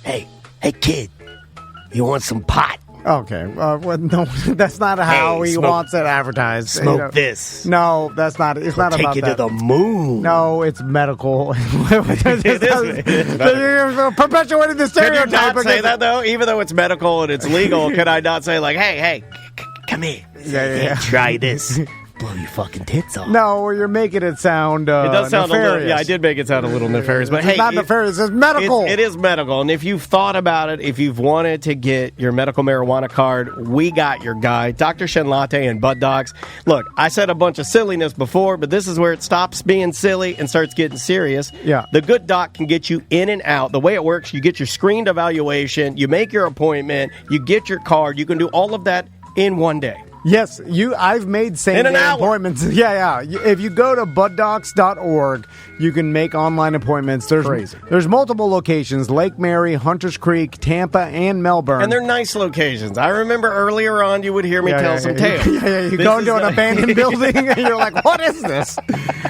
hey, kid, you want some pot? Okay, no, that's not how he wants it advertised. Smoke this. No, that's not. It's not take about you that. to the moon. No, it's medical. You're perpetuating the stereotype. Can you not say that though? Even though it's medical and it's legal, can I not say like, hey, come here. Yeah. Try this. Blow your fucking tits off. No, you're making it sound. It does sound nefarious. a little. Yeah, I did make it sound a little nefarious, but it's hey, not nefarious. It's medical. It is medical, and if you've thought about it, if you've wanted to get your medical marijuana card, we got your guy, Dr. Shenlate and Bud Docs. Look, I said a bunch of silliness before, but this is where it stops being silly and starts getting serious. Yeah. The good doc can get you in and out. The way it works, you get your screened evaluation, you make your appointment, you get your card, you can do all of that in one day. Yes, I've made same-day appointments. Yeah. If you go to buddocs.org, you can make online appointments. There's multiple locations: Lake Mary, Hunters Creek, Tampa, and Melbourne. And they're nice locations. I remember earlier on you would hear me tell some tales. You go into an abandoned building and you're like, what is this?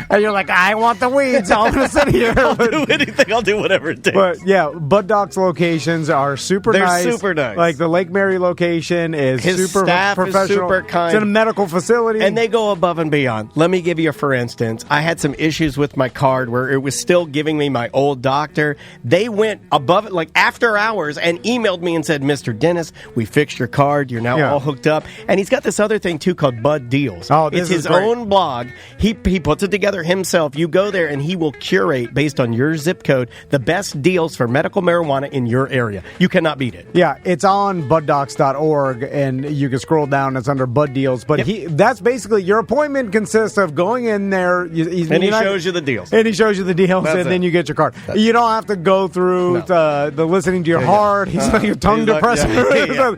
And you're like, I want the weeds. I'm going to sit here. I'll do anything. I'll do whatever it takes. But yeah, Bud Docs locations are super nice. They're super nice. Like the Lake Mary location is His super staff professional. Is super kind. It's in a medical facility. And they go above and beyond. Let me give you for instance. I had some issues with my card where it was still giving me my old doctor. They went above it, like after hours, and emailed me and said, Mr. Dennis, we fixed your card. You're now all hooked up. And he's got this other thing, too, called Bud Deals. Oh, this it's his is great. own blog. He puts it together himself. You go there, and he will curate, based on your zip code, the best deals for medical marijuana in your area. You cannot beat it. Yeah, it's on buddocs.org, and you can scroll down. It's under Bud Deals. But that's basically your appointment consists of going in there. And he shows you the deals. And he shows you the deals, then you get your card. You don't have to go through the listening to your heart. He's like your tongue depressor.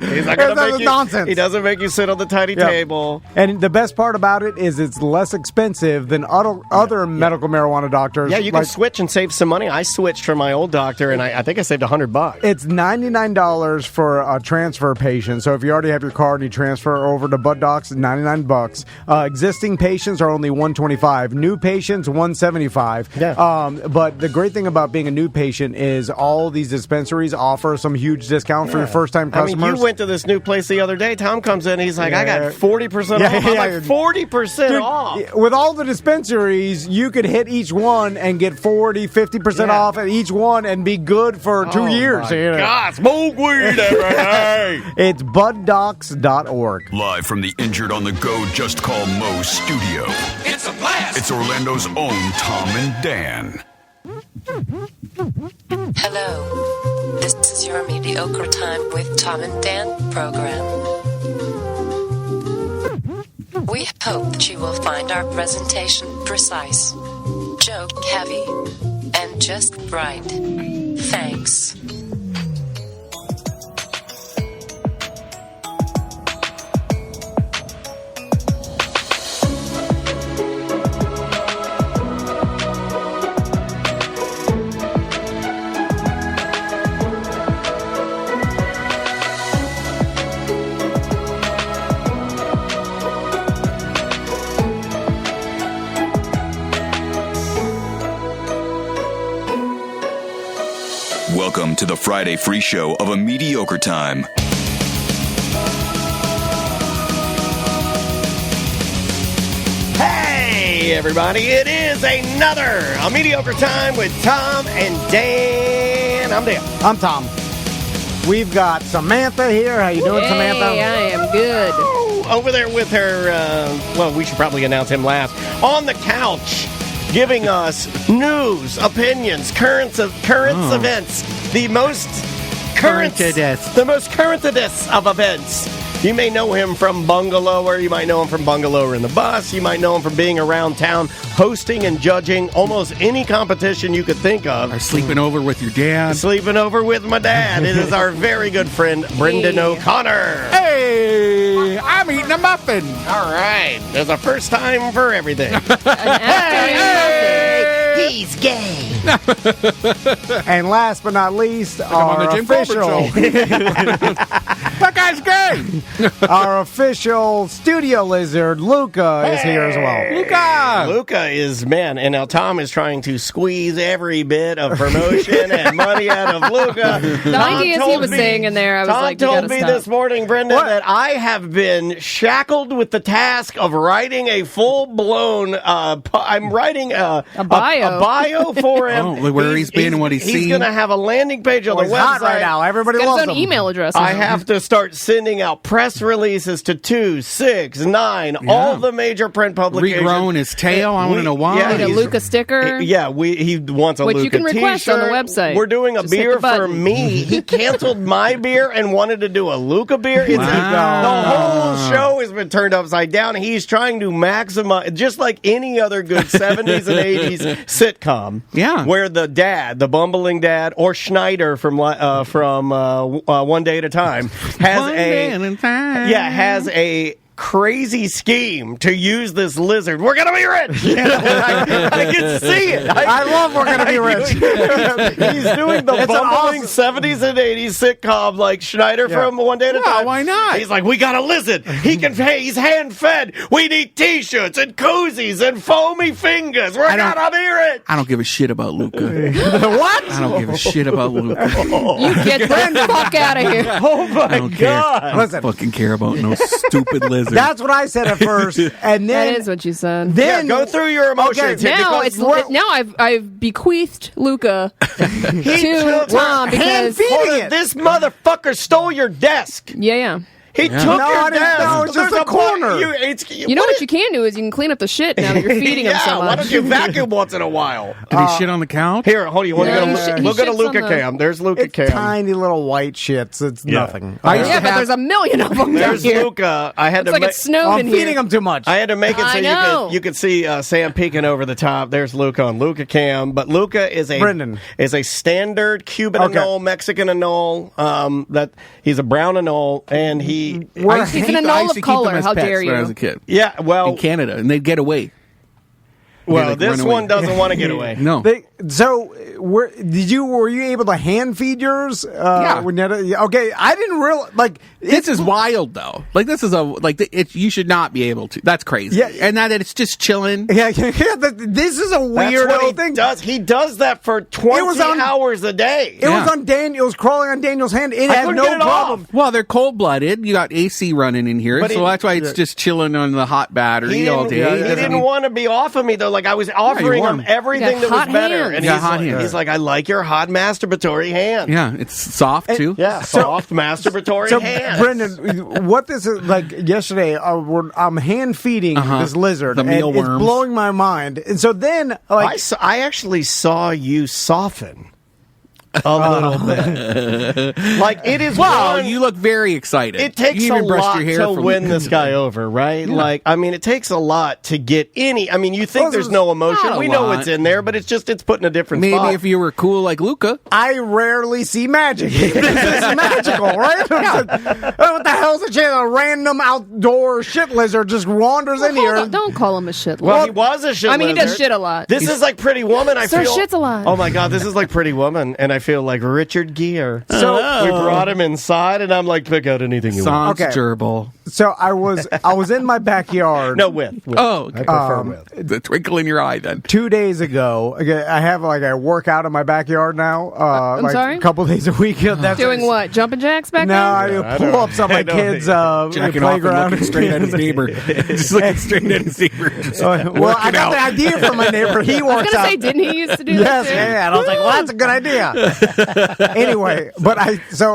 He's not going to make you. Nonsense. He doesn't make you sit on the tiny table. And the best part about it is it's less expensive than other medical marijuana doctors. Yeah, you can switch and save some money. I switched from my old doctor, and I think I saved $100. It's $99 for a transfer patient. So if you already have your card and you transfer over to Bud Docs, it's $99. Existing patients are only $125. New patients, $175. Yeah. But the great thing about being a new patient is all these dispensaries offer some huge discount for your first-time customers. I mean, you went to this new place the other day. Tom comes in, he's like, I got 40% off. I'm like, 40% off? With all the dispensaries, you could hit each one and get 40, 50% off at each one and be good for 2 years. Oh, my God, smoke weed every day. It's buddocs.org. Live from the Injured on the Go Just Call Mo studio. It's a blast! It's Orlando's own Tom and Dan. Hello. This is your Mediocre Time with Tom and Dan program. We hope that you will find our presentation precise, joke heavy, and just right. Thanks. Welcome to the Friday free show of A Mediocre Time. Hey, everybody. It is another A Mediocre Time with Tom and Dan. I'm Dan. I'm Tom. We've got Samantha here. How you doing, Samantha? Hey, I am good. Over there with her, well, we should probably announce him last, on the couch, giving us news, opinions, current events, the most currentest of events. You may know him from Bungalower. You might know him from Bungalower in the Bus. You might know him from being around town, hosting and judging almost any competition you could think of. Or sleeping over with your dad. Sleeping over with my dad. It is our very good friend, Brendan O'Connor. Hey, I'm eating a muffin. All right. There's a first time for everything. Hey, he's gay. And last but not least, on our the Jim Colbert official, That guy's gay. our official studio lizard, Luca, is here as well. Luca is, man, and now Tom is trying to squeeze every bit of promotion and money out of Luca. The ideas he was saying in there, I was Tom like, you told gotta me stop. this morning, Brenda, that I have been shackled with the task of writing a full-blown, I'm writing a bio for him. Oh, where he's been and what he's seen. He's going to have a landing page on the He's website. hot right now. Everybody Got loves his own him. email address. I now. have to start sending out press releases to 2, 6, 9, all the major print publications. Regrowing his tail. I want to know why. Yeah, Need a he's- Luca sticker. he wants a Which Luca you can request t-shirt. on the website. We're doing a Just hit beer the for button. me. He canceled my beer and wanted to do a Luca beer. It's Wow. the whole show has been turned upside down. He's trying to maximize, just like any other good 70s and 80s sitcom. Yeah. Where the dad, the bumbling dad, or Schneider from One Day at a Time, has a crazy scheme to use this lizard. We're gonna be rich. I can see it. I love We're Gonna Be Rich. He's doing the bumbling 70s and 80s sitcom like Schneider from One Day at a Time. Why not? He's like, we got a lizard. He can. Hey, he's hand fed. We need T-shirts and koozies and foamy fingers. We're gonna be rich. I don't give a shit about Luca. What? I don't give a shit about Luca. You get the fuck out of here. Oh my I don't care. god. I don't fucking care about no stupid lizard. That's what I said at first, and then That is what you said. then Go through your emotions. Okay, Now because now I've bequeathed Luca to took- Tom because feeding it. this motherfucker stole your desk. yeah. He took No, your I didn't desk. know. It's just There's a corner. You know what you can do is you can clean up the shit now that you're feeding him so much. Why don't you vacuum once in a while? Did he shit on the couch? Here, hold on. You want No, to he look at a shits Luca on the- cam. There's Luca it's cam. tiny little white shits. It's nothing. I used Yeah, to but have- there's a million of them down There's here. Luca. I had It's to like it snowed I'm in feeding here. them too much. I had to make it so I know. you could see Sam peeking over the top. There's Luca on Luca cam, but Luca is a standard Cuban anole, Mexican anole. That he's a brown anole, and he He's an I anole used of to keep color. them as How pets dare when I was you? a kid yeah. Well, in Canada, and they'd get away. well, like, this run away. one doesn't want to get away. No. Were you able to hand feed yours? Yeah. Okay, I didn't realize This is wild, though. Like, this is you should not be able to. That's crazy. Yeah. And that it's just chilling. Yeah. This is a That's what he weirdo thing. does. He does that for 20 hours a day. It was on Daniel. It was crawling on Daniel's hand. It had couldn't no get it problem. off. Well, they're cold-blooded. You got AC running in here, But so that's why it's just chilling on the hot battery all day. He didn't want to be off of me though. Like I was offering him warm. everything You that got was hot better, hands. and You got he's hot like, hands. he's like, I like your hot masturbatory hand. Yeah, it's soft, too. Yeah, soft masturbatory So, hands. Brendan, what this is like yesterday, I'm hand feeding this lizard. The and mealworms. It's blowing my mind. And so then, I actually saw you soften a little bit. Like it is. Wow, one, you look very excited. It takes you a even brushed lot your hair to from- win this guy over, right? Like, I mean, it takes a lot to get any. I mean, you think there's no emotion. not a We know lot. it's in there, but it's put in a different Maybe spot. if you were cool like Luca. I rarely see magic. This is magical, right? What the hell's the chance? A random outdoor shit lizard just wanders in here. Don't call him a shit. Well, he lizard. was a shit I mean, he does lizard. shit a lot. This is like Pretty Woman. I Sir feel shits a lot. Oh my god, this is like Pretty Woman, and I feel like Richard Gere. So we brought him inside, and I'm like, pick out anything you want. Sans Okay. gerbil. So I was in my backyard. No, with. Oh, I prefer with. the twinkle in your eye then. 2 days ago, okay, I have a workout in my backyard now. I'm sorry? A couple days a week. That's Doing what? Jumping jacks back No, there? I do I pull don't- ups on my I don't- kids' Jacking off and playground. looking straight at his neighbor. Just looking straight at his neighbor. Just Well, I working got out. the idea from my neighbor. He I was works gonna out. say, didn't he used to do Yes, that? too? yeah. And I was like, well, that's a good idea. Anyway, but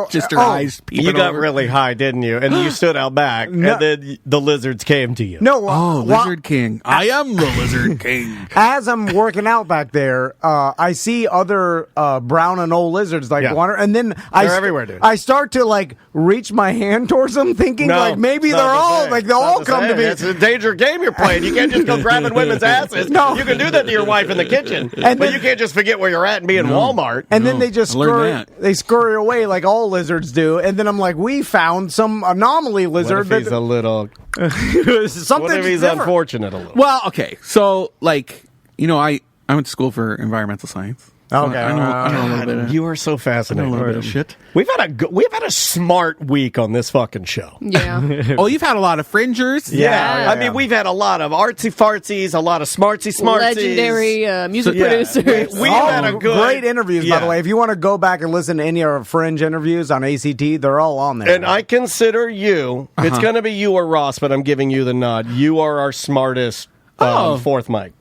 Just her eyes peeping You got over. really high, didn't you? And you stood out back, No. and then the lizards came to you. No, Oh, Lizard King. I am the Lizard King. as I'm working out back there, I see other brown and old lizards Yeah. wander, and then They're everywhere, dude. I start to reach my hand towards them, thinking maybe it's they're not the all same. they'll It's all not the come to same. me. It's a dangerous game you're playing. You can't just go grabbing women's asses. No. You can do that to your wife in the kitchen, And but then- you can't just forget where you're at and be in Walmart. And then No, they just I learned that. scurry away like all lizards do. And then I'm like, we found some anomaly What lizard. if he's a little? something What if he's unfortunate a little? Well, okay. So, I went to school for environmental science. Okay. I know a little bit of, You are so I know a fascinating. little bit of shit. We've had a smart week on this fucking show. Yeah. Oh, you've had a lot of fringers? Yeah. I mean, we've had a lot of artsy fartsies, a lot of smartsies. Legendary music producers. We've had a great interviews, by the way. If you want to go back and listen to any of our Fringe interviews on ACT, they're all on there. And I consider you, it's going to be you or Ross, but I'm giving you the nod. You are our smartest fourth mic.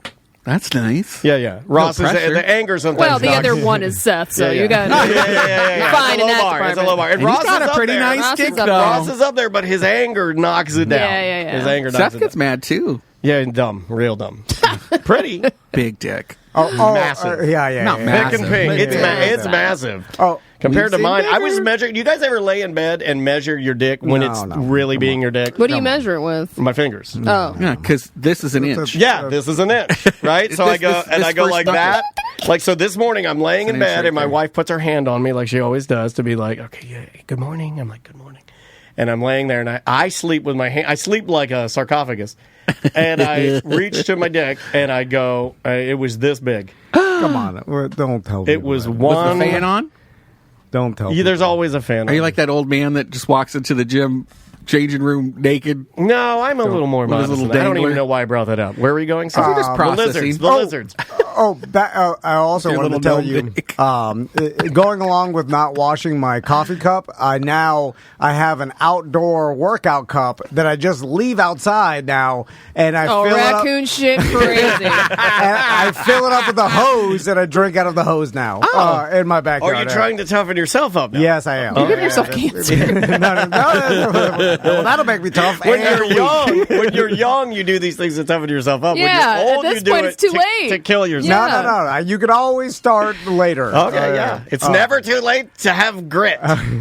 That's nice. Yeah. Ross is pressure. the anger sometimes. Well, the other one is Seth, so you got yeah. fine in that department. It's a low bar. And And Ross he's got is a up pretty there. nice Ross kick, is up though. there. Ross is up there, but his anger knocks it down. Yeah. His anger knocks Seth it gets down. mad, too. Yeah, and dumb. Real dumb. Pretty. Big dick. Massive. Yeah. Not Thick massive. and pink. Yeah. It's massive. Oh, Compared to We've mine, seen I was bigger. measuring. You guys ever lay in bed and measure your dick when No, it's no. really being your dick? What do you measure it with? My fingers. Oh. Yeah, because this is an inch. Yeah, this is an inch, right? So I go this I go first like knuckle. that. Like, so this morning I'm laying in It's an inch bed right and my there. wife puts her hand on me like she always does to be like, okay, yeah, good morning. I'm like, good morning. And I'm laying there and I sleep with my hand. I sleep like a sarcophagus. And I reach to my dick and I go, it was this big. Come on. Don't tell me. It was that. Was one. the fan on? Don't tell me. Yeah, there's always a fan. Are you like that old man that just walks into the gym changing room naked? No, I'm a little more With his modest. little than that. I don't dangler? even know why I brought that up. Where are we going? We're just The processing. lizards. The lizards. I also Your wanted to little tell you, gnome going along with not washing my coffee cup, I have an outdoor workout cup that I just leave outside now, and I Oh, fill raccoon shit crazy. it up. And I fill it up with a hose, and I drink out of the hose now in my backyard. Are you trying to toughen yourself up now? Yes, I am. You're giving yourself cancer. no. Well, that'll make me tough. When and you're young, you do these things to toughen yourself up. Yeah, when you're old, at this you do point, it it's too to, late. to kill yourself. Yeah. No. You can always start later. Okay, yeah. It's never too late to have grit.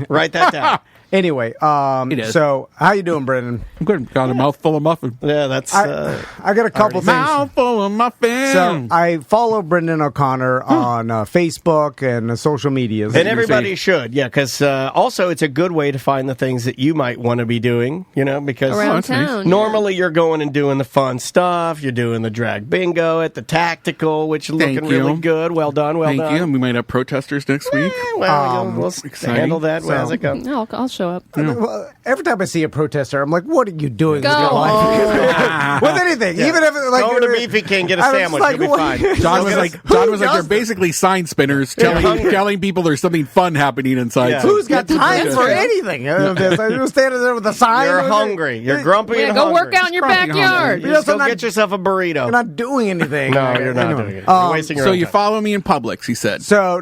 Write that down. Anyway, It is. so how you doing, Brendan? I'm good. Got a mouthful of muffin. Yeah, that's. I got a couple things. Mouthful of muffin. So I follow Brendan O'Connor on Facebook and social medias. and everybody should, yeah, because also it's a good way to find the things that you might want to be doing, because Around that's nice. town. normally you're going and doing the fun stuff. You're doing the drag bingo at the Tactical, which is Thank looking you. really good. Well done, well Thank done. you. And we might have protesters next week. Well, we'll exciting. handle that as it comes. No, I'll show up. Well, every time I see a protester, I'm like, "What are you doing Go with your life?" home. With anything, even if like Go over to Beefy King, get a I was sandwich. like, You'll be what- fine. John was like, they're does basically sign spinners hungry. telling people there's something fun happening inside. Yeah. So Who's got time That's for true. anything? You're standing there with a sign. You're hungry. You're grumpy Yeah, and go hungry. work out in your Grumpy backyard. You just Yes, go I'm not- get yourself a burrito. You're not doing anything. No, you're not Anyway, doing it. You're wasting your So own you time. follow me in Publix, he said. So,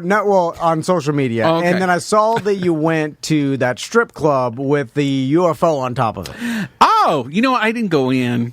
on social media. Oh, okay. And then I saw that you went to that strip club with the UFO on top of it. Oh, I didn't go in.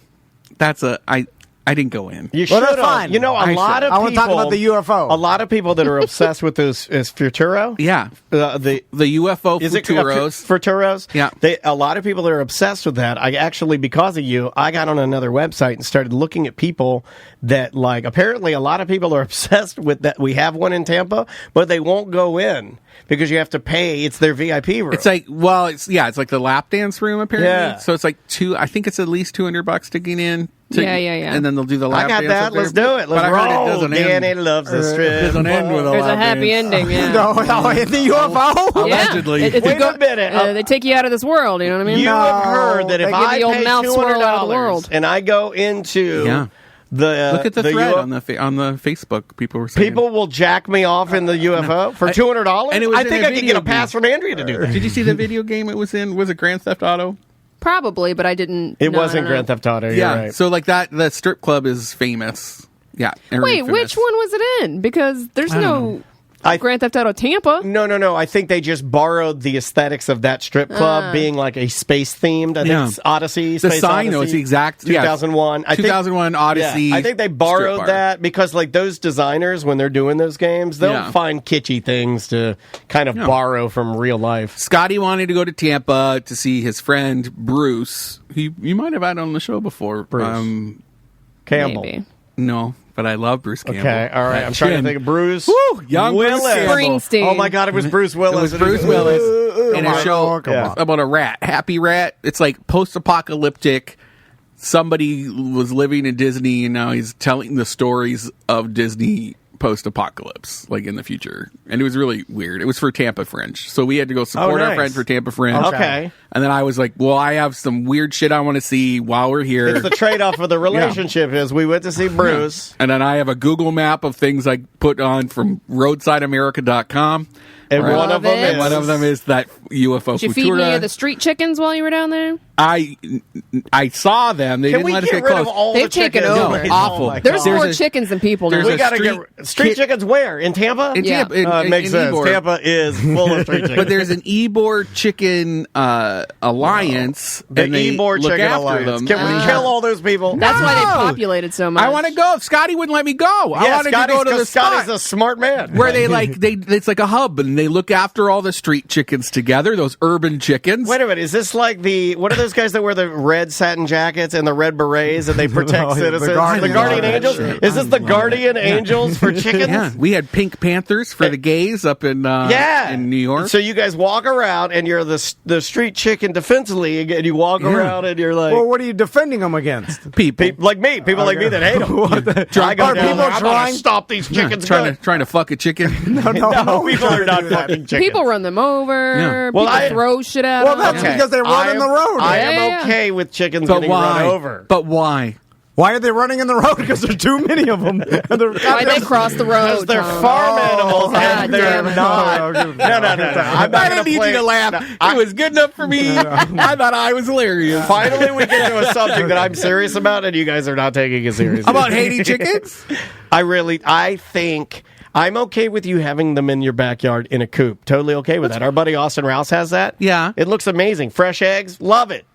I didn't go in. You Well, should that's fine. have. A I lot should. of I people. want to talk about the UFO. A lot of people that are obsessed with those is Futuro. Yeah. The The UFO is it Futuros. Futuros? Yeah. A lot of people that are obsessed with that. I actually, because of you, I got on another website and started looking at people that apparently a lot of people are obsessed with that. We have one in Tampa, but they won't go in because you have to pay. It's their VIP room. It's like, it's like the lap dance room apparently. Yeah. So it's like I think it's at least $200 to get in. Yeah. And then they'll do the lap I got dance. that. up there. Let's do it. Let's But I heard roll. it doesn't Danny end. loves the strip. It doesn't end with a There's a lap happy dance. ending, yeah. No, in the UFO? Yeah. Allegedly. If you Wait go- a minute. they take you out of this world, you know what I mean? You have heard that They if give I the old pay mouth swirl out of the $200 world. and I go into Yeah. the Look at the thread UFO on the Facebook. People were saying. people will jack me off in the UFO for $200. And it was I in think a I could video get a pass game. from Andrea to do that. Did you see the video game it was in? Was it Grand Theft Auto? Probably, but I didn't. It no, wasn't I don't Grand know. Theft Auto. You're Yeah. right. So like that strip club is famous. Yeah. Wait, which one was it in? Because there's no Grand Theft Auto Tampa. No. I think they just borrowed the aesthetics of that strip club being like a space themed. I think Yeah. it's Odyssey. The Space sign, though, Odyssey, it's the exact 2001. I think 2001 Odyssey. Yeah, I think they strip borrowed bar. that because, like, those designers, when they're doing those games, they'll Yeah. find kitschy things to kind of borrow from real life. Scotty wanted to go to Tampa to see his friend Bruce. You might have had on the show before. Bruce. Campbell. Maybe. No, but I love Bruce Campbell. Okay, all right. I'm trying to think of Bruce. Woo, young Willis. Bruce Campbell. Springsteen. Oh my God, it was Bruce It Willis. was Bruce Willis in a on, show come on. about a rat, Happy Rat. It's like post-apocalyptic. Somebody was living in Disney, and now he's telling the stories of Disney post-apocalypse, like in the future, and it was really weird. It was for Tampa Fringe, so we had to go support our friend for Tampa Fringe. Okay. And then I was like, well, I have some weird shit I want to see while we're here. It's the trade-off of the relationship is we went to see Bruce. And then I have a Google map of things I put on from roadsideamerica.com. And one of them is that UFO Did you feed any of the street chickens while you were down there? I saw them. They didn't let us get close. They've taken over. No, awful. There's more chickens than people now. We got to get street chickens where? In Tampa? In Tampa. Makes sense. Ybor. Tampa is full of street chickens. But there's an Ybor Chicken Alliance. The and they Ybor look Chicken after Alliance. them. Can we kill all those people? That's why they populated so much. I want to go. Scotty wouldn't let me go. I wanted to go to the Scotty's spot a smart man. where it's like a hub, and they look after all the street chickens together, those urban chickens. Wait a minute. Is this like what are those guys that wear the red satin jackets and the red berets and they protect citizens? The Guardian Angels? Is this the Guardian Angels for chickens? Yeah, we had Pink Panthers for the gays up in New York. So you guys walk around and you're the Street Chicken Defense League, and you walk around and you're like, well, what are you defending them against? People like me like me that hate them. I go down there, I'm trying to stop these chickens. Trying to fuck a chicken. No, people are not fucking chickens. People run them over. Yeah. People throw shit at them. Well, that's because they run in the road. I am okay with chickens getting run over. But why? Why are they running in the road? Because there's too many of them. Why they cross the road? Because they're farm animals and they're not. No. I didn't need you to laugh. It was good enough for me. I thought I was hilarious. Finally, we get to a subject that I'm serious about, and you guys are not taking it seriously. About hating chickens? I think I'm okay with you having them in your backyard in a coop. Totally okay with that. Our buddy Austin Rouse has that. Yeah. It looks amazing. Fresh eggs, love it.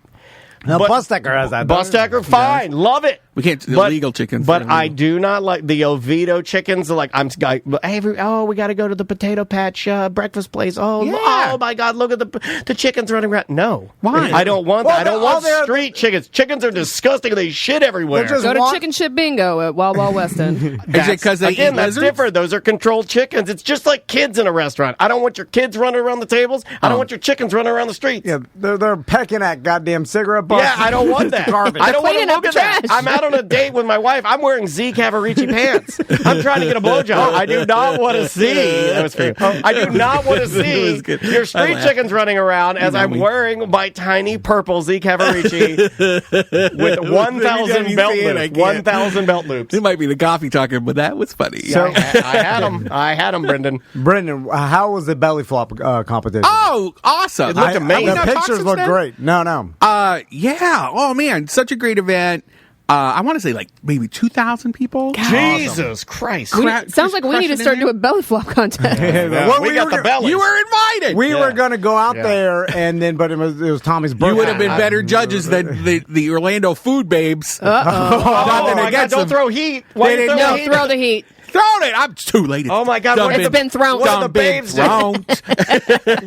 Bustecker has that. Bustecker, fine, love it. We can't illegal chickens. But I do not like the Oviedo chickens. Like we got to go to the potato patch breakfast place. Oh my God, look at the chickens running around. No, why? I don't want that. I don't want street chickens. Chickens are disgusting. They shit everywhere. Go to Chicken Shit Bingo at Wild Wild West End. Is it because they eat that's lizards? different. Those are controlled chickens. It's just like kids in a restaurant. I don't want your kids running around the tables. I don't want your chickens running around the streets. Yeah, they're pecking at goddamn cigarette butts. Yeah, I don't want that. Garbage. I don't want to Cleaning up look at that. trash. I'm out on a date with my wife. I'm wearing Z Cavarici pants. I'm trying to get a blowjob. I do not want to see. That was for you. I do not want to see your street chickens running around as I'm wearing my tiny purple Z Cavarici with 1,000 belt loops. 1,000 belt loops. It might be the coffee talking, but that was funny. So I had them, Brendan. Brendan, how was the belly flop competition? Oh, awesome! It looked amazing. The pictures look great. No. Yeah. Oh man, such a great event. I want to say like maybe 2,000 people. Jesus Christ! Sounds like we need to start doing belly flop contest. We got the bellies. You were invited. We were going to go out there, and then, but it was Tommy's birthday. You would have been better judges than the Orlando food babes. Don't throw heat. Why didn't No, throw the heat. Thrown it. I'm too late. Oh my God! It's been thrown. What did the babes do?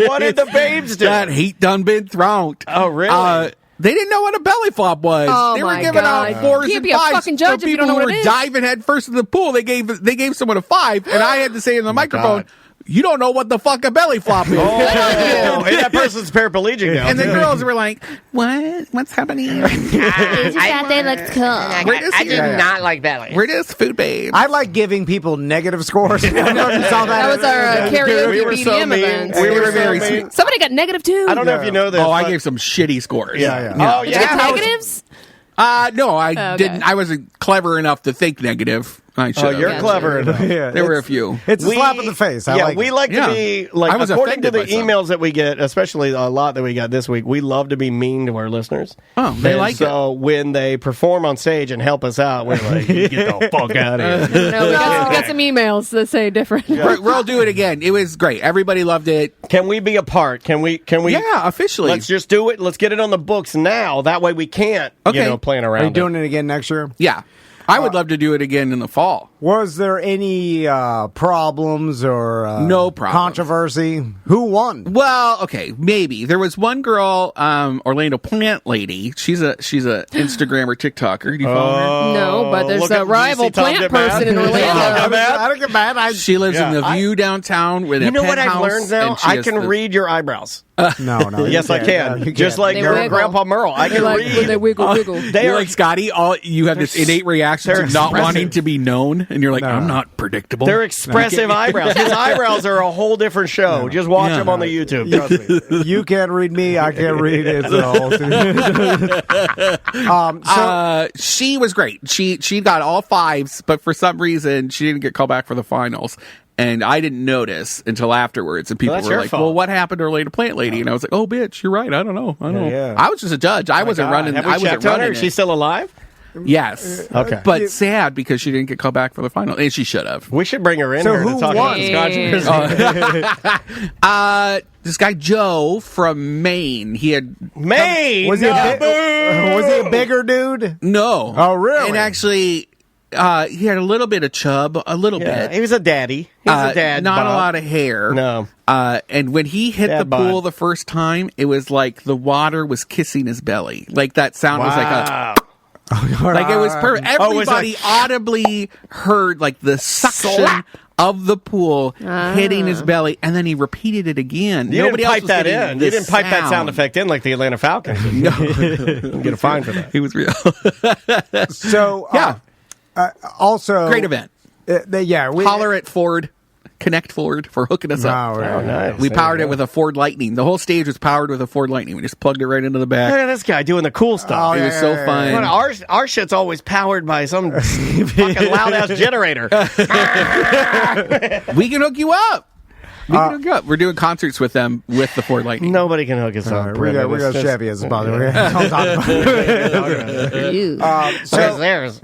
What did the babes do? That heat done been thrown. Oh really? They didn't know what a belly flop was. Oh, they were my giving God. out 4s You can't and be a 5s fucking judge for if you people don't know who what were it is. diving head first in the pool. They gave someone a 5, and I had to say in the microphone, you don't know what the fuck a belly flop is. And that person's paraplegic now. And the girls were like, what? What's happening? I thought they looked cool. I did not like belly. Where does food babe? I like giving people negative scores. I don't know if you saw That was our karaoke We were so BDM mean. event. We were very so mean. sweet. Somebody got -2. I don't know if you know this. Oh, I but- gave some shitty scores. Yeah. Oh, Did you get yeah. negatives? No, I Okay. didn't. I wasn't clever enough to think negative. I should Oh, have. you're Gotcha. clever enough. Yeah, There were a few. It's a slap in the face. We like to be like I was according to offended the by some. emails that we get, especially a lot that we got this week. We love to be mean to our listeners. Oh, they And like so when they perform on stage and help us out, we're like, get the fuck out of here. No, we got some emails that say different. We'll do it again. It was great. Everybody loved it. Can we be a part? Can we? Yeah, officially. Let's just do it. Let's get it on the books now. That way we can't, playing around. Are you doing it again next year? Yeah. I would love to do it again in the fall. Was there any problems or No problems. controversy? Who won? Well, okay, maybe there was one girl, Orlando Plant Lady. She's a Instagram or TikToker. Do you follow her? No, but there's look a at rival GC Tom plant get mad. person in Yeah. Orlando. I don't get mad. She lives in the View downtown with You a know what I've penthouse, learned now? and she I has can read your eyebrows. No. Yes, I can. You Just can't. like They wiggle. Grandpa Merle. I can read. They wiggle. They You're are like Scotty. You have this innate reaction to they're not expressive. wanting to be known, and you're like, I'm not predictable. They're expressive eyebrows. His eyebrows are a whole different show. Just watch them on the YouTube. Trust me. You can't read me. I can't read it. She was great. She got all 5s, but for some reason she didn't get called back for the finals. And I didn't notice until afterwards. And people that's were your like, fault. well, what happened to our Lady Plant Lady? And I was like, oh, bitch, you're right. I don't know. Yeah. I was just a judge. I wasn't running. Have we I wasn't checked on her? running. Is she still alive? Yes. Okay. But sad because she didn't get called back for the final. And she should have. We should bring her in So here to who talk won? about Scotch. This guy Joe from Maine. He had Maine! Was he a bigger dude? no. Oh, really? And actually, he had a little bit of chub, a little Yeah, bit. he was a daddy. He's a dad. Not a Bob. lot of hair. No. And when he hit Dad the pool bod. the first time, it was like the water was kissing his belly. Like that sound was like a. Wow. Like it was perfect. Oh, it was Everybody audibly heard like the suction of the pool hitting his belly, and then he repeated it again. You Nobody didn't else pipe was that getting in. the You didn't pipe that sound effect in like the Atlanta Falcons. No, Get a fine for that. he was real. So, Yeah. also. Great event. Holler at Ford. Connect Ford for hooking us up. Oh, nice. We There powered you it go. with a Ford Lightning. The whole stage was powered with a Ford Lightning. We just plugged it right into the back. Look at this guy doing the cool stuff. It was so fun. Well, our shit's always powered by some fucking loud ass generator. We can hook you up. We can hook you up. We're doing concerts with them with the Ford Lightning. Nobody can hook us up. We got Chevy as a sponsor. Don't talk about it. You. There's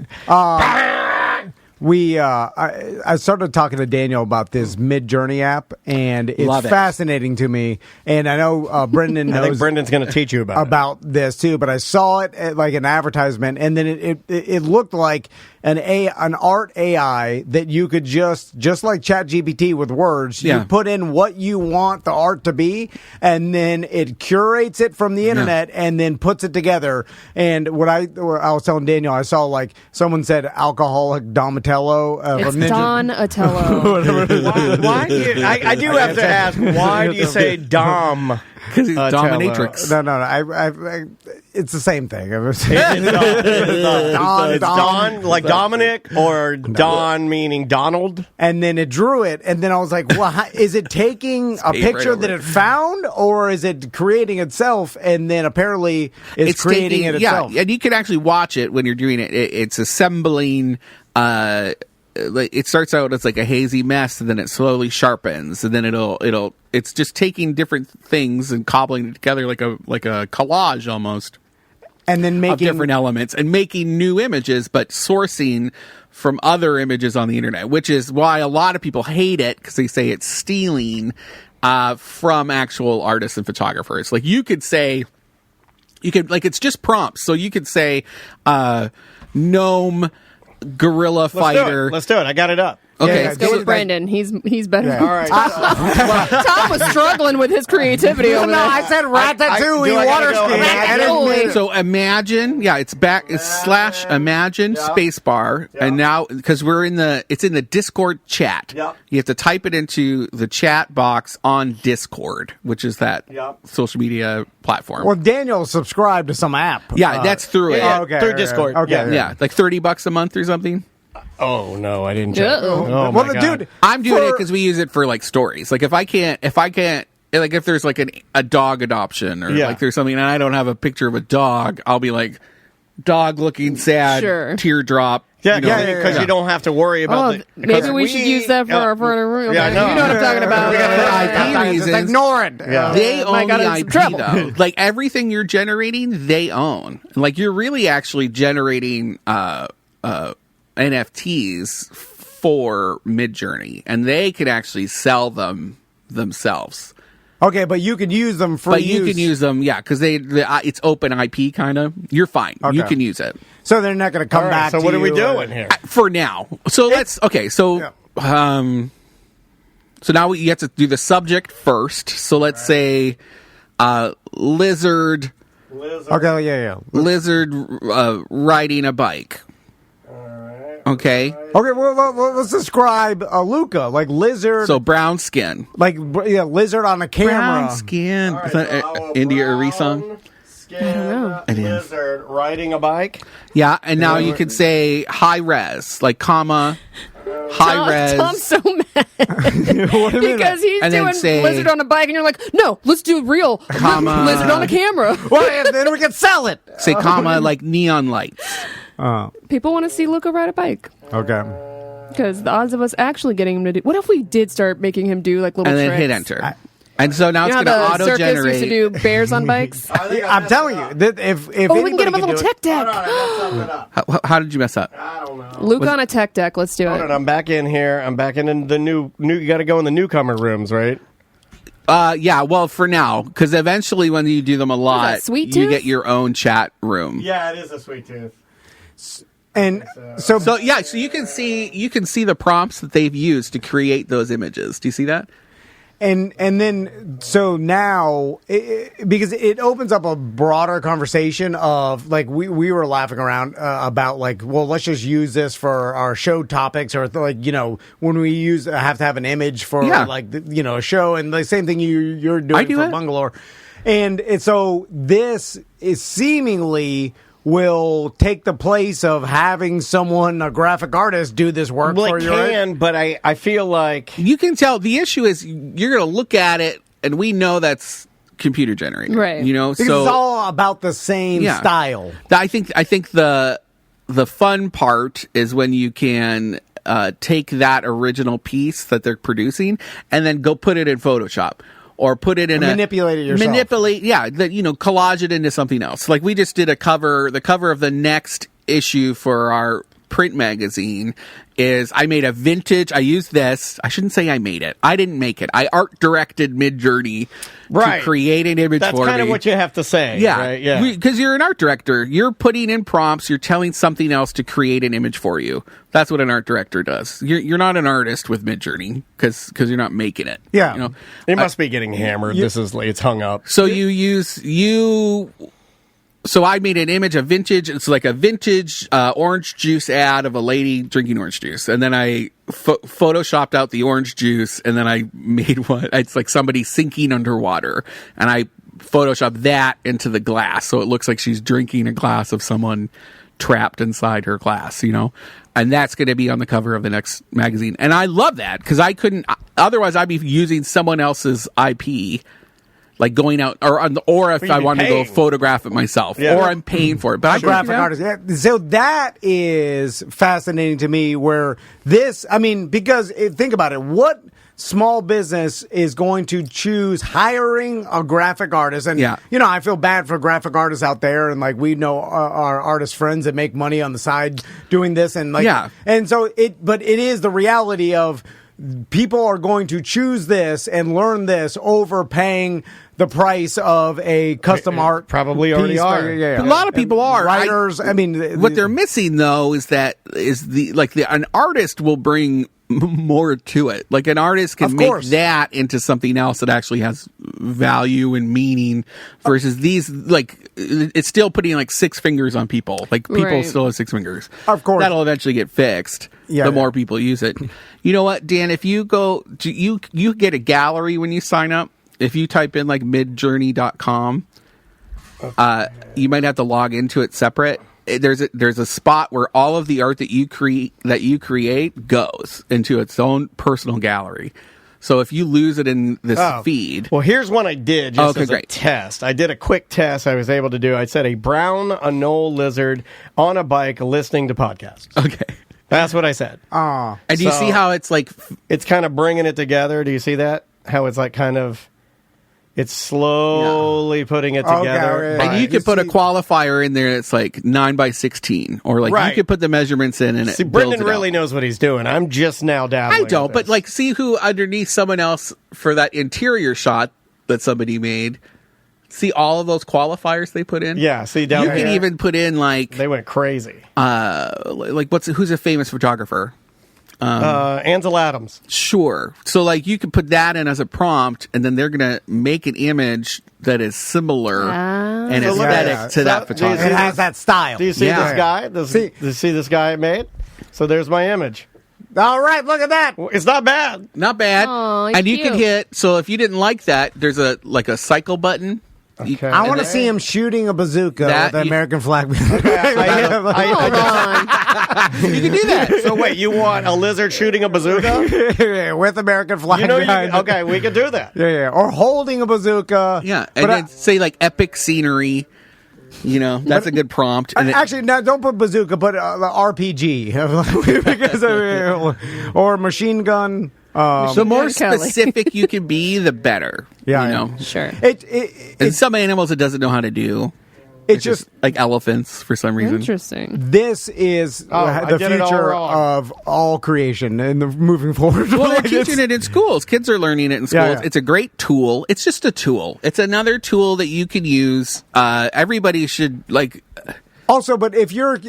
I started talking to Daniel about this Mid-Journey app, and it's Love it. fascinating to me. And I know Brendan I think knows Brendan's going to teach you about it. this too, but I saw it at like an advertisement, and then it looked like an art AI that you could just like ChatGPT with words. Yeah. You put in what you want the art to be, and then it curates it from the internet and then puts it together. And what I was telling Daniel, I saw like someone said alcoholic Donatello. It's from Ninja. Donatello. Why do you, I do have to ask, why do you say Dom? Because he's dominatrix. No. I it's the same thing. It's Don, like Dominic, or Don meaning Donald? And then it drew it, and then I was like, well, is it taking a right picture over that it. it found, or is it creating itself, and then apparently it's creating it itself? Yeah, and you can actually watch it when you're doing it. It's assembling. It starts out as like a hazy mess, and then it slowly sharpens, and then it's just taking different things and cobbling it together like a collage almost And then of making different elements and making new images, but sourcing from other images on the internet, which is why a lot of people hate it because they say it's stealing from actual artists and photographers. Like it's just prompts, so you could say gnome gorilla fighter. Let's do it. I got it up. Okay, Let's go with Brandon. He's better. Yeah. All right. Tom was struggling with his creativity over there. I said ratatouille, do I gotta water go skiing. Ratatouille. So imagine, it's back. It's slash imagine spacebar, and now because it's in the Discord chat. Yep. You have to type it into the chat box on Discord, which is that social media platform. Well, Daniel subscribed to some app. Yeah, that's through it. yeah. Okay, Through okay, Discord. Okay, Yeah, like $30 a month or something. Oh, no, I didn't check. Uh-oh. Oh, my Well, God. dude, I'm doing it because we use it for like stories. Like if I can't, like if there's like a dog adoption or like there's something and I don't have a picture of a dog, I'll be like, dog looking sad, Sure. teardrop. Yeah, you know? because you don't have to worry about Maybe we should use that for our room. Yeah, I know. You know what I'm talking about. We gotta- For IP reasons, ignore it. Yeah. they Might own got the in some IP trouble. though. Like everything you're generating, they own. Like you're really actually generating NFTs for Midjourney, and they can actually sell them themselves. Okay, but you can use them for But you can use them, because it's open IP kind of. You're fine. You Okay. can use it So they're not going to come All right, back so to what are we you, doing here? for now. So let's So now you have to do the subject first. So let's say lizard Okay, yeah. riding a bike. All right. Okay. Okay, well, let's describe Luca, like lizard. So brown skin. Like, lizard on a camera. Brown skin. Is that India Arie song? I don't know. Lizard riding a bike. Yeah, and now you could say high res, like comma, high res. Tom's so mad because he's And then doing say- lizard on a bike, and you're like, no, let's do real Comma. lizard on a camera. Well, and then we can sell it. Say comma, like neon lights. People want to see Luca ride a bike. Okay. Because the odds of us actually getting him to do... What if we did start making him do, like, little And then tricks? hit enter. And so now You it's know going to how the circus used to auto-generate. do bears on bikes? I'm telling you, that if Oh, we can anybody get him a little do tech it- deck. How did you mess up? I don't know. Luca on a tech deck. Let's do Hold on, it. I'm back in here. I'm back in the new. You got to go in the newcomer rooms, right? Yeah, well, for now, because eventually when you do them a lot, Sweet you Tooth? get your own chat room. Yeah, it is a sweet tooth. And so So yeah, so you can see the prompts that they've used to create those images. Do you see that? And then so now because it opens up a broader conversation of like we were laughing around about like, well, let's just use this for our show topics, or like, you know, when we have to have an image for like you know, a show, and the same thing you're doing for Bangalore. And so this is seemingly will take the place of having someone, a graphic artist, do this work Well, for it you. can, but I feel like You can tell the issue is you're going to look at it, and we know that's computer generated, Right. You know, Because so it's all about the same style. I think the fun part is when you can take that original piece that they're producing and then go put it in Photoshop. Or put it in manipulate it yourself. Collage it into something else. Like we just did the cover of the next issue for our print magazine is I made a vintage. I used this. I shouldn't say I made it. I didn't make it. I art directed Midjourney to create an image that's for me. That's kind of what you have to say. Yeah, right? Yeah. Because you're an art director. You're putting in prompts. You're telling something else to create an image for you. That's what an art director does. You're not an artist with Midjourney because you're not making it. Yeah. You know? It must be getting hammered. It's hung up. So So I made an image of vintage. It's like a vintage orange juice ad of a lady drinking orange juice, and then I photoshopped out the orange juice, and then I made one. It's like somebody sinking underwater, and I photoshopped that into the glass, so it looks like she's drinking a glass of someone trapped inside her glass. You know, and that's going to be on the cover of the next magazine. And I love that because I couldn't. Otherwise, I'd be using someone else's IP. Like going out, or if I wanted to go photograph it myself, or I'm paying for it. But I graphic artist. Yeah. So that is fascinating to me. Where this, I mean, because think about it, what small business is going to choose hiring a graphic artist? And you know, I feel bad for graphic artists out there, and like we know our artist friends that make money on the side doing this, and like, and so but it is the reality of. People are going to choose this and learn this over paying the price of a custom art. Probably already are. A lot of people are writers. I mean, what they're missing though is an artist will bring more to it. Like an artist can make that into something else that actually has value and meaning versus these, like, it's still putting like 6 fingers on people. Like people still have 6 fingers. Of course. That'll eventually get fixed. The more people use it. You know what, Dan, if you go to, you get a gallery when you sign up. If you type in like midjourney.com, you might have to log into it separate. There's a spot where all of the art that you create goes into its own personal gallery. So if you lose it in this feed, well, here's one I did just as a test. I did a quick test. I was able to do. I said a brown anole lizard on a bike listening to podcasts. Okay, that's what I said. And do you see how it's like? It's kind of bringing it together. Do you see that? How it's like kind of. It's slowly putting it together. And you could put a qualifier in there that's like 9x16, or like you could put the measurements in and it Brendan really knows what he's doing. I'm just now dabbling. I don't, but like see who underneath someone else for that interior shot that somebody made. See all of those qualifiers they put in? Yeah, see down there. You can even put in like they went crazy. Like who's a famous photographer? Ansel Adams. Sure. So like you could put that in as a prompt, and then they're gonna make an image that is similar and aesthetic to that photographer. It has that style. Do you see this guy? Do you see this guy I made? So there's my image. All right, look at that. It's not bad. Not bad. Aw, and you cute. can hit. So if you didn't like that, there's a cycle button. Okay. I want to see him shooting a bazooka with the American flag. Hold on. You can do that. So wait, you want a lizard shooting a bazooka? with American flag behind it. Okay, we can do that. Yeah. Or holding a bazooka. Yeah, and then say like epic scenery. That's a good prompt. And actually, no, don't put bazooka, but RPG. because or machine gun. The more specific you can be, the better. Yeah, Sure. And some animals it doesn't know how to do. It's just like elephants for some reason. Interesting. This is the future of all creation and moving forward. Well, they're teaching it in schools. Kids are learning it in schools. Yeah. It's a great tool. It's just a tool. It's another tool that you can use. Everybody should like. Also, but if you're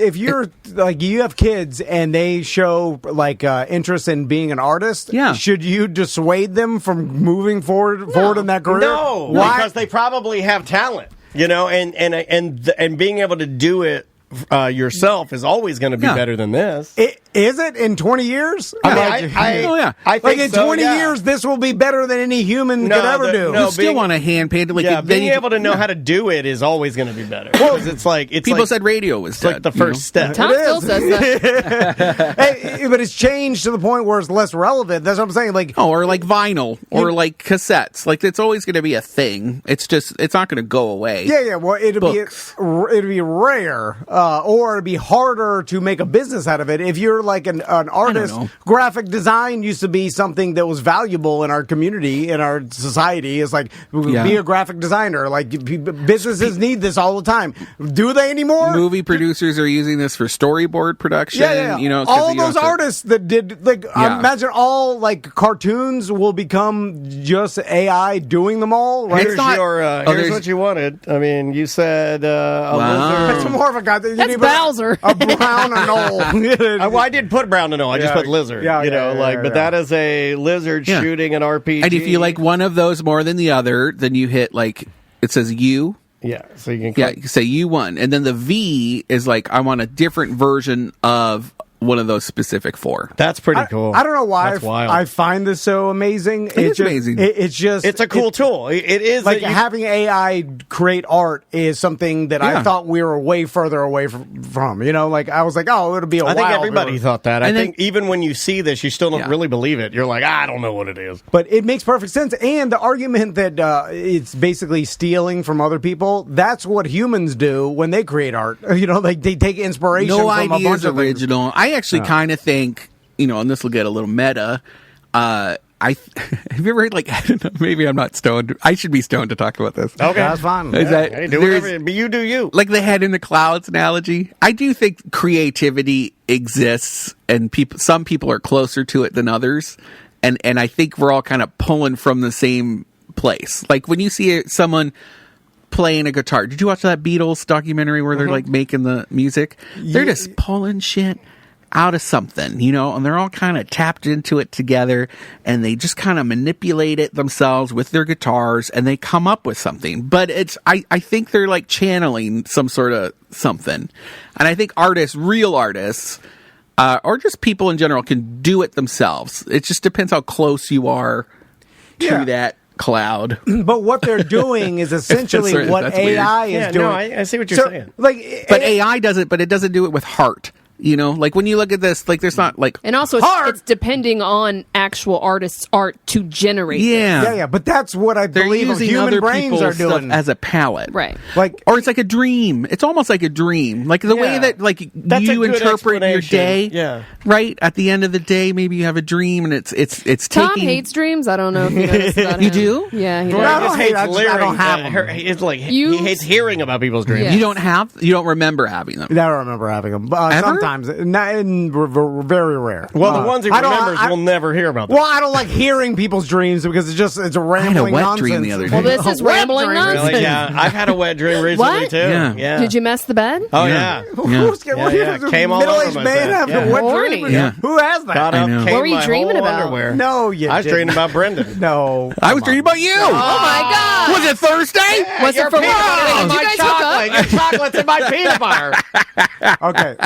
like you have kids and they show like interest in being an artist, should you dissuade them from moving forward in that career? No, why? Because they probably have talent, and being able to do it yourself is always going to be better than this. Is it in 20 years? I think like in so, 20 years, this will be better than any human could ever do. You still want to hand paint it. Being able to know how to do it is always going to be better. Because people said radio was dead, like the first step. Tom still says that. But it's changed to the point where it's less relevant. That's what I'm saying. Like, or like vinyl, or like cassettes. Like it's always going to be a thing. It's not going to go away. Yeah. Well, it'd be rare, or it'd be harder to make a business out of it if you're like an artist. Graphic design used to be something that was valuable in our community, in our society. It's like be a graphic designer. Like businesses need this all the time. Do they anymore? Movie producers are using this for storyboard production. Yeah. All those artists that did imagine all like cartoons will become just AI doing them all. Right? Here's what you wanted. I mean, you said a lizard. That's more of a guy. That's Bowser. A brown anole. I didn't put brown and all. I just put lizard. But that is a lizard shooting an RPG. And if you like one of those more than the other, then you hit like it says U. Yeah, so you can you say U1, and then the V is like I want a different version of one of those specific four. That's pretty cool. I don't know why I find this so amazing. It's amazing. It's a cool tool. It is like having AI create art is something that I thought we were way further away from. Like I was like, oh, it'll be a while. I think everybody thought that. I think then, even when you see this, you still don't really believe it. You're like, I don't know what it is. But it makes perfect sense. And the argument that it's basically stealing from other people, that's what humans do when they create art. Like they take inspiration from a bunch of original. I actually kind of think, and this will get a little meta. Have you ever heard like I don't know, maybe I'm not stoned. I should be stoned to talk about this. Okay, that's fine. Do whatever, but you do you. Like the head in the clouds analogy. I do think creativity exists, and some people are closer to it than others, and I think we're all kind of pulling from the same place. Like when you see someone playing a guitar. Did you watch that Beatles documentary where they're like making the music? They're just pulling shit out of something, and they're all kind of tapped into it together, and they just kind of manipulate it themselves with their guitars, and they come up with something. But I think they're like channeling some sort of something. And I think real artists, or just people in general can do it themselves. It just depends how close you are to that cloud. But what they're doing is essentially what AI is doing. No, I see what you're saying. But AI does it, but it doesn't do it with heart. Like when you look at this, like there's not like and also it's depending on actual artists' art to generate. Yeah. But that's what I believe using human other brains are doing as a palette, right? Or it's like a dream. It's almost like a dream, like the way that that's you interpret your day. Yeah, right. At the end of the day, maybe you have a dream, and it's Tom taking. hates dreams. I don't know if you noticed about You him. do? Yeah, he Well, does. I don't have them. It's like he hates hearing about people's dreams. Yeah. You don't remember having them. I don't remember having them. Ever? Sometimes, very rare. Well, the ones he remembers, we'll never hear about them. Well, I don't like hearing people's dreams because it's a rambling wet nonsense. dream the other day. Well, this is rambling nonsense. Really? Yeah, I've had a wet dream recently What? too. Yeah. Did you mess the bed? Oh yeah. Came all over middle-aged man myself. having a Yeah. wet Horny. dream? Yeah. Who has that? Got up, know. came What were you my dreaming whole about? Underwear. No, you I was didn't. dreaming about Brendan. No. I was dreaming about you. Oh my God! Was it Thursday? Was it for peanut butter Did in you my guys hook up? chocolate. Your chocolate's in my peanut butter. Okay,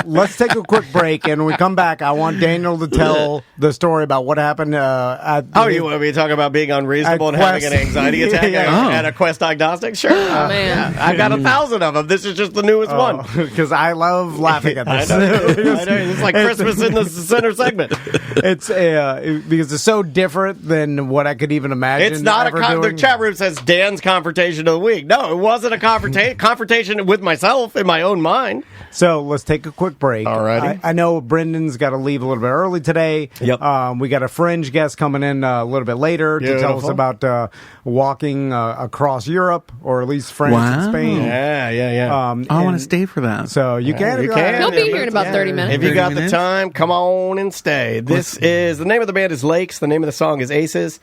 let's take a quick break, and when we come back, I want Daniel to tell the story about what happened at... you want me to talk about being unreasonable and having an anxiety attack at a Quest Diagnostics? Sure. Man. I've got 1,000 of them. This is just the newest one. Because I love laughing at this. I know. It's like Christmas in the center segment. It's because it's so different than what I could even imagine. It's not the chat room says Dan's confrontation of the week. No, it wasn't a confrontation with myself in my own mind. So let's take a quick break. All righty. I know Brendan's got to leave a little bit early today. Yep. We got a fringe guest coming in a little bit later to tell us about walking across Europe, or at least France and Spain. Yeah. I want to stay for that. So you can. He'll be here in about 30 minutes. If you got the time, come on and stay. The name of the band is Lakes. The name of the song is Aces.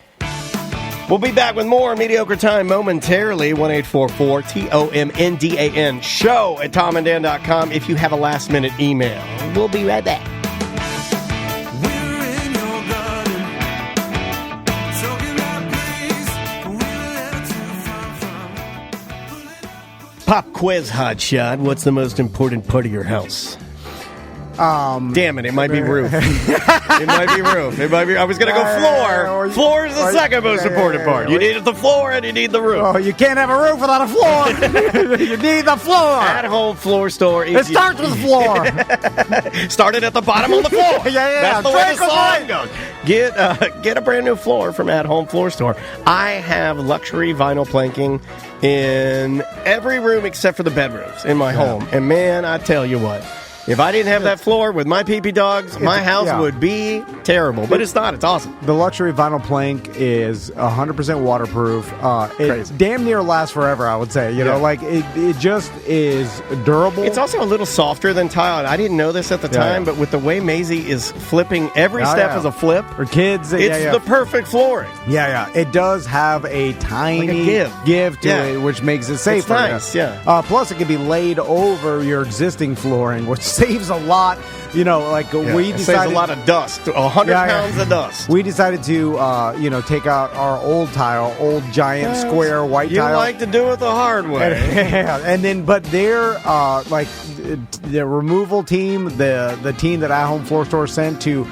We'll be back with more Mediocre Time momentarily. 1-844-TOMNDAN show at TomAndDan.com if you have a last-minute email. We'll be right back. Pop quiz, hotshot. What's the most important part of your house? Damn it might be roof. It might be roof. I was going to go floor. Floor is the second most important part. You need the floor and you need the roof. Oh, you can't have a roof without a floor. You need the floor. At-home floor store. It starts with the floor. Started at the bottom of the floor. Yeah. That's the way the song goes. Get a brand new floor from At Home Floor Store. I have luxury vinyl planking in every room except for the bedrooms in my home. And man, I tell you what. If I didn't have that floor with my pee-pee dogs, my house would be terrible. But it's not. It's awesome. The luxury vinyl plank is 100% waterproof. It damn near lasts forever, I would say. You know, like it just is durable. It's also a little softer than tile. I didn't know this at the time, but with the way Maisie is flipping, every step is a flip. For kids, it's the perfect flooring. Yeah. It does have a tiny give to it, which makes it safer. It's nice, plus, it can be laid over your existing flooring, which saves a lot. You know, like we decided, saves a lot of dust, 100 pounds of dust. We decided to, take out our old tile, old giant square white tile. You like to do it the hard way. And then, but their the removal team, the team that At Home Floor Store sent to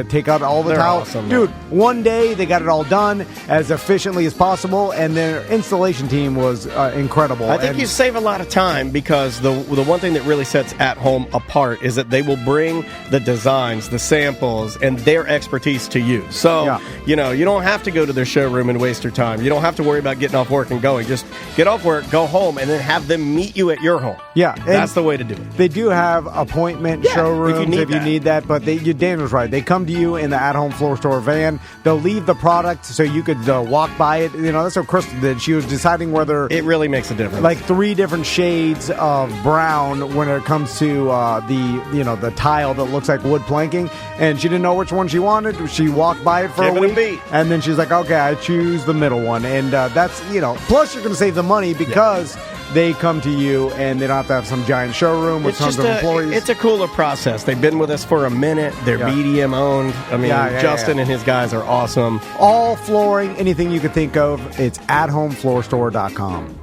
take out all the tile. Awesome, dude, one day they got it all done as efficiently as possible, and their installation team was incredible. I think you save a lot of time because the one thing that really sets At Home apart is that they will bring the designs, the samples, and their expertise to you. So, you don't have to go to their showroom and waste your time. You don't have to worry about getting off work and going. Just get off work, go home, and then have them meet you at your home. Yeah. That's the way to do it. They do have appointment showrooms if you need that, but Dan was right. They come to you in the At Home Floor Store van. They'll leave the product so you could walk by it. You know, that's what Crystal did. She was deciding whether... It really makes a difference. Like 3 different shades of brown when it comes to the tile that looks like wood planking, and she didn't know which one she wanted. She walked by it for a week, and then she's like, okay, I choose the middle one. And that's, plus you're going to save the money because they come to you and they don't have to have some giant showroom with tons of employees. It's a cooler process. They've been with us for a minute. They're BDM owned. I mean, Justin and his guys are awesome. All flooring, anything you could think of, it's athomefloorstore.com.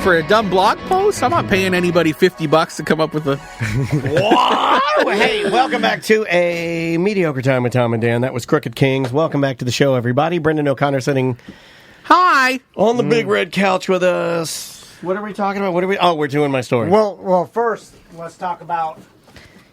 For a dumb blog post, I'm not paying anybody $50 to come up with a... Wow! Hey, welcome back to a Mediocre Time with Tom and Dan. That was Crooked Kings. Welcome back to the show, everybody. Brendan O'Connor sitting on the big red couch with us. What are we talking about? We're doing my story. Well, first, let's talk about...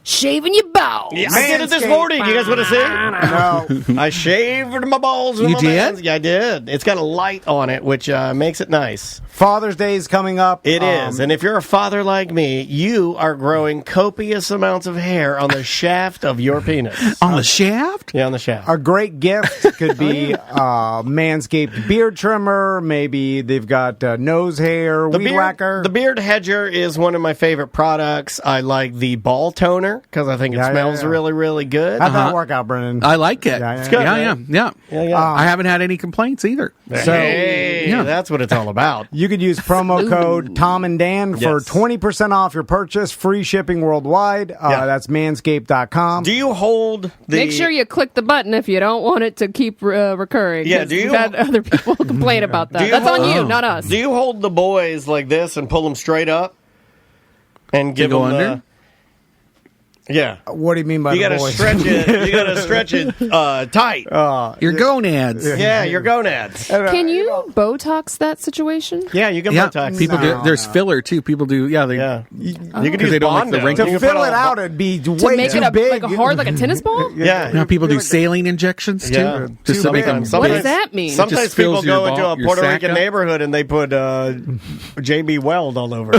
shaving your balls. Yeah, I did it this morning. You guys want to see? No. I shaved my balls with my hands. Yeah, I did. It's got a light on it, which makes it nice. Father's Day is coming up. It is. And if you're a father like me, you are growing copious amounts of hair on the shaft of your penis. On the shaft? Yeah, on the shaft. A great gift could be Manscaped beard trimmer. Maybe they've got nose hair, weed whacker. The Beard Hedger is one of my favorite products. I like the ball toner. cleaner because I think it smells really, really good. How'd that work out, Brennan? I like it. It's good. Yeah. I haven't had any complaints either. So, that's what it's all about. You could use promo code Tom and Dan for 20% off your purchase, free shipping worldwide. That's manscaped.com. Do you hold the... Make sure you click the button if you don't want it to keep recurring. Yeah, do you... We've had other people complain about that. That's on you, not us. Do you hold the boys like this and pull them straight up and give them under? Yeah. What do you mean by you the gotta boys? stretch it. You gotta stretch it tight. Your gonads. Yeah, your gonads. Can you Botox that situation? Yeah, you can Botox. People do. There's filler too. People do. Yeah, they. You can use they don't like the Bondo. wrinkles. To fill it out, it'd be To way make too it big. like a hard, like a tennis ball? Yeah. Now people do saline injections too, Yeah. just to make them. What does that mean? Sometimes just fills people go your into ball- a your Puerto sack Rican up. neighborhood and they put JB Weld all over.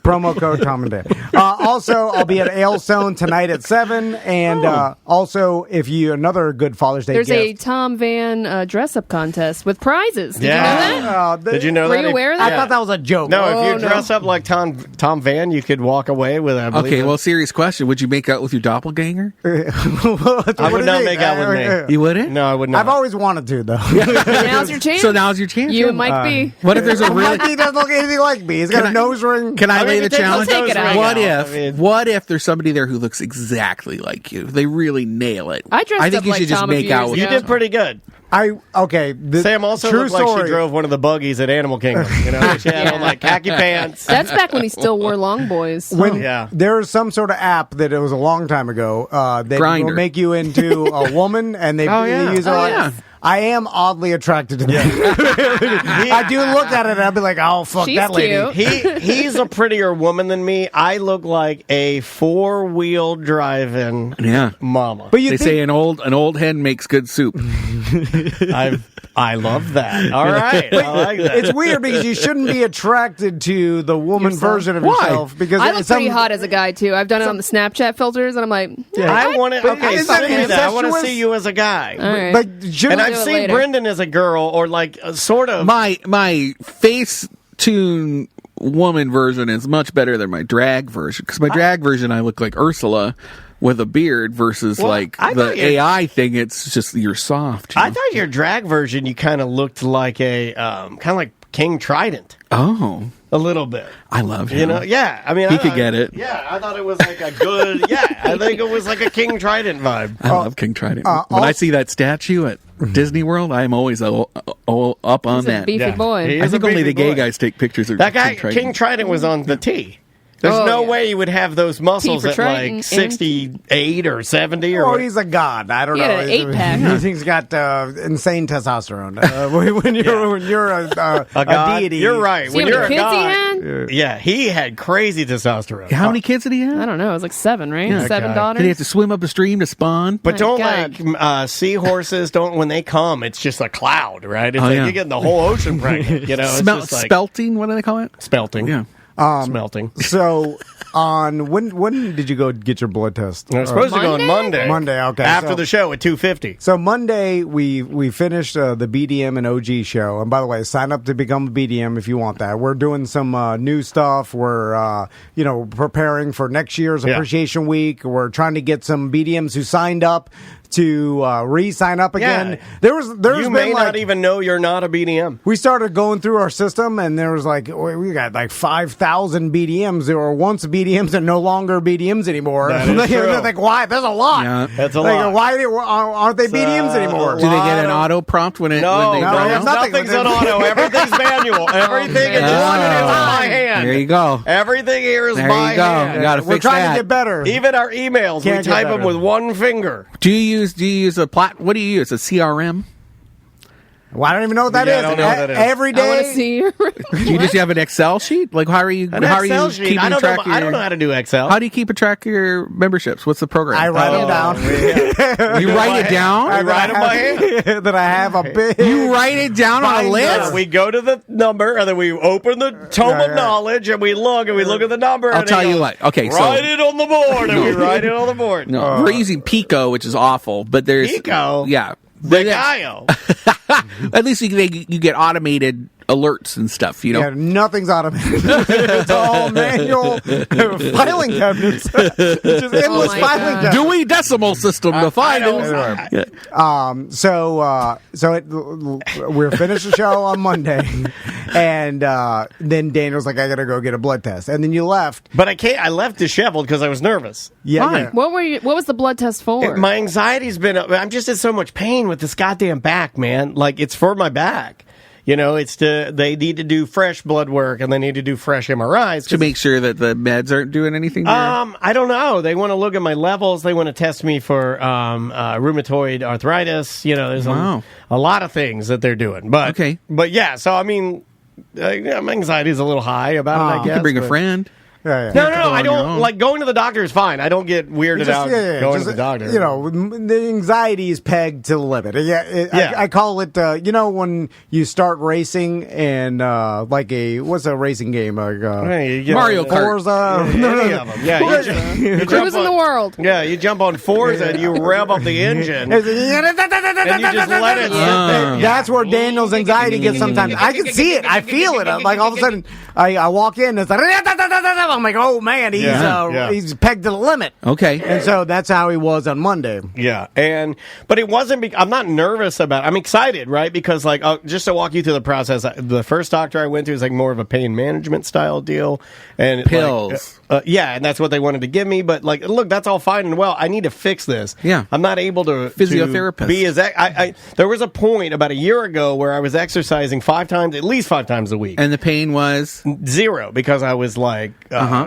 Promo code Tom and Dan. Also, I'll be at Ailstone tonight at 7. And also, if you another good Father's Day There's a gift. Tom Van dress-up contest with prizes. Did you know that? Did you know Were that? you aware of I that? thought that was a joke. No, if you dress up like Tom Van, you could walk away with it. Okay, well, serious question: would you make out with your doppelganger? I would not make out with me. You wouldn't? No, I would not. I've always wanted to, though. Now's your chance. So now's your chance. You and Mike B. What if there's a really? He doesn't look anything like me. He's got a nose ring. Can I I mean, lay you the take- challenge? I'll take it out. What I if? mean- What if there's somebody there who looks exactly like you? They really nail it. I dressed think up you like should just Tom a make few out years with. You ago. did pretty good. Sam also true looked like story. she drove one of the buggies at Animal Kingdom. You know, she had on like khaki pants. That's back when he still wore long boys. When Yeah. there was some sort of app that it was a long time ago that will Grindr. make you into a woman, and they use it. yeah. I am oddly attracted to that. I do look at it and I'll be like, oh, fuck She's that lady. cute. He's a prettier woman than me. I look like a 4-wheel driving Yeah. mama. But you They think, say an old hen makes good soup. I love that. All right, I like that. it's weird because you shouldn't be attracted to the woman version of Why? yourself. Because I look pretty hot as a guy, too. I've done it on the Snapchat filters, and I'm like, I want to. Okay, Is send that me that. I want to incestuous? see you as a guy. all right. But shouldn't And do I've it seen later. Brendan as a girl, or like sort of. My face tune woman version is much better than my drag version because my drag version I look like Ursula with a beard versus Well, like I the thought you- AI thing. It's just you're soft. you I know? thought your drag version, you kind of looked like a kind of like King Trident Oh, a little bit. I love him. You know, yeah. I mean, He could get it. Yeah, I thought it was like a good. Yeah, I think it was like a King Trident vibe. I love King Trident. When I see that statue at Disney World, I'm always all up on He's a that. beefy Yeah. boy. He I is think a only the beefy gay boy. guys take pictures of That guy, King Trident. King Trident, was on the T. There's Oh, no yeah. way you would have those muscles for at Trident like and- 68 or 70 or Oh, what. he's a god. I don't He know. had an 8-pack. He's got insane testosterone. When you're a god. deity, You're right. See When how you're many a kids he god, had? yeah, he had crazy testosterone. How many kids did he I have? don't know. It was like 7, right? Yeah. 7 Okay. daughters. Did he have to swim up a stream to spawn? But My don't God. like seahorses. Don't when they come, it's just a cloud, right? It's Oh, like yeah. you're getting the whole ocean pregnant. You know, it's just like Spelting? What do they call it? spelting. Yeah. Smelting. So, when did you go get your blood test? We're supposed to go on Monday. Monday, okay. After So- the show at 2:50. So Monday we finished the BDM and OG show, and by the way, sign up to become a BDM if you want that. We're doing some new stuff. We're preparing for next year's Yeah. Appreciation Week. We're trying to get some BDMs who signed up to re-sign up again. Yeah. There's You been may like, not even know you're not a BDM. we started going through our system, and there was like we got like 5,000 BDMs that were once BDMs and no longer BDMs anymore. That is true. Like, why? That's a lot. Yeah. That's a Like, lot. why aren't they BDMs anymore? Do they get an Lot auto prompt when they No, go there's down? nothing. nothing's on auto. Everything's manual. Everything is by hand. There you go. Everything here is There by you go. hand. You gotta We're fix trying that. to get better. Even our emails, Can't we get type them better. with one finger. Do you use a what do you use? A CRM? Well, I don't even know what that Yeah, is. I don't know what that is. Every I want to day. see your. Do you just have an Excel sheet? Like how are you? An how are Excel you sheet. keeping I don't track know. of your? I don't know how to do Excel. How do you keep a track of your memberships? What's the program? I write them down. You write it down. I write 'em by hand. That I have a big. You write it down on a Binder. list. We go to the number, and then we open the tome of knowledge, and we look at the number. I'll and tell it you goes, what. Okay, so write it on the board, and we write it on the board. no, we're using Pico, which is awful. But there's Pico? yeah. The But Gaio. at least you get automated alerts and stuff. You know, yeah, nothing's automated. It's all manual filing cabinets. Just endless filing cabinets. Dewey Decimal System to find it. We're finished the show on Monday, and then Daniel's like, I gotta go get a blood test, and then you left. But I left disheveled because I was nervous. Yeah. What was the blood test for? My anxiety's been. I'm just in so much pain with this goddamn back, man. Like, it's for my back. You know, they need to do fresh blood work and they need to do fresh MRIs to make sure that the meds aren't doing anything. I don't know. They want to look at my levels. They want to test me for rheumatoid arthritis. You know, there's a lot of things that they're doing. But yeah. So I mean, my anxiety is a little high about it. I guess you can bring a friend. Yeah. No. I don't like going to the doctor is fine. I don't get weirded out going to the doctor. You know, the anxiety is pegged to the limit. I call it. You know, when you start racing and what's a racing game? Mario Kart. Forza. Any of them. Yeah, you Cruise in the world. Yeah, you jump on Forza and you rev up the engine. And you just let it sit there. That's where Daniel's anxiety gets sometimes. I can see it. I feel it. Like all of a sudden, I walk in and it's like, I'm like, oh man, he's pegged to the limit. Okay. And so that's how he was on Monday. Yeah. But it wasn't, I'm not nervous about it. I'm excited, right? Because just to walk you through the process, the first doctor I went to was like more of a pain management style deal. And pills. And that's what they wanted to give me. But like, look, that's all fine and well. I need to fix this. Yeah. I'm not able to physiotherapist. Be as there was a point about a year ago where I was exercising at least five times a week. And the pain was 0 because I was like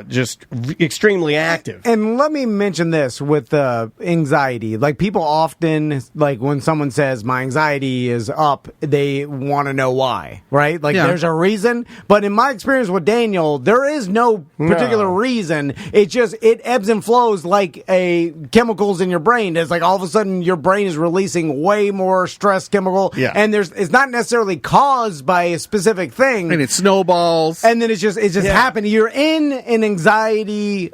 just extremely active. And let me mention this with anxiety. Like, people often, like, when someone says my anxiety is up, they want to know why, right? Like, there's a reason. But in my experience with Daniel, there is no particular reason. It ebbs and flows like chemicals in your brain. It's like all of a sudden your brain is releasing way more stress chemical. Yeah. And it's not necessarily caused by a specific thing. And it snowballs. And then it's just happening. You're in an anxiety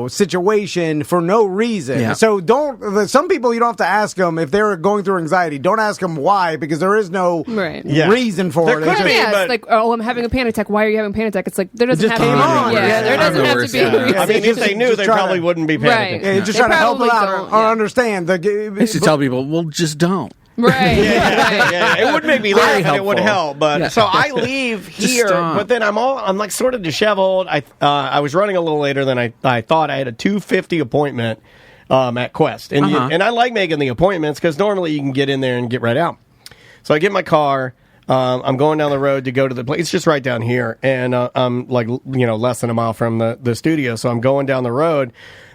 situation for no reason. Yeah. So some people, you don't have to ask them if they're going through anxiety. Don't ask them why, because there is no reason for it. Could be, it's like, I'm having a panic attack. Why are you having a panic attack? It's like, there doesn't have to be. There doesn't have to be a reason. I mean, if they knew, they probably wouldn't be panicking. Right. Yeah, just trying to help them out or understand. I used to tell people, well, just don't. Right. It would make me laugh and it would help. But so I leave here, but then I'm like sort of disheveled. I was running a little later than I thought. I had a 2:50 appointment at Quest, and and I like making the appointments because normally you can get in there and get right out. So I get my car. I'm going down the road to go to the place. It's just right down here, and I'm like less than a mile from the studio. So I'm going down the road.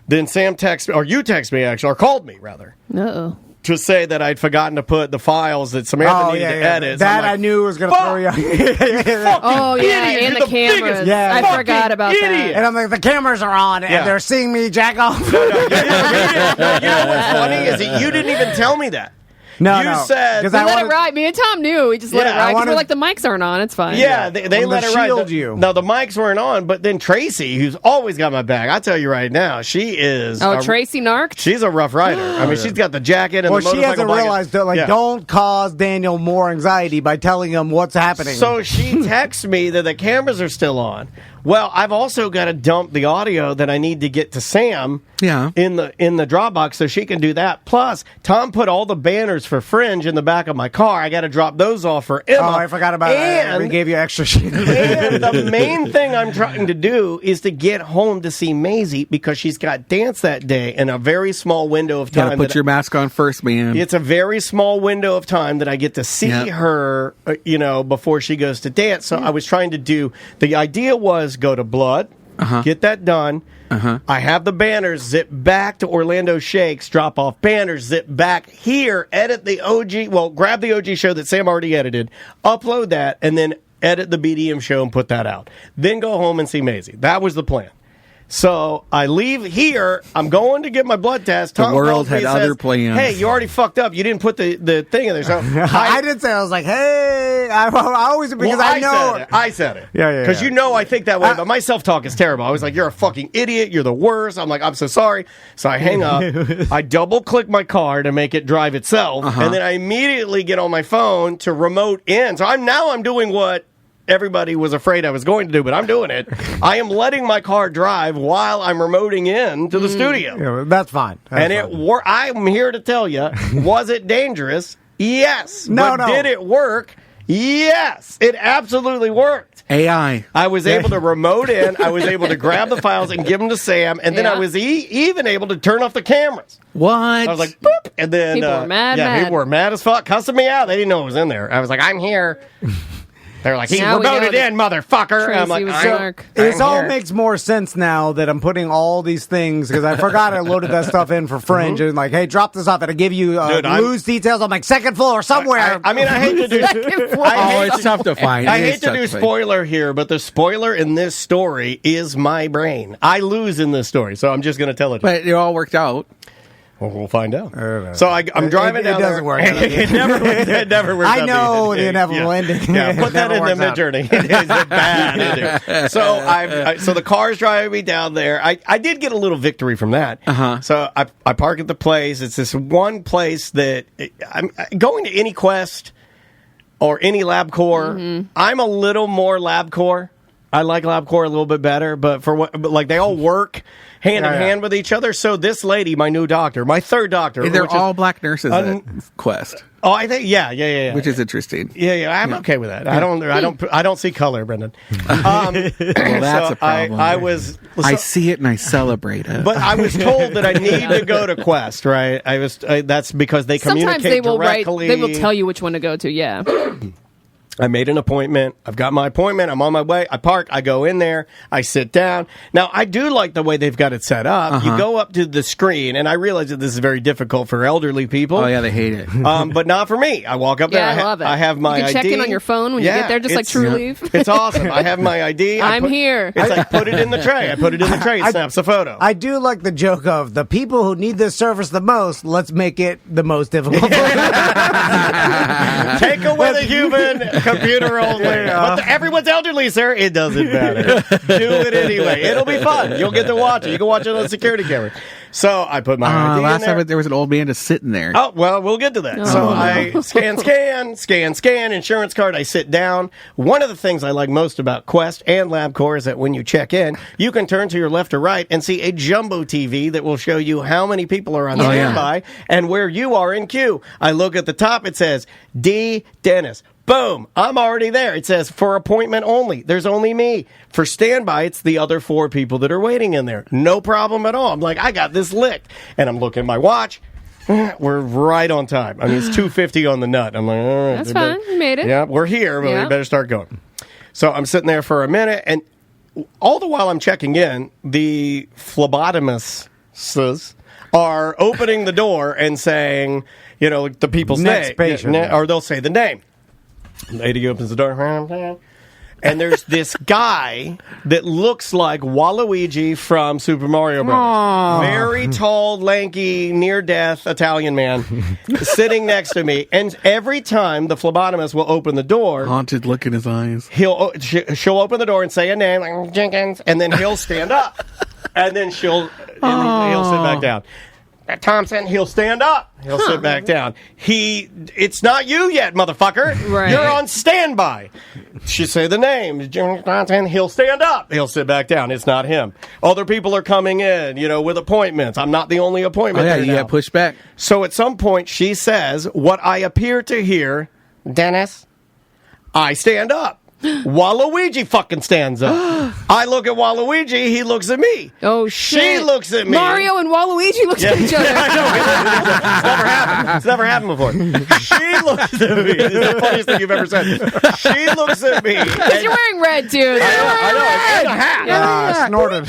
Then Sam you text me actually, or called me rather. Uh-oh. To say that I'd forgotten to put the files that Samantha needed to edit. That I knew was going to throw you. And the cameras. Yeah, I forgot about that. And I'm like, the cameras are on, and they're seeing me jack off. No, you know what's funny is that you didn't even tell me that. You said... We let it ride. Me and Tom knew. We just let it ride because we're like, the mics aren't on. It's fine. Yeah, they let it ride. You. No, the mics weren't on, but then Tracy, who's always got my back, I'll tell you right now, she is... Tracy Nark? She's a rough rider. I mean, she's got the jacket and the motorcycle. Well, she hasn't realized that, don't cause Daniel more anxiety by telling him what's happening. So she texts me that the cameras are still on. Well, I've also got to dump the audio that I need to get to Sam in the Dropbox so she can do that. Plus, Tom put all the banners for Fringe in the back of my car. I got to drop those off for Emma. Oh, I forgot about that. We gave you extra shit. And the main thing I'm trying to do is to get home to see Maisie because she's got dance that day in a very small window of time. You got to put your mask on first, man. It's a very small window of time that I get to see her, before she goes to dance. So I was trying to do, the idea was go to Blood, get that done. I have the banners, zip back to Orlando Shakes, drop off banners, zip back here, edit the OG, grab the OG show that Sam already edited, upload that, and then edit the BDM show and put that out. Then go home and see Maisie. That was the plan. So I leave here. I'm going to get my blood test. The Tom world calls me had and other says, plans. Hey, you already fucked up. You didn't put the thing in there. So I didn't say. I was like, hey. I always because well, I know. I said it. Yeah. Because you know I think that way, but my self-talk is terrible. I was like, you're a fucking idiot. You're the worst. I'm like, I'm so sorry. So I hang up. I double-click my car to make it drive itself, and then I immediately get on my phone to remote in. So I'm doing what everybody was afraid I was going to do, but I'm doing it. I am letting my car drive while I'm remoting in to the studio. Yeah, that's fine. I'm here to tell you, was it dangerous? Yes. No. Did it work? Yes. It absolutely worked. AI. I was able to remote in. I was able to grab the files and give them to Sam, and then I was even able to turn off the cameras. What? I was like, boop, and then People were mad. people were mad as fuck, cussing me out. They didn't know it was in there. I was like, I'm here. They're like, he remoted in, motherfucker. And I'm like, this all makes more sense now that I'm putting all these things, because I forgot I loaded that stuff in for Fringe, and like, hey, drop this off, and I give you loose details on like second floor somewhere. I mean, I hate to do it's tough to find. I hate to do spoiler here, but the spoiler in this story is my brain. I lose in this story, so I'm just going to tell it. But it all worked out. Well, we'll find out. So I'm driving down there. It doesn't work. It never works. I know the inevitable ending. Yeah, put that in the mid-journey. It is a bad ending. So so the car's driving me down there. I did get a little victory from that. So I park at the place. It's this one place that I'm going to any Quest or any LabCorp. I'm a little more LabCorp. I like LabCorp a little bit better, but like they all work hand in hand with each other. So this lady, my new doctor, my third doctor, they're all black nurses at Quest. Oh, I think yeah. Which is interesting. Yeah. I'm okay with that. I don't see color, Brendan. Well, that's a problem. I see it and I celebrate it. But I was told that I need to go to Quest, right? That's because they communicate Sometimes they will directly. They will tell you which one to go to. Yeah. I made an appointment. I've got my appointment. I'm on my way. I park. I go in there. I sit down. Now, I do like the way they've got it set up. You go up to the screen, and I realize that this is very difficult for elderly people. Oh, yeah, they hate it. But not for me. I walk up there. I love it. I have my you can ID. check in on your phone when you get there, just like True Leave. It's awesome. I have my ID. I'm here. It's like, put it in the tray. I put it in the tray. It snaps a photo. I do like the joke of the people who need this service the most, let's make it the most difficult. Take away the human, computer only. But everyone's elderly, sir. It doesn't matter. Do it anyway. It'll be fun. You'll get to watch it. You can watch it on the security camera. So I put my ID in last there. time there was an old man just sitting there. Oh, well, we'll get to that. So I scan, insurance card. I sit down. One of the things I like most about Quest and LabCorp is that when you check in, you can turn to your left or right and see a jumbo TV that will show you how many people are on standby and where you are in queue. I look at the top. It says, D. Dennis. Boom. I'm already there. It says for appointment only. There's only me. For standby, it's the other 4 people that are waiting in there. No problem at all. I'm like, I got this licked. And I'm looking at my watch. We're right on time. I mean, it's 2:50 on the nut. I'm like, all right. That's fine. You made it. Yeah, we're here, but we better start going. So I'm sitting there for a minute, and all the while I'm checking in, the phlebotomists are opening the door and saying, the people's Next name. patient. Or they'll say the name. Lady opens the door, and there's this guy that looks like Waluigi from Super Mario Bros. Very tall, lanky, near-death Italian man sitting next to me. And every time the phlebotomist will open the door, haunted look in his eyes. She'll open the door and say a name like Jenkins, and then he'll stand up, and then he'll sit back down. Thompson, he'll stand up. He'll sit back down. It's not you yet, motherfucker. Right. You're on standby. She say the name. Thompson, he'll stand up. He'll sit back down. It's not him. Other people are coming in, with appointments. I'm not the only appointment. Oh, yeah, you got pushed back. So at some point, she says, what I appear to hear, Dennis, I stand up. Waluigi fucking stands up. I look at Waluigi, he looks at me. Oh, shit. She looks at me. Mario and Waluigi look at each other. I know. It's never happened before. She looks at me. It's the funniest thing you've ever said. She looks at me. Because you're wearing red, too. I know. And a hat. Snorted.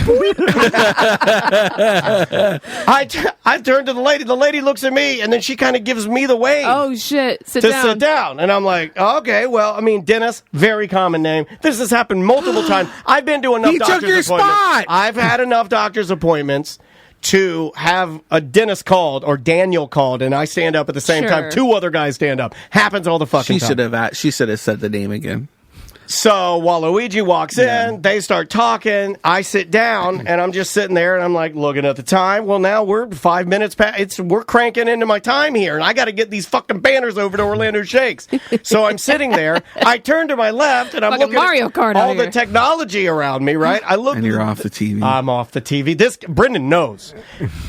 I turn to the lady. The lady looks at me, and then she kind of gives me the wave. Oh, shit. Sit down. And I'm like, okay, well, Dennis, very kind common name. This has happened multiple times. I've been to enough He doctor's took your appointments. spot. I've had enough doctor's appointments to have a dentist called or Daniel called, and I stand up at the same time. 2 other guys stand up. Happens all the fucking time. She should have said the name again. So while Luigi walks in, they start talking. I sit down, and I'm just sitting there, and I'm like looking at the time. Well, now we're 5 minutes past. We're cranking into my time here, and I got to get these fucking banners over to Orlando Shakes. So I'm sitting there. I turn to my left, and I'm Fucking looking Mario at Kart all out the here. technology around me. Right? I look, And you're off the TV. I'm off the TV. Brendan knows.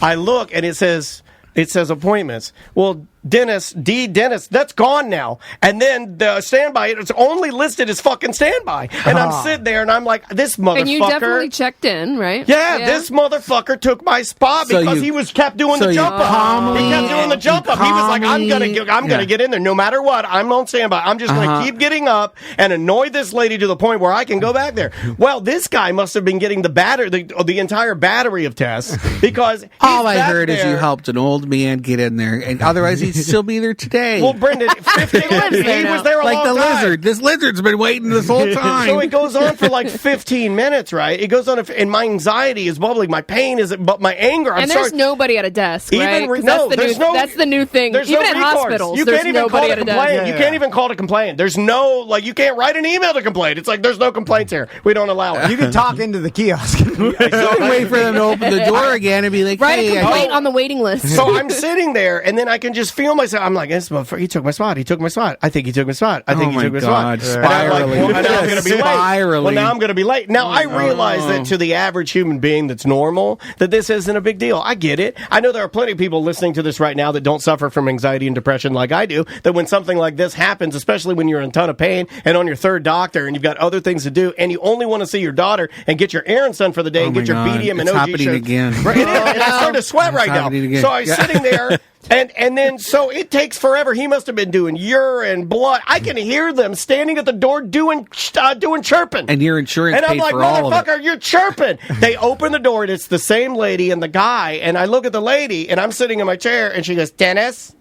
I look, and it says appointments. Well, Dennis, that's gone now. And then the standby, it's only listed as fucking standby. And I'm sitting there and I'm like, this motherfucker. And you definitely checked in, right? Yeah, this motherfucker took my spot because he kept doing the jump up. He kept doing the jump up. He was like, I'm gonna get in there no matter what. I'm on standby. I'm just gonna keep getting up and annoy this lady to the point where I can go back there. Well, this guy must have been getting the entire battery of tests because all I heard is you helped an old man get in there, and otherwise he'd still be there today. Well, Brendan, 15 minutes. He was there a like long the time. lizard. This lizard's been waiting this whole time. So it goes on for like 15 minutes, right? It goes on, and my anxiety is bubbling. My pain is, but my anger. And there's nobody at a desk, right? That's the new thing. There's Even no at recourse. hospitals, You there's can't even nobody call at to a desk. complain. You can't even call to complain. There's no, you can't write an email to complain. It's like there's no complaints here. We don't allow it. You can talk into the kiosk. You can wait for them to open the door again and be like, Write hey, a complaint on the waiting list. So I'm sitting there, and then I can just feel myself. I'm like, this motherfucker, he took my spot. He took my spot. I think he took my spot. I think he took my spot. Spiraling. Well, now I'm going to be late. Spiraling. Well, now I'm going to be late. Now I realize that to the average human being that's normal, that this isn't a big deal. I get it. I know there are plenty of people listening to this right now that don't suffer from anxiety and depression like I do, that when something like this happens, especially when you're in a ton of pain and on your third doctor and you've got other things to do and you only want to see your daughter and get your errands done for the day and get your BDM and OG happening shows. again. Right, it is. And I started to sweat right now. So I was sitting there. And then, so it takes forever. He must have been doing urine, blood. I can hear them standing at the door doing chirping. And your insurance and I'm paid like, for all of it. motherfucker, you're chirping. They open the door, and it's the same lady and the guy. And I look at the lady, and I'm sitting in my chair, and she goes, Dennis?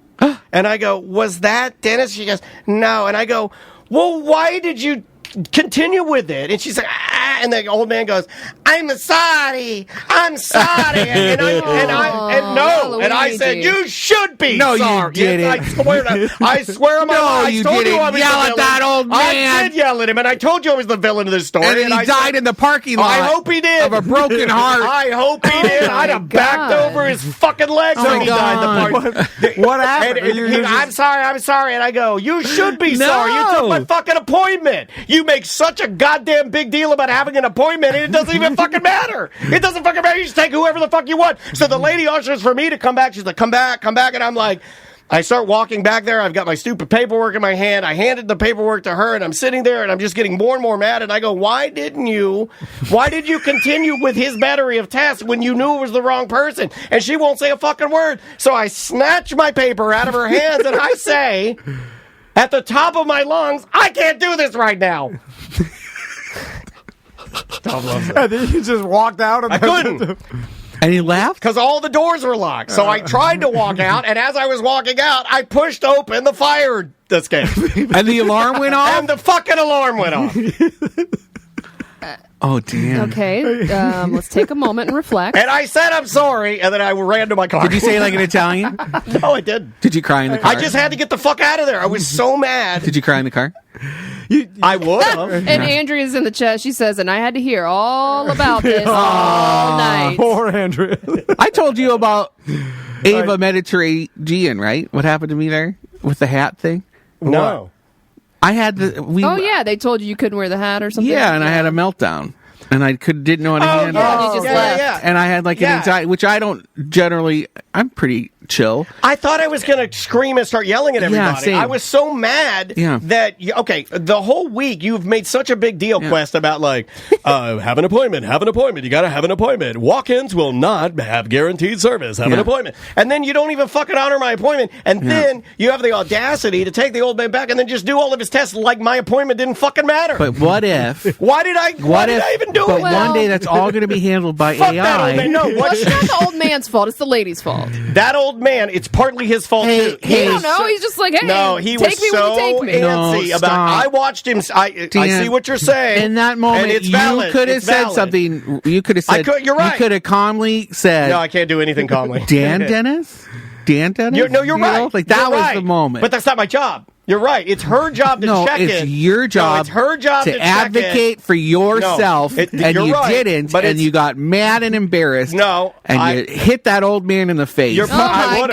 And I go, was that Dennis? She goes, no. And I go, well, why did you continue with it? And she's like, and the old man goes, I'm sorry. And I said, you should be no, sorry. You didn't. I swear on my life. You didn't yell at that old man. I did yell at him, and I told you I was the villain of this story. And then he died in the parking lot. I hope he did. Of a broken heart. I hope he did. I'd have backed over his fucking legs when he died in the park. What happened? I'm sorry. And I go, you should be sorry. You took my fucking appointment. You make such a goddamn big deal about having an appointment, and it doesn't even fucking matter. It doesn't fucking matter. You just take whoever the fuck you want. So the lady ushers for me to come back. She's like, come back. And I'm like, I start walking back there. I've got my stupid paperwork in my hand. I handed the paperwork to her, and I'm sitting there, and I'm just getting more and more mad. And I go, why did you continue with his battery of tests when you knew it was the wrong person? And she won't say a fucking word. So I snatch my paper out of her hands, and I say, at the top of my lungs, I can't do this right now. Tom loves it. And then you just walked out. I couldn't. And he laughed? Because all the doors were locked. So I tried to walk out, and as I was walking out, I pushed open the fire escape. And the alarm went off? And the fucking alarm went off. Oh, damn. Okay, let's take a moment and reflect. And I said, I'm sorry, and then I ran to my car. Did you say it like in Italian? No, I did. Did you cry in the car? I just had to get the fuck out of there. I was so mad. Did you cry in the car? I would have. And Andrea's in the chat. She says, and I had to hear all about this all night. Poor Andrea. I told you about Ava Mediterranean, right? What happened to me there with the hat thing? No. I had Oh, yeah. They told you couldn't wear the hat or something? Yeah, and I had a meltdown. And I didn't know how to handle it. You just left. Yeah. And I had like an anxiety, which I don't generally, I'm pretty chill. I thought I was going to scream and start yelling at everybody. Yeah, same. I was so mad that, the whole week you've made such a big deal, Quest, about have an appointment. You got to have an appointment. Walk-ins will not have guaranteed service. Have an appointment. And then you don't even fucking honor my appointment. And then you have the audacity to take the old man back and then just do all of his tests like my appointment didn't fucking matter. But what if? Why did I even do it? But one day that's all going to be handled by Fuck AI. that old man. No, Well, it's not the old man's fault. It's the lady's fault. fault. That old man, it's partly his fault too. I don't know. He's just like, hey, no, he take was me so when you take me. antsy No, about. stop. I watched him. I see what you're saying. In that moment, and it's you valid. could have It's said valid. something. You could have said. You're right. You could have calmly said. No, I can't do anything calmly. Dan Dennis. Dan Dennis. You're You right. know? Like that You're was right. the moment. But that's not my job. You're right. It's her job to check it. it's your job. No, it's her job to advocate for yourself, No, and you're you right, didn't, but and you got mad and embarrassed. No, and you hit that old man in the face. I would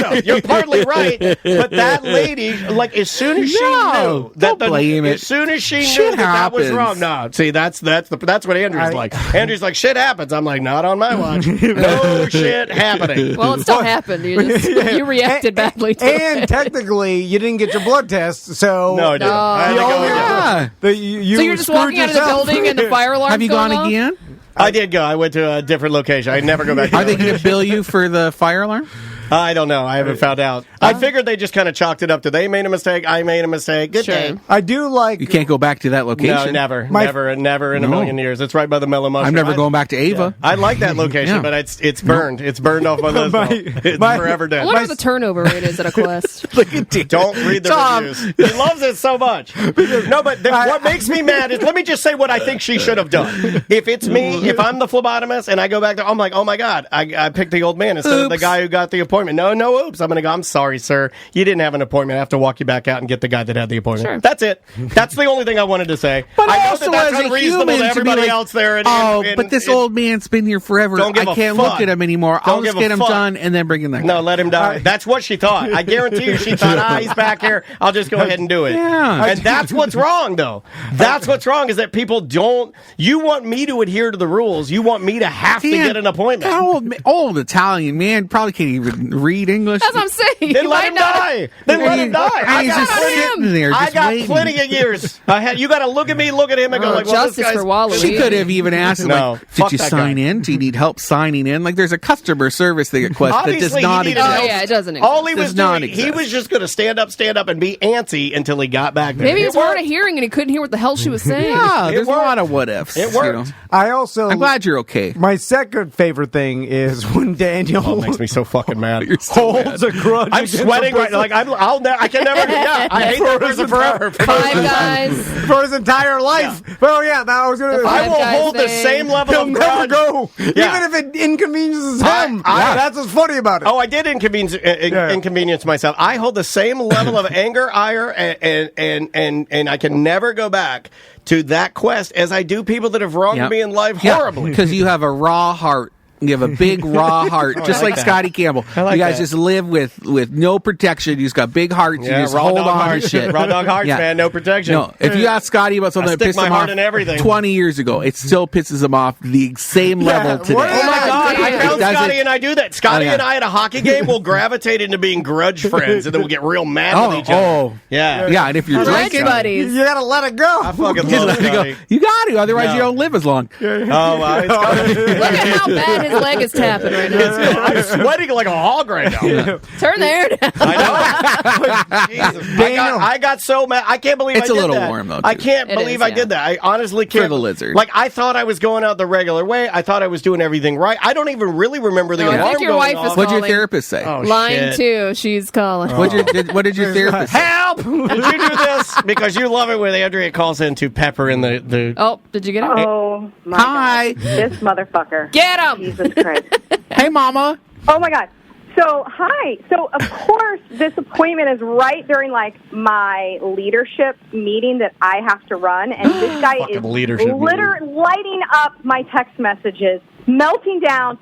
have. You're partly right, but that lady, like as soon as she knew that as soon as she knew that was wrong. No, see, that's what Andrew's like. Andrew's like, shit happens. I'm like, not on my watch. No shit happening. Well, it still happened. You reacted badly to and technically, you didn't get your blood test, so no, I didn't. I had to go you so you're just walking out of the building and the fire alarm. Have you gone again? I did go. I went to a different location. I never go back. Are they going to bill you for the fire alarm? I don't know. I haven't found out. I figured they just kind of chalked it up to they made a mistake. I made a mistake. Good day. I do like. You can't go back to that location. No, never in a million years. It's right by the Mellow Mushroom. I'm never going back to Ava. I like that location, but it's burned. It's burned off my list. It's forever dead. I wonder what the turnover rate is at a Quest. Don't read the reviews. He loves it so much. No, but what makes me mad is, let me just say what I think she should have done. If it's me, if I'm the phlebotomist and I go back to, I'm like, oh my God, I picked the old man instead of the guy who got the appointment. No, oops. I'm going to go, I'm sorry, sir. You didn't have an appointment. I have to walk you back out and get the guy that had the appointment. Sure. That's it. That's the only thing I wanted to say. But I know also that's as a unreasonable human to everybody like, else there. But this old man's been here forever. Don't give I can't look at him anymore. I'll just get him done and then bring him back. No, let him die. That's what she thought. I guarantee you she thought, he's back here. I'll just go ahead and do it. Yeah. And that's what's wrong, though. That's what's wrong is that people don't. You want me to adhere to the rules. You want me to have to get an appointment. That old Italian man probably can't even read English. That's what I'm saying. Then let him die. Then let him die. I got plenty of years. You got to look at me, look at him, and go like, well, justice for Wally. She could have even asked him, did you sign in? Do you need help signing in? Like, there's a customer service thing at Quest that does not exist. Oh, yeah, it doesn't exist. All he was doing, he was just going to stand up, and be antsy until he got back there. Maybe he was hard of hearing and he couldn't hear what the hell she was saying. Yeah, there's a lot of what ifs. It worked. I'm glad you're okay. My second favorite thing is when Daniel makes me so fucking mad. Holds a grudge. I'm sweating right now. Like I can never. Yeah, I hate that person forever. Five Guys for his entire life. Yeah. Well, yeah, that was gonna. I will hold the same level of grudge. He'll never go, even if it inconveniences him. That's what's funny about it. Oh, I did inconvenience myself. I hold the same level of anger, ire, and I can never go back to that quest as I do people that have wronged me in life horribly. Because you have a raw heart. You have a big raw heart, just like Scotty Campbell. You guys just live with no protection. You just got big hearts. You just hold on to shit. Raw dog hearts, man. No protection. No, if you ask Scotty about something that pissed him off 20 years ago, it still pisses him off the same level today. Oh my God! I found Scotty and I do that. Scotty and I at a hockey game will gravitate into being grudge friends, and then we'll get real mad with each other. Oh, yeah. And if you're drinking, buddies, you gotta let it go. I fucking love Scotty. You got to, otherwise you don't live as long. Oh, well, look at how bad his leg is tapping right now. I'm sweating like a hog right now. Turn the air down. I know. Jesus. I got so mad. I can't believe it's I did that. It's a little warm, though, too. I can't believe I did that. I honestly can't. For the lizard. Like, I thought I was going out the regular way. I thought I was doing everything right. I don't even really remember the alarm I think your going wife off. is What'd your therapist say? Oh, Line 2, she's calling. What did your therapist say? Help! Did you do this? Because you love it when Andrea calls in to pepper in the... Oh, did you get him? Oh, my Hi. God. This motherfucker. Get him! Jesus Christ. Hey, Mama. Oh, my God. So, hi. So, of course, this appointment is right during, like, my leadership meeting that I have to run. And this guy is lighting up my text messages, melting down,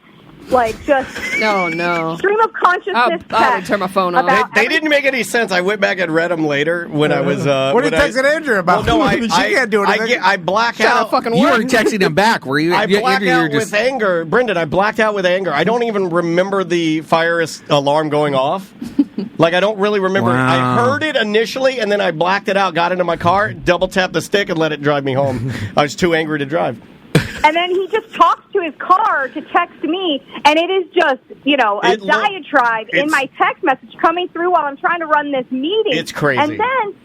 like, just no stream of consciousness text. I would turn my phone off. They didn't make any sense. I went back and read them later when I was... what are you texting Andrew about? Well, no, she can't do anything. I black out. You weren't texting him back, were you? I black out with anger. Brendan, I blacked out with anger. I don't even remember the fire alarm going off. Like, I don't really remember. Wow. I heard it initially, and then I blacked it out, got into my car, double-tapped the stick, and let it drive me home. I was too angry to drive. And then he just talks to his car to text me, and it is just, a diatribe in my text message coming through while I'm trying to run this meeting. It's crazy. And then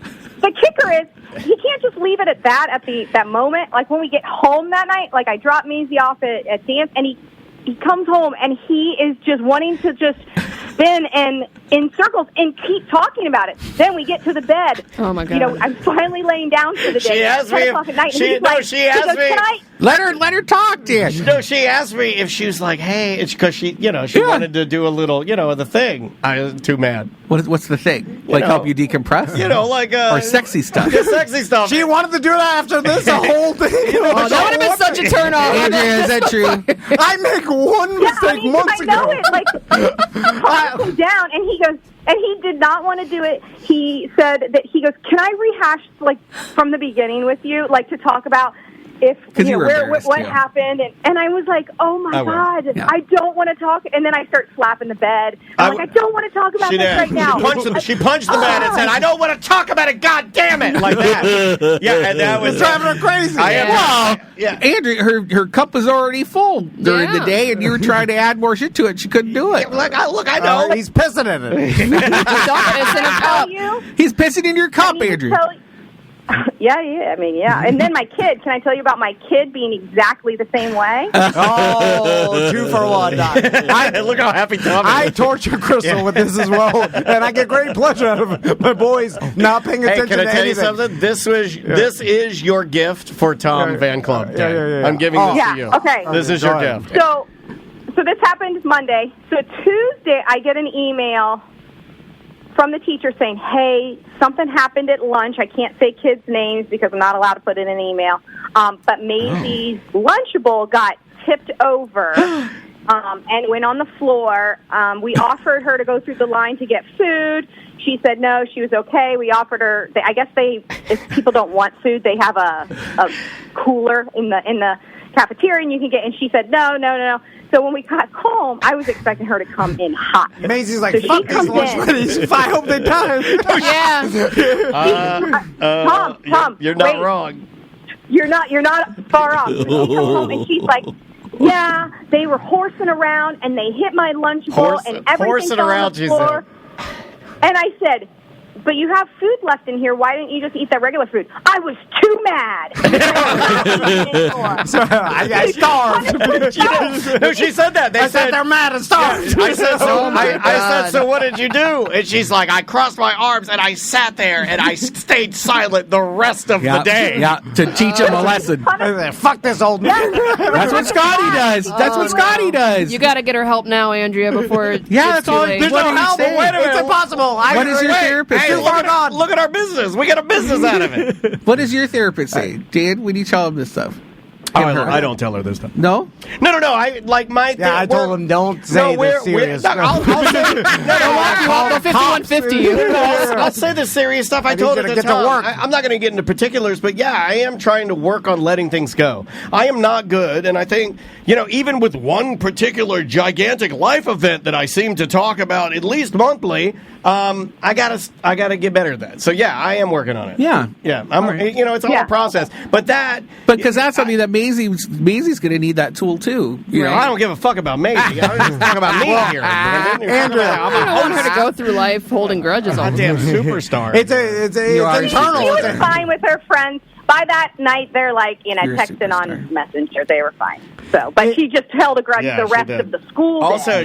the kicker is he can't just leave it at that at that moment. Like, when we get home that night, like, I drop Maisie off at dance, and he comes home and he is just wanting to just spin and in circles and keep talking about it. Then we get to the bed. Oh my God! You know, I'm finally laying down for the day. She asked me. She asked me. Let her talk, Dan. No, she asked me if she was like, "Hey," because she wanted to do a little, the thing. I was too mad. What's the thing? Like help you decompress? Like or sexy stuff. Sexy stuff. She wanted to do that after this whole thing. That would have been such a turn off. Andrea, is that true? I make one mistake months ago. I know it. Like, calmed him down, and he goes, and he did not want to do it. He said that he goes, "Can I rehash like from the beginning with you, like to talk about if what happened?" And I was like, "Oh my God, I don't want to talk." And then I start slapping the bed. I'm like, "I don't want to talk about this right now." She punched the bed and said, "I don't want to talk about it. God damn it!" Like that. Yeah, and that was driving her crazy. Andrea, her cup was already full during the day, and you were trying to add more shit to it. She couldn't do it. I know. He's pissing in it. He's pissing in your cup, Andrea. Yeah. And then my kid. Can I tell you about my kid being exactly the same way? Oh, 2 for 1. Look how happy Tom is. I torture Crystal with this as well, and I get great pleasure out of my boys not paying attention to anything. Can I tell you something? This is your gift for Tom Van Club Day. Yeah. I'm giving this to you. Okay. This is your gift. So this happened Monday. So Tuesday, I get an email from the teacher saying, "Hey, something happened at lunch. I can't say kids' names because I'm not allowed to put in an email. But Maisie's lunch bowl got tipped over and went on the floor. We offered her to go through the line to get food. She said no, she was okay. We offered her. I guess if people don't want food, they have a cooler in the cafeteria, and you can get. And she said no. So when we got home, I was expecting her to come in hot. Maisie's like, "Fuck these lunch ladies. I hope they die." Tom, you're not wrong. You're not far off. So she comes home and she's like, "Yeah, they were horsing around and they hit my lunch bowl and everything fell on the floor." And I said, "But you have food left in here. Why didn't you just eat that regular food?" I was too mad. I starved. No, she said that. They said they're mad and starved. I said, so what did you do? And she's like, "I crossed my arms and I sat there and I stayed silent the rest of the day." Yeah, to teach him a lesson. Fuck this old man. That's what Scotty does. That's what Scotty does. You got to get her help now, Andrea, before that's all. There's no help. Wait a minute. It's impossible. What is your therapist? Hey, look at our business. We get a business out of it. What does your therapist say? Dan, when you tell him this stuff? I don't tell her this stuff. No? No. I like my. I told him don't say this serious stuff. I'll say 5150. I'll say the serious stuff. I told her to Tom. I'm not going to get into particulars, but yeah, I am trying to work on letting things go. I am not good, and I think even with one particular gigantic life event that I seem to talk about at least monthly, I gotta get better at that. So yeah, I am working on it. Yeah. It's a whole process, but because that's something that Maisie's going to need that tool too. I don't give a fuck about Maisie. I'm just talking about me here. Andrea, I don't want her to go through life holding grudges all the time. Damn superstar. It's internal. She was fine with her friends. By that night, they're like, texting on Messenger. They were fine. So, but she just held a grudge the rest of the school day. Also,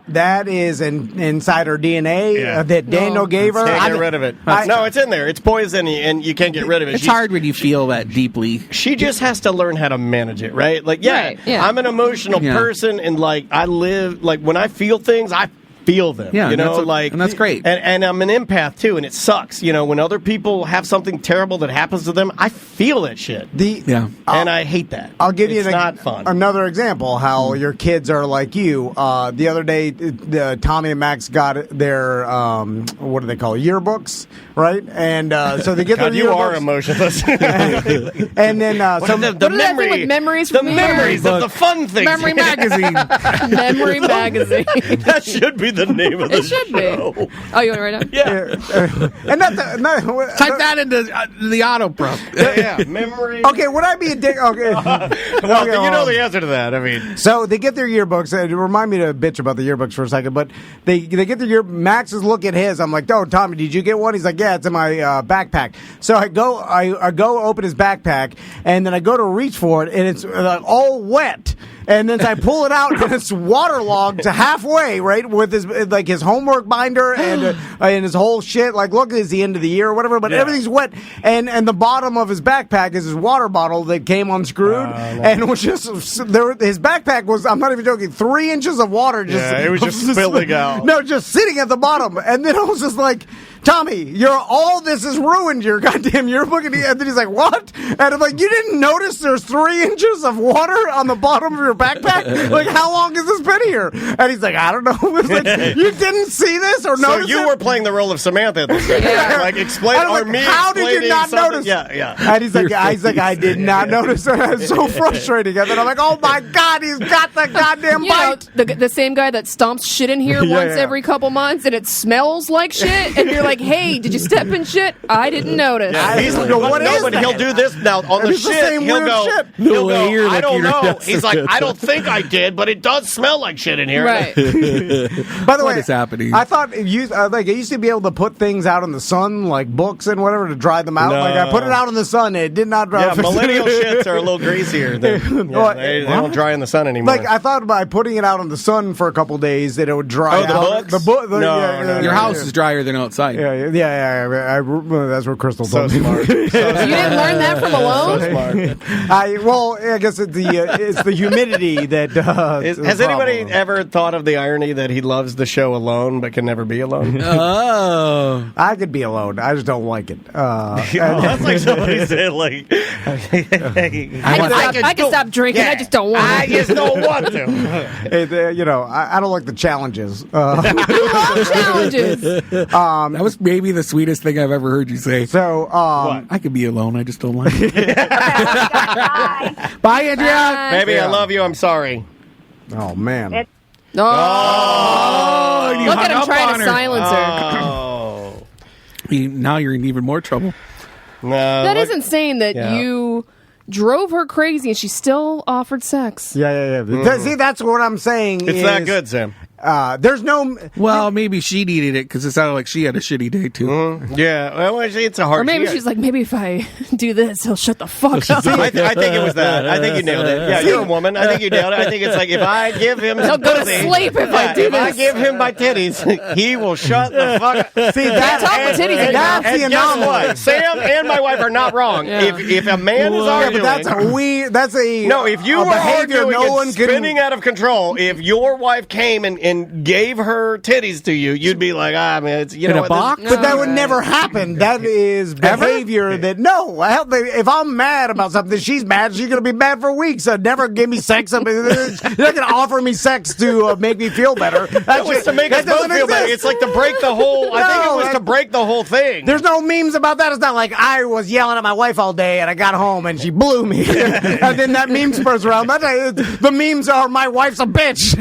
that is inside her DNA that Daniel gave her. Can't get rid of it. No, it's in there. It's poison, and you can't get rid of it. It's hard when you feel that deeply. She just has to learn how to manage it, right? Like, I'm an emotional person, and I live when I feel things, I feel them. Yeah, and that's great. And I'm an empath too, and it sucks. When other people have something terrible that happens to them, I feel that shit. And I hate that. I'll give you not fun. Another example how your kids are like you. The other day, Tommy and Max got their what do they call it? Yearbooks, right? And so they get their yearbooks. You are emotionless. And then the memories of the fun things. Memory magazine. Memory magazine. That should be the name of the show. It should be. Oh, you want to write it down? Yeah. And type that into the auto prompt. Yeah, memory. Okay, would I be a dick? Okay. Well, you know the answer to that. I mean, so they get their yearbooks. Remind me to bitch about the yearbooks for a second, but they get their yearbooks. Max is looking at his. I'm like, "Oh, Tommy, did you get one?" He's like, "Yeah, it's in my backpack." So I go open his backpack, and then I go to reach for it, and it's all wet. And then I pull it out, and it's waterlogged to halfway, right, with his homework binder and his whole shit. Like, look, it's the end of the year or whatever, but everything's wet. And the bottom of his backpack is his water bottle that came unscrewed, and it was just his backpack was, I'm not even joking, 3 inches of water. It was just spilling out. No, just sitting at the bottom. And then I was just like, Tommy, all this is ruined. You're looking at, and then he's like, what? And I'm like, you didn't notice there's 3 inches of water on the bottom of your backpack? Like, how long has this been here? And he's like, I don't know. Like, you didn't see this or notice it? So you were playing the role of Samantha at this time. Like, explain, or like, me how did you not something? notice? Yeah. And he's like, I did not notice. And it was so frustrating. And then I'm like, oh my God, he's got the goddamn bite. The same guy that stomps shit in here once every couple months, and it smells like shit, and you're like, hey, did you step in shit? I didn't notice. Yeah, he's like, but he'll do this now on the shit. He'll go, I don't know. He's like, I don't think I did, but it does smell like shit in here. Right. By the way, what is happening? I thought it used to be able to put things out in the sun, like books and whatever, to dry them out. No. Like I put it out in the sun, it did not dry. Yeah, millennial shits are a little greasier. They don't dry in the sun anymore. Like I thought by putting it out in the sun for a couple days that it would dry out. Books? The book. No. Your house is drier than outside. Yeah. That's what Crystal told me. Smart. You didn't learn that from Alone? So smart. I guess it's the humidity that. Has anybody ever thought of the irony that he loves the show Alone but can never be alone? Oh, I could be alone. I just don't like it. That's like somebody said, like, I can stop drinking. I just don't want to. I just don't want to. I don't like the challenges. You love challenges. that was maybe the sweetest thing I've ever heard you say. So, I could be alone. I just don't like it. Bye. Bye, Andrea. Baby, I love you. I'm sorry. oh man. Oh, you look hung at him up trying on to her. silence her. Oh. Now you're in even more trouble. No, That is insane that Yeah. you drove her crazy and she still offered sex. Yeah. See, that's what I'm saying. It's that good, Sam. There's no. Well, maybe she needed it because it sounded like she had a shitty day too. Yeah, well, it's a hard. Or maybe she's like, maybe if I do this, he'll shut the fuck up. I think it was that. I think you nailed it. Yeah, you're a woman. I think you nailed it. I think it's like if I give him, He'll go to sleep if I do if I this. give him my titties, he will shut the fuck up. See, Can't talk with titties anymore. that's the And guess anomaly. what? Sam and my wife are not wrong. Yeah. If a man is Yeah, arguing, but that's a no, if you a were behavior arguing no and one spinning can. out of control, if your wife came and gave her titties to you, you'd be like, man, it's In a what, box? But that would never happen. That is behavior that if I'm mad about something, she's mad. She's gonna be mad for weeks. Never give me sex. You're not gonna offer me sex to make me feel better. That was to make us both feel better. It's like to break the whole. I think it was to break the whole thing. There's no memes about that. It's not like I was yelling at my wife all day and I got home and she blew me. And then that meme spurs around. The memes are my wife's a bitch.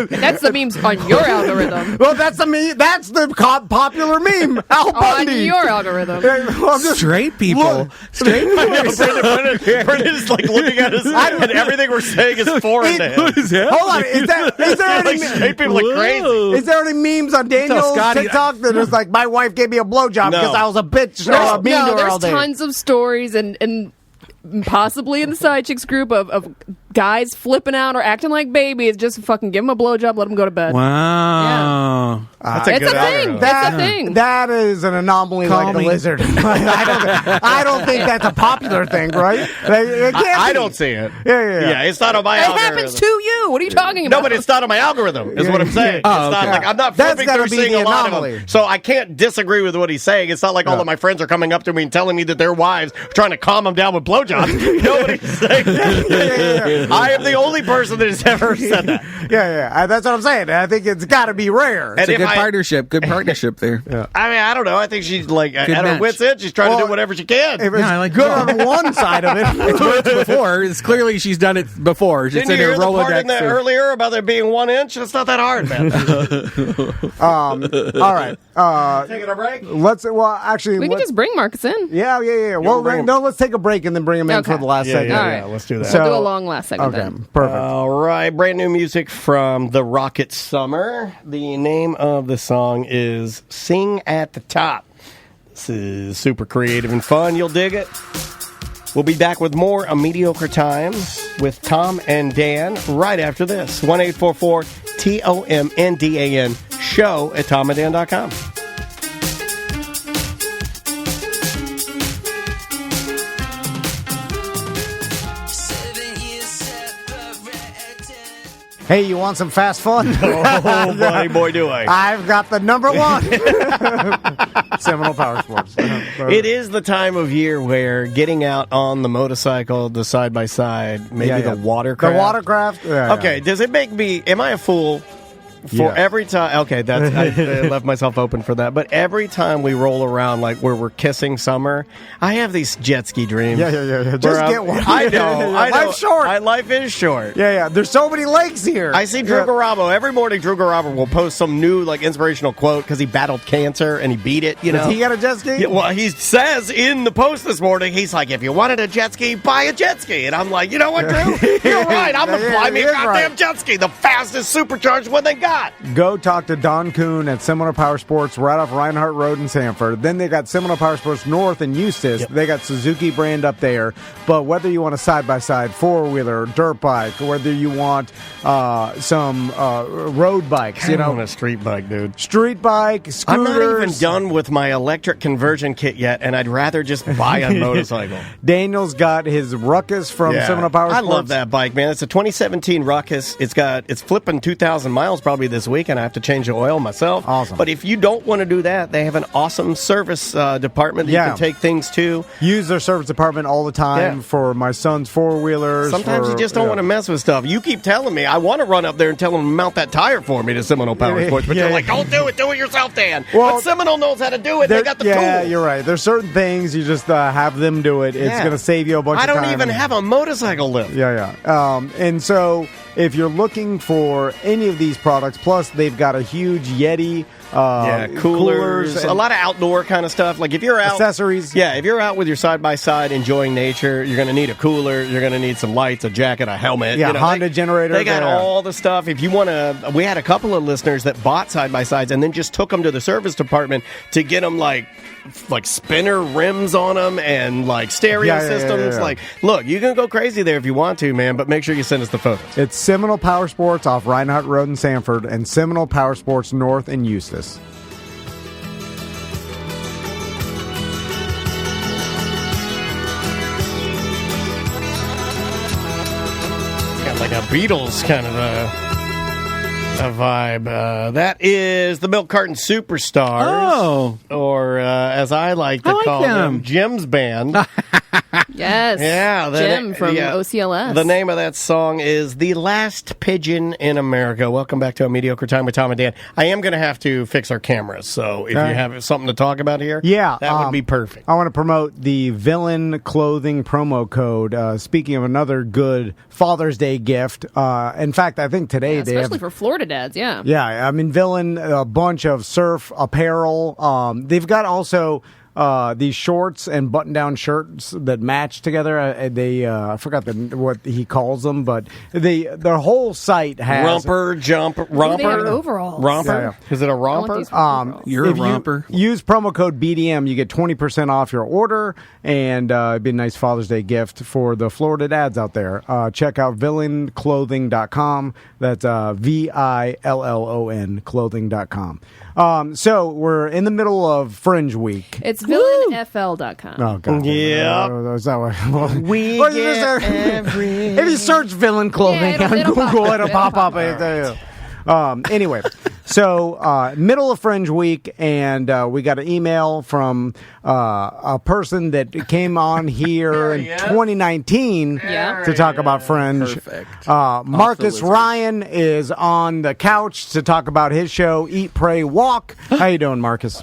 That's the memes on your algorithm. Well, that's the popular meme. Al On Bundy. your algorithm. I'm just- Straight people. Straight people. Brendan's like looking at us, and everything we're saying is foreign to him. What is that? Hold on. Is there Like any straight people like crazy. Is there any memes on Daniel's Scotty- TikTok that is like, my wife gave me a blowjob No. because I was a bitch or mean to her all there's day? tons of stories and possibly in the side chicks group of guys flipping out or acting like babies. Just fucking give them a blowjob, let them go to bed. Wow. That's It's good a thing. algorithm. It's a thing. That is an anomaly Call like me. a lizard. I don't think that's a popular thing, right? It can't I be. don't see it. Yeah. It's not on my It algorithm. happens to you. What are you talking about? No, but it's not on my algorithm, is what I'm saying. Oh, It's not okay. like I'm not That's flipping gotta through be seeing the a lot of anomaly. them. So I can't disagree with what he's saying. It's not like all of my friends are coming up to me and telling me that their wives are trying to calm them down with blowjobs. Nobody's saying that. I am the only person that has ever said that. Yeah. That's what I'm saying. I think it's got to be rare. And It's a if good I- partnership. Good partnership there. I mean, I don't know. I think she's like at her match. wits' end. She's trying to Well, do whatever she can. If it's Yeah, I like good that. on one side of it. It's worked before. It's clearly she's done it before. It's Didn't in you her hear the part in Rolodex. there earlier about there being 1 inch? It's not that hard, man. All right. Taking a break? Actually, we can just bring Marcus in. Yeah. Well, bring him. no, let's take a break and then bring him in Okay. for the last segment. All right. Let's do that. So- We'll do a long last segment Okay, then. perfect. All right, brand new music from The Rocket Summer. The name of the song is Sing at the Top. This is super creative and fun. You'll dig it. We'll be back with more A Mediocre Time with Tom and Dan right after this. 1-844-TOMNDAN show at TomandDan.com. Hey, you want some fast fun? Oh, buddy, boy, do I. I've got the number one. Seminole Power Sports. It is the time of year where getting out on the motorcycle, the side-by-side, maybe the watercraft. The watercraft? Yeah, okay, does it make me... Am I a fool... For every time, okay, that's I left myself open for that. But every time we roll around, like where we're kissing summer, I have these jet ski dreams. Yeah. Just get one. I know. Life's short. Life is short. Yeah. There's so many lakes here. I see Drew Garabo every morning. Drew Garabo will post some new like inspirational quote because he battled cancer and he beat it. You know, does he got a jet ski? Yeah, well, he says in the post this morning, he's like, if you wanted a jet ski, buy a jet ski. And I'm like, you know what, Drew? You're right. I'm gonna buy me a goddamn jet ski, the fastest supercharged one they got. Go talk to Don Kuhn at Seminole Power Sports right off Reinhardt Road in Sanford. Then they got Seminole Power Sports North in Eustis. Yep. They got Suzuki brand up there. But whether you want a side-by-side, four-wheeler, dirt bike, whether you want some road bikes, I want a street bike, dude. Street bike, scooters. I'm not even done with my electric conversion kit yet, and I'd rather just buy a motorcycle. Daniel's got his Ruckus from Seminole Power Sports. I love that bike, man. It's a 2017 Ruckus. It's flipping 2,000 miles probably this week, and I have to change the oil myself. Awesome. But if you don't want to do that, they have an awesome service department that you can take things to. Use their service department all the time for my son's four-wheelers. Sometimes you just don't want to mess with stuff. You keep telling me, I want to run up there and tell them to mount that tire for me to Seminole Power Sports, but you're like, don't do it. Do it yourself, Dan. Well, but Seminole knows how to do it. They got the tool. Yeah, you're right. There's certain things you just have them do it. It's going to save you a bunch of time. I don't even have a motorcycle lift. Yeah. And so if you're looking for any of these products, plus they've got a huge Yeti coolers a lot of outdoor kind of stuff. Like if you're out, accessories. Yeah, if you're out with your side-by-side enjoying nature, you're going to need a cooler, you're going to need some lights, a jacket, a helmet. Yeah, Honda generator. They got all the stuff. If you want to, we had a couple of listeners that bought side-by-sides and then just took them to the service department to get them like spinner rims on them and like stereo systems. Like, look, you can go crazy there if you want to, man, but make sure you send us the photos. It's Seminole Power Sports off Reinhardt Road in Sanford and Seminole Power Sports North in Eustis. Got like a Beatles kind of a vibe. That is the Milk Carton Superstars. Or as I like to call them, Jim's band. Yes. Yeah. Jim from OCLS. The name of that song is The Last Pigeon in America. Welcome back to A Mediocre Time with Tom and Dan. I am going to have to fix our cameras, so if you have something to talk about here, that would be perfect. I want to promote the Villain Clothing promo code. Speaking of another good Father's Day gift, in fact, I think today they especially for Florida dads, Yeah, I mean, Villain, a bunch of surf apparel. They've got also these shorts and button-down shirts that match together. I forgot what he calls them, but their whole site has romper. They have overalls. Romper? Yeah. Is it a romper? You're a romper. Use promo code BDM, you get 20% off your order, and it'd be a nice Father's Day gift for the Florida dads out there. Check out villainclothing.com. That's VILLON clothing.com. So we're in the middle of Fringe Week. It's villainfl.com. Oh, God. Yeah. Is that what? We get every... If you search Villain Clothing on Google, it'll pop up. Anyway, so middle of Fringe Week, and we got an email from a person that came on here in 2019 to talk about Fringe. Perfect. Marcus Ryan is on the couch to talk about his show, Eat, Pray, Walk. How you doing, Marcus?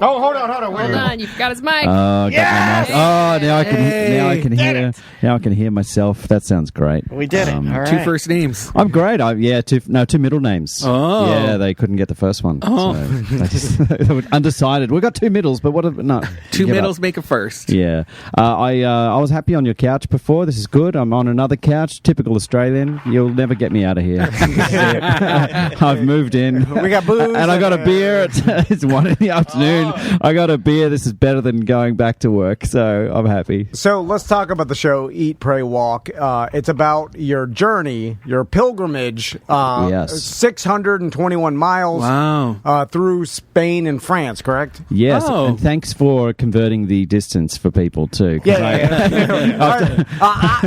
Oh, hold on. Hold on, you've got his mic. Got my mic. Oh, now I can hear myself. That sounds great. We did it. All right. 2 first names. I'm great. Two middle names. Oh, yeah, they couldn't get the first one. Oh, so they were undecided. We got 2 middles, but not 2 middles make a first. Yeah, I was happy on your couch before. This is good. I'm on another couch. Typical Australian. You'll never get me out of here. I've moved in. We got booze, and I got a beer. It's 1 in the afternoon. I got a beer. This is better than going back to work, so I'm happy. So let's talk about the show Eat, Pray, Walk. It's about your journey, your pilgrimage, 621 miles through Spain and France, correct? Yes, and thanks for converting the distance for people, too.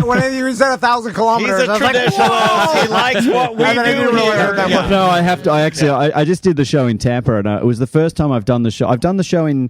When you said 1,000 kilometers, he's a traditionalist. He likes what we do here. No, I have to. I just did the show in Tampa, and it was the first time I've done the show. I've done the show in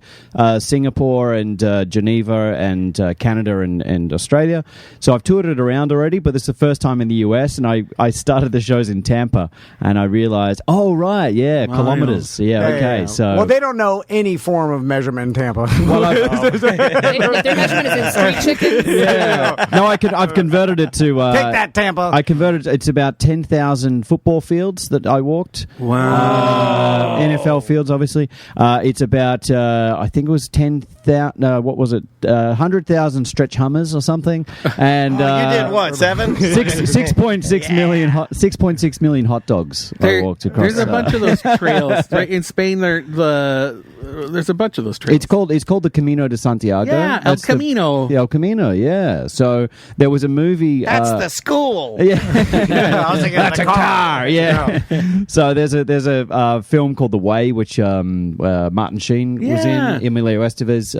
Singapore and Geneva and Canada and Australia. So I've toured it around already, but this is the first time in the US, and I started the shows in Tampa, and I realized, kilometers. Okay. So, well, they don't know any form of measurement in Tampa. Their measurement is in street chickens. Yeah. No, I've converted it to... Take that, Tampa. I converted it's about 10,000 football fields that I walked. Wow. NFL fields, obviously. It's about, I think it was 100,000 stretch Hummers or something. And you did what, 7? 6.6 million hot dogs I walked across. There's a bunch of those trails. Right? In Spain, there's a bunch of those trails. It's called the Camino de Santiago. Yeah, El Camino. El Camino, yeah. So there was a movie... That's the school. Yeah. I was thinking that's a car. Yeah. So there's a film called The Way, which Martin Sheen was in. Emilio Estevez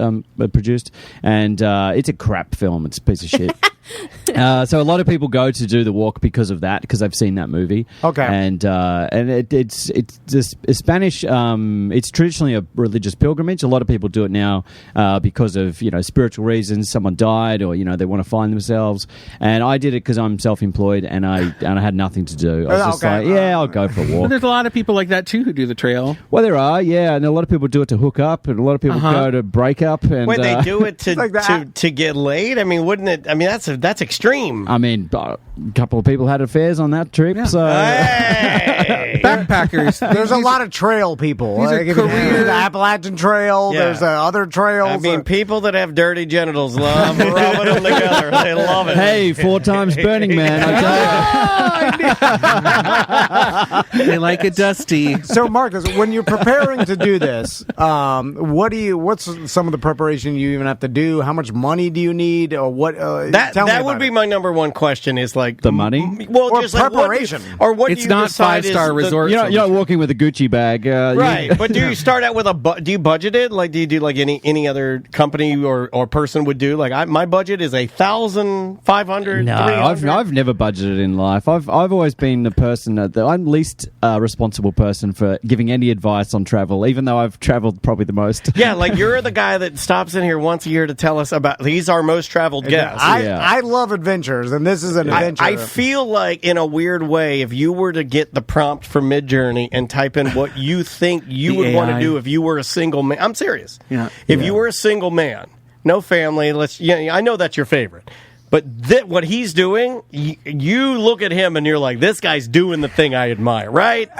produced, and it's a crap film. It's a piece of shit. So a lot of people go to do the walk because of that, because they've seen that movie. Okay. And it's this Spanish. It's traditionally a religious pilgrimage. A lot of people do it now because of spiritual reasons. Someone died, or they want to find themselves. And I did it because I'm self-employed, and I had nothing to do. I was just I'll go for a walk. Well, there's a lot of people like that too who do the trail. Well, there are, and a lot of people do it to hook up, and a lot of people go to break up. And wait, they do it to get laid? I mean, wouldn't it? I mean, that's extreme. I mean, a couple of people had affairs on that trip. Yeah. So hey. Backpackers. There's a lot of trail people. These are career. The Appalachian Trail. Yeah. There's other trails. I mean, people that have dirty genitals love rubbing them together. They love it. Hey, 4 times Burning Man. I tell you. They like it dusty. So, Marcus, when you're preparing to do this, what's some of the preparation you even have to do? How much money do you need? Or what? That would be my number one question. Is like the money. Well, or just preparation, what it's not 5-star resort. You're not walking with a Gucci bag, right? But do you start out with do you budget it? Like, do you do like any other company or person would do? Like, my budget is 1,500. No, I've never budgeted in life. I've always been the person that I'm least responsible person for giving any advice on travel, even though I've traveled probably the most. Yeah, like you're the guy that stops in here once a year to tell us about. He's our most traveled guest. I love adventures, and this is an adventure. I feel like, in a weird way, if you were to get the prompt for Midjourney and type in what you think you would want to do if you were a single man. I'm serious. Yeah. If you were a single man, no family, I know that's your favorite. But what he's doing, you look at him and you're like, this guy's doing the thing I admire, right?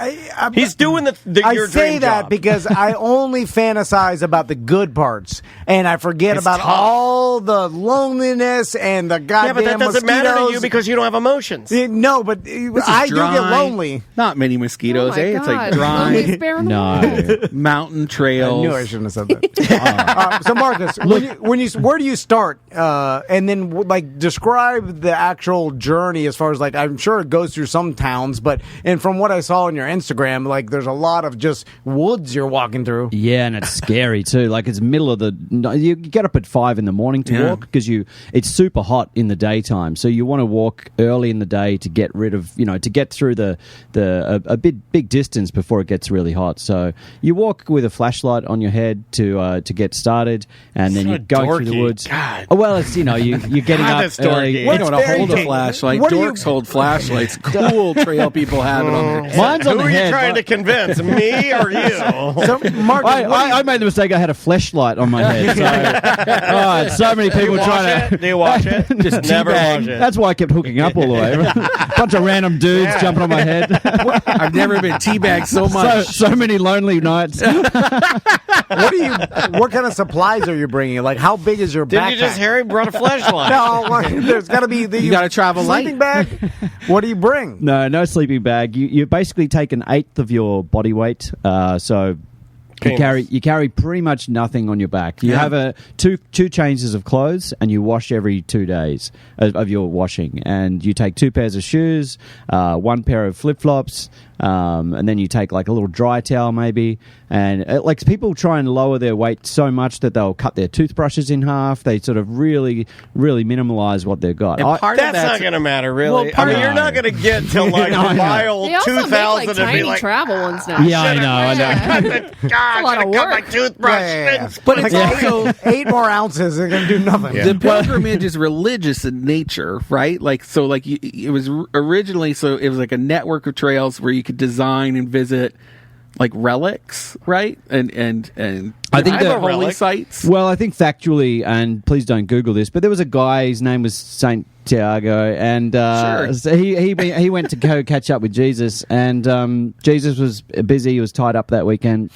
He's doing your dream job. I say that because I only fantasize about the good parts, and I forget about all the loneliness and the goddamn mosquitoes. Yeah, but that doesn't matter to you because you don't have emotions. No, but I do get lonely. Not many mosquitoes, It's like dry. Mountain trails. I knew I shouldn't have said that. So, Marcus, where do you start? And then, describe the actual journey as far as, I'm sure it goes through some towns, and from what I saw on your Instagram, there's a lot of just woods you're walking through. Yeah, and it's scary too. It's middle of you get up at 5 in the morning to walk because it's super hot in the daytime. So you want to walk early in the day to get rid of, to get through a big distance before it gets really hot. So you walk with a flashlight on your head to get started, and then you go through the woods. God. Oh, well, it's, you're getting up early. You don't want to hold a flashlight. Dorks hold flashlights. Cool trail people have it on their head. Mine's on the head. Who are you trying to convince, me or you? So, Marcus, I made the mistake. I had a flashlight on my head. So many people trying to. Do you watch it? Just never watch it. That's why I kept hooking up all the way. Bunch of random dudes jumping on my head. I've never been teabagged so much. So many lonely nights. What kind of supplies are you bringing? How big is your backpack? Did you just Harry brought a flashlight? No, there's got to be you got to travel light. Sleeping bag? What do you bring? No sleeping bag. You basically take 1/8 of your body weight. So You carry pretty much nothing on your back. You have two changes of clothes, and you wash every 2 days of your washing. And you take 2 pairs of shoes, 1 pair of flip-flops, and then you take like a little dry towel maybe. And like people try and lower their weight so much that they'll cut their toothbrushes in half. They sort of really, really minimalize what they've got. That's not going to matter, really. Well, you're not going to get to like mile 2,000 and be like travel ones now. Yeah, I know. God, I should have cut my toothbrush. But it's also 8 more ounces. They're going to do nothing. The pilgrimage is religious in nature, right? Like so, like it was originally. So it was like a network of trails where you could design and visit like relics, right? And I think the holy sites. Well, I think factually, and please don't Google this, but there was a guy. His name was Saint Tiago, and so he went to go catch up with Jesus, and Jesus was busy. He was tied up that weekend.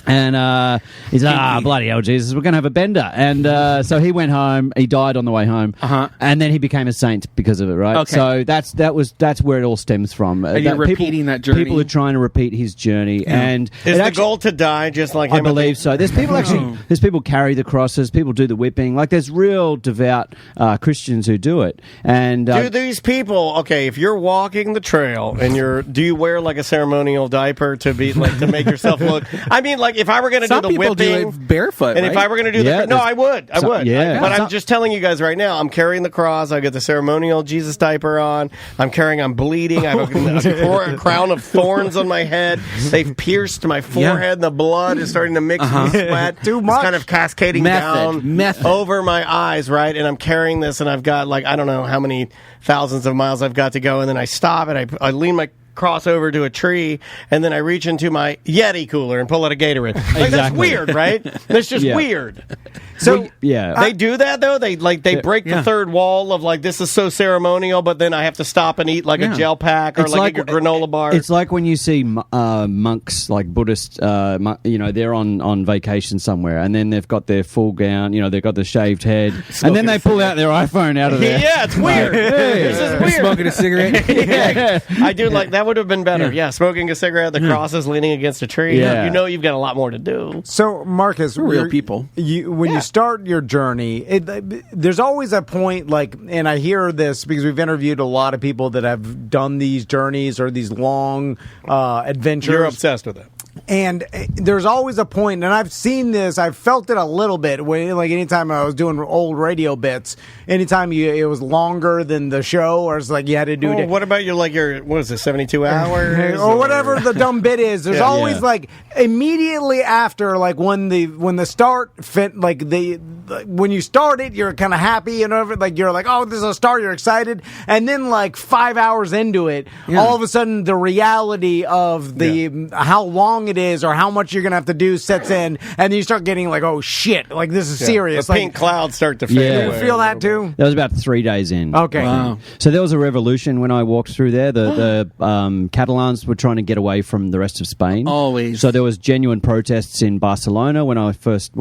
And he's like, bloody hell, Jesus, we're going to have a bender. And so he went home. He died on the way home. And then he became a saint because of it, right? Okay. So that's where it all stems from. Are you repeating that journey? People are trying to repeat his journey. Yeah. And is the goal to die just like him? I believe so. There's people there's people carry the crosses. People do the whipping. Like there's real devout Christians who do it. And do these people, okay, if you're walking the trail and do you wear like a ceremonial diaper to be like to make yourself look? I mean, like if I were going to do the whipping, do it barefoot, and right? if I were going to do I would. Yeah, but I'm just telling you guys right now. I'm carrying the cross. I got the ceremonial Jesus diaper on. I'm bleeding. I have a crown of thorns on my head. They've pierced my forehead. And the blood is starting to mix with sweat. Too much. It's kind of cascading down over my eyes, right? And I'm carrying this, and I've got like I don't know how many thousands of miles I've got to go, and then I stop and I lean my cross over to a tree, and then I reach into my Yeti cooler and pull out a Gatorade. Like, exactly. That's weird, right? That's just weird. So they do that though. They break the third wall of like this is so ceremonial, but then I have to stop and eat like a gel pack or like a granola bar. It's like when you see monks, like Buddhist, they're on vacation somewhere, and then they've got their full gown, they've got the shaved head, and then they pull out their iPhone out of there. Yeah, it's weird. This is weird. Smoking a cigarette. I do like that. Would have been better. Yeah, smoking a cigarette, the cross is leaning against a tree. Yeah. You've got a lot more to do. So, Marcus, we're real people. When you start your journey, there's always a point, and I hear this because we've interviewed a lot of people that have done these journeys or these long adventures. You're obsessed with it. And there's always a point, and I've seen this, I've felt it a little bit, when, like anytime I was doing old radio bits, anytime it was longer than the show, or it's like you had to do it. What about your, what is it, 72 hours? or whatever the dumb bit is. There's always, like, immediately after, like, when the start fit, like, when you start it, you're kind of happy, and like, you're like, oh, this is a start, you're excited, and then, like, 5 hours into it, all of a sudden, the reality of how long it is or how much you're gonna have to do sets in, and then you start getting like, oh shit, like this is serious. The pink clouds start to fade away. You feel that too? That was about 3 days in. Okay. Wow. So there was a revolution when I walked through there. The Catalans were trying to get away from the rest of Spain. Always. So there was genuine protests in Barcelona when I first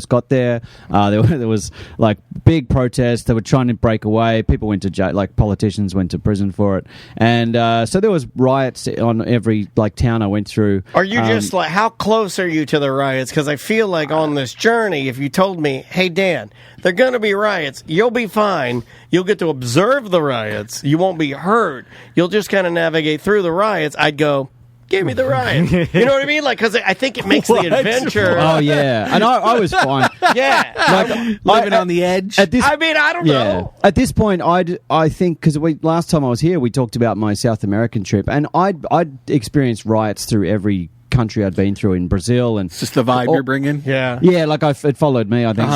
got there. There was like big protests. They were trying to break away. People went to jail. Like politicians went to prison for it. And so there was riots on every like town I went through. Are you just like, how close are you to the riots? Because I feel like on this journey, if you told me, hey, Dan, they're going to be riots, you'll be fine. You'll get to observe the riots. You won't be hurt. You'll just kind of navigate through the riots. I'd go, give me the riot. You know what I mean? Like, because I think it makes the adventure. Oh, yeah. And I was fine. Yeah. Like, living on the edge. I don't know. At this point, I think, because last time I was here, we talked about my South American trip, and I'd experienced riots through every country I'd been through in Brazil, and it's just the vibe you're bringing. Yeah, like it followed me, I think.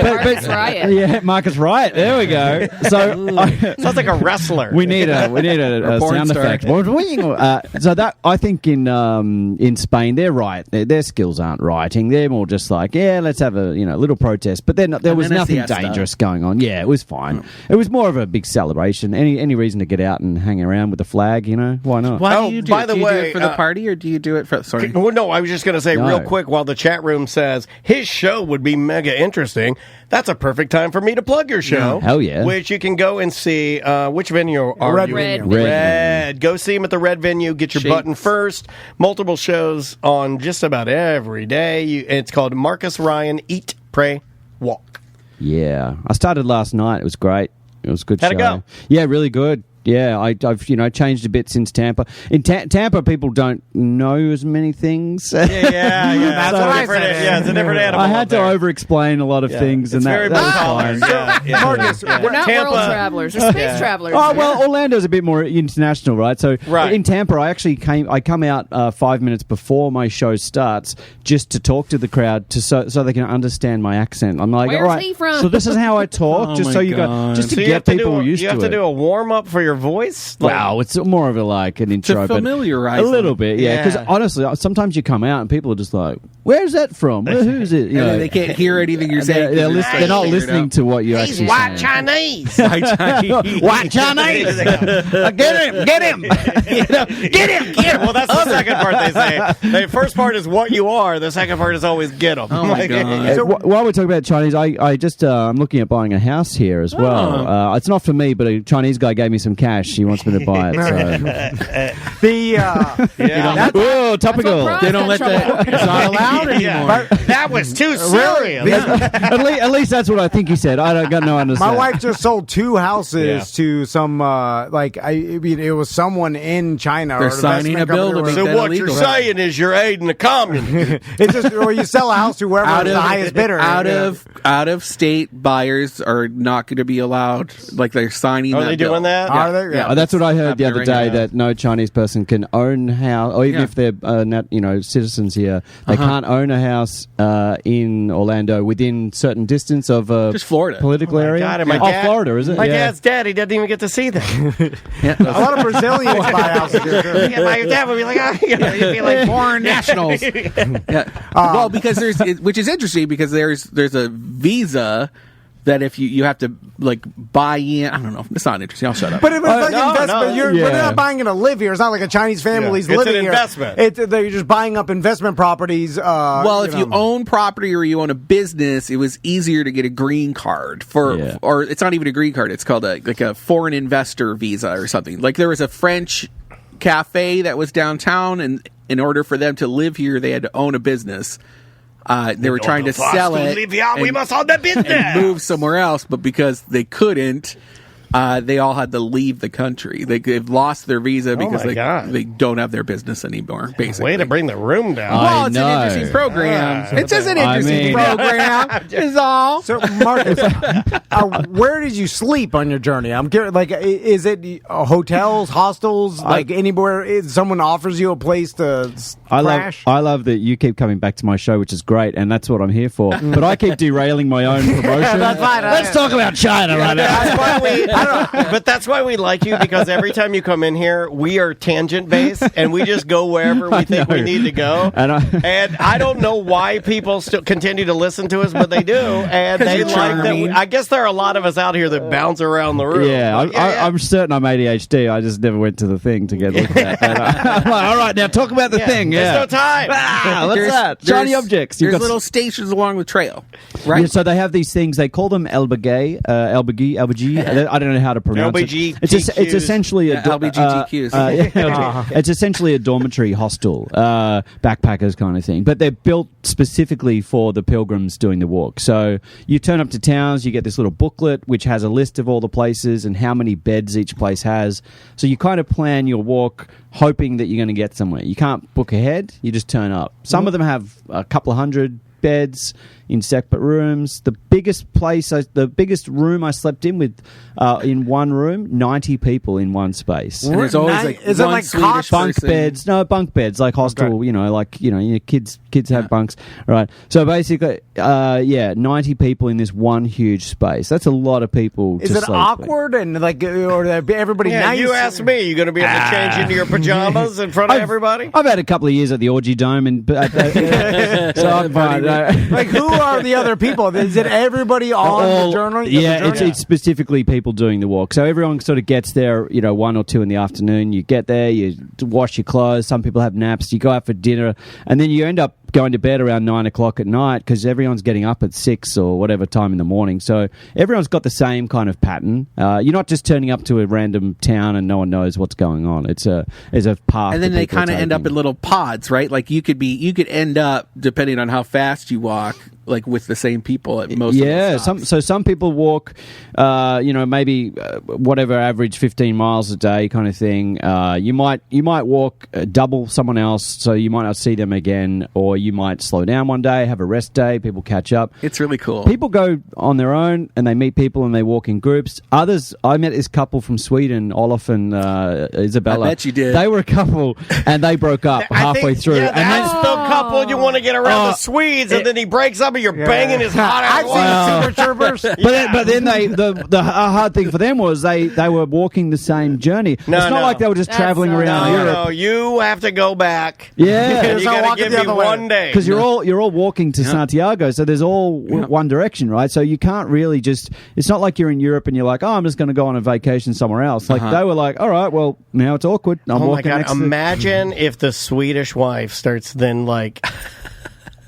Marcus Riot. Yeah, Marcus Riot. There we go. So sounds like a wrestler. We need a sound effect. So that, I think in Spain, they're riot. Their skills aren't rioting. They're more just like, let's have a little protest. But then there was nothing dangerous going on. Yeah, it was fine. It was more of a big celebration. Any reason to get out and hang around with the flag? Why not? Why do you do? By the way, for the party. party, or do you do it for? Sorry. Well, no, I was just going to say real quick while the chat room says his show would be mega interesting. That's a perfect time for me to plug your show. Hell yeah. Which you can go and see. Which venue are you in? Red. Go see him at the Red venue. Get your button first. Multiple shows on just about every day. It's called Marcus Ryan Eat, Pray, Walk. Yeah. I started last night. It was great. It was a good show. How'd it go? Yeah, really good. Yeah, I've changed a bit since Tampa. In Tampa, people don't know as many things. Yeah. That's what I said. Yeah, it's a different animal. I had to over-explain a lot of things, and that was fine. Marcus, they're not Tampa, world travelers; they're space travelers. Oh well, Orlando's a bit more international, right? So in Tampa, I come out 5 minutes before my show starts just to talk to the crowd, so they can understand my accent. I'm like, where's all right, he from? so this is how I talk, just so you go, just to get people used to it. You have to do a warm up for your voice. Wow, it's more of an intro, to familiarize a little bit, yeah. Because honestly, sometimes you come out and people are just like, "Where's that from? Who's it?" You know, they can't hear anything you're saying. They're not listening to what you actually. He's white Chinese. White Chinese. Get him! Well, that's the second part they say. The first part is what you are. The second part is always get them. Oh my God. So while we're talking about Chinese, I'm looking at buying a house here as well. It's not for me, but a Chinese guy gave me some cash. He wants me to buy it. So. Topical. They don't let that. It's not allowed anymore. That was too serious. At least that's what I think he said. I got no understanding. My wife just sold 2 houses to some it was someone in China. They're signing a bill to make that what illegal. You're saying is you're aiding the communists. It's just you sell a house to whoever is the highest bidder. Out of state buyers are not going to be allowed. Like they're signing. Are they doing that? Are they? Yeah. That's what I heard the other day. That no Chinese person can own house, or even if they're citizens here, they can't own a house in Orlando within certain distance of just Florida political area. God, Florida, is it? My dad's daddy doesn't even get to see that. A lot of Brazilians buy houses here. My dad would be like, you'd be like foreign nationals. Well, because which is interesting because there's a visa that if you have to like buy in, I don't know. It's not interesting. I'll shut up. But it's like investment. You're not buying it to live here. It's not like a Chinese family's living here. It's an investment. You're just buying up investment properties. Well, if you own property or you own a business, it was easier to get a green card or it's not even a green card. It's called a foreign investor visa or something. Like there was a French cafe that was downtown, and in order for them to live here, they had to own a business. They were trying to sell it and move somewhere else, but because they couldn't, they all had to leave the country. They've lost their visa because they don't have their business anymore, basically. Way to bring the room down. Well, it's an interesting program. It's just an interesting program, is all. So, Marcus, where did you sleep on your journey? I'm curious, is it hotels, hostels, anywhere someone offers you a place to crash? I love that you keep coming back to my show, which is great, and that's what I'm here for. But I keep derailing my own promotion. That's fine. Let's talk about China right now. But that's why we like you, because every time you come in here, we are tangent based and we just go wherever we think we need to go. And I don't know why people still continue to listen to us, but they do, and they like that. I guess there are a lot of us out here that bounce around the room. I'm certain I'm ADHD. I just never went to the thing to get looked at. I'm like, all right, now talk about the thing. There's no time. What's that? Shiny objects. There's little stations along the trail, right? Yeah, so they have these things. They call them LBG. I don't know how to pronounce it. It's essentially a LBGTQs. it's essentially a dormitory hostel, backpackers kind of thing. But they're built specifically for the pilgrims doing the walk. So you turn up to towns, you get this little booklet which has a list of all the places and how many beds each place has. So you kind of plan your walk hoping that you're going to get somewhere. You can't book ahead, you just turn up. Some of them have a couple of hundred beds in separate rooms. The biggest room I slept in with, in one room, 90 people in one space. And there's always is it like Swedish bunk beds? No, bunk beds, like hostel. Okay. Kids have bunks, right? So basically, 90 people in this one huge space. That's a lot of people. Is it awkward and or everybody nice? You asked me. You going to be able to change into your pajamas in front of everybody? I've had a couple of years at the Orgy Dome, so I'm fine. Like, who are the other people? Is it everybody on the journey? Yeah, it's specifically people doing the walk. So everyone sort of gets there, 1 or 2 in the afternoon. You get there, you wash your clothes. Some people have naps. You go out for dinner, and then you end up going to bed around 9 o'clock at night because everyone's getting up at 6 or whatever time in the morning. So everyone's got the same kind of pattern. You're not just turning up to a random town and no one knows what's going on. It's a path. And then they kind of end up in little pods, right? Like you could end up, depending on how fast you walk, like with the same people at most. Yeah, some people walk, maybe whatever average 15 miles a day kind of thing. You might walk double someone else, so you might not see them again, or you might slow down one day, have a rest day. People catch up. It's really cool. People go on their own and they meet people and they walk in groups. Others, I met this couple from Sweden, Olaf and Isabella. I bet you did. They were a couple and they broke up halfway through. Yeah, that's the couple you want to get around the Swedes, and then he breaks up and you're banging his hot ass. I've seen Super Troopers. But then the hard thing for them was they were walking the same journey. It's not like they were just traveling around Europe. No, you have to go back. Yeah, you got to give me one day because you're all walking to Santiago, so there's all one direction, right? So you can't really just. It's not like you're in Europe and you're like, I'm just going to go on a vacation somewhere else. Like they were like, all right, well now it's awkward. I'm walking. My God! Imagine if the Swedish wife starts then like.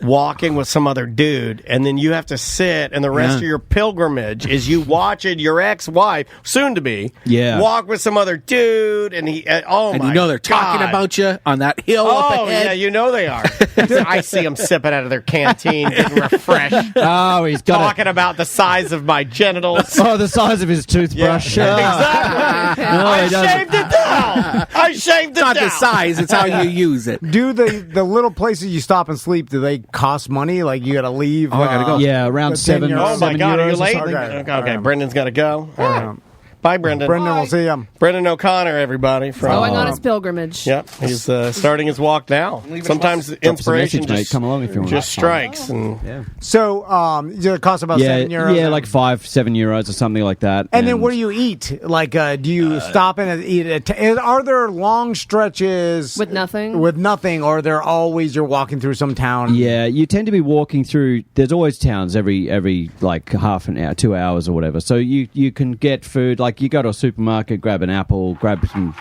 Walking with some other dude, and then you have to sit, and the rest of your pilgrimage is you watching your ex-wife, soon to be, walk with some other dude, and he, they're talking about you on that hill up ahead. Yeah, you know they are. I see them sipping out of their canteen, getting refreshed. Oh, he's talking about the size of my genitals. Oh, the size of his toothbrush. Exactly. No, I shaved it down. It's not the size; it's how you use it. Do the little places you stop and sleep? Do they cost money? Like you got to leave? I gotta go. Yeah, around 7. Oh my God, are you late? Okay. Brendan's got to go. Bye, Brendan. Brendan, we'll see you. Brendan O'Connor, everybody. Going on his pilgrimage. Yep, he's starting his walk now. Sometimes inspiration just come along if you want. Just strikes. And So, it costs about €7. Yeah, like €5-7 or something like that. And then what do you eat? Like, do you stop and eat? Are there long stretches with nothing? Or are there always you're walking through some town? Yeah, you tend to be walking through. There's always towns every like half an hour, 2 hours or whatever. So you can get food. Like you go to a supermarket, grab an apple, grab some,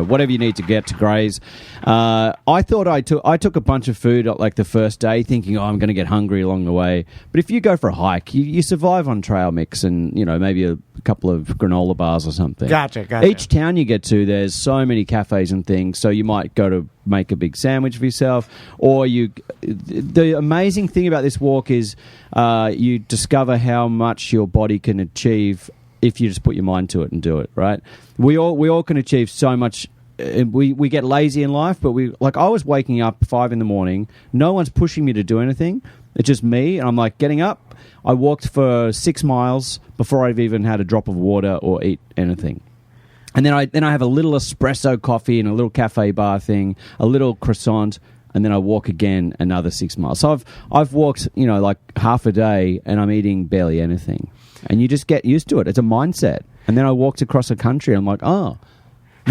whatever you need to get to graze. I thought I took a bunch of food like the first day, thinking, I'm going to get hungry along the way. But if you go for a hike, you survive on trail mix and maybe a couple of granola bars or something. Gotcha. Each town you get to, there's so many cafes and things. So you might go to make a big sandwich for yourself, or the amazing thing about this walk is you discover how much your body can achieve if you just put your mind to it and do it, right? We all can achieve so much. We get lazy in life, but I was waking up 5 a.m. No one's pushing me to do anything. It's just me, and I'm like getting up. I walked for 6 miles before I've even had a drop of water or eat anything. And then I have a little espresso coffee and a little cafe bar thing, a little croissant, and then I walk again another 6 miles. So I've walked, like half a day, and I'm eating barely anything. And you just get used to it. It's a mindset. And then I walked across the country. And I'm like, you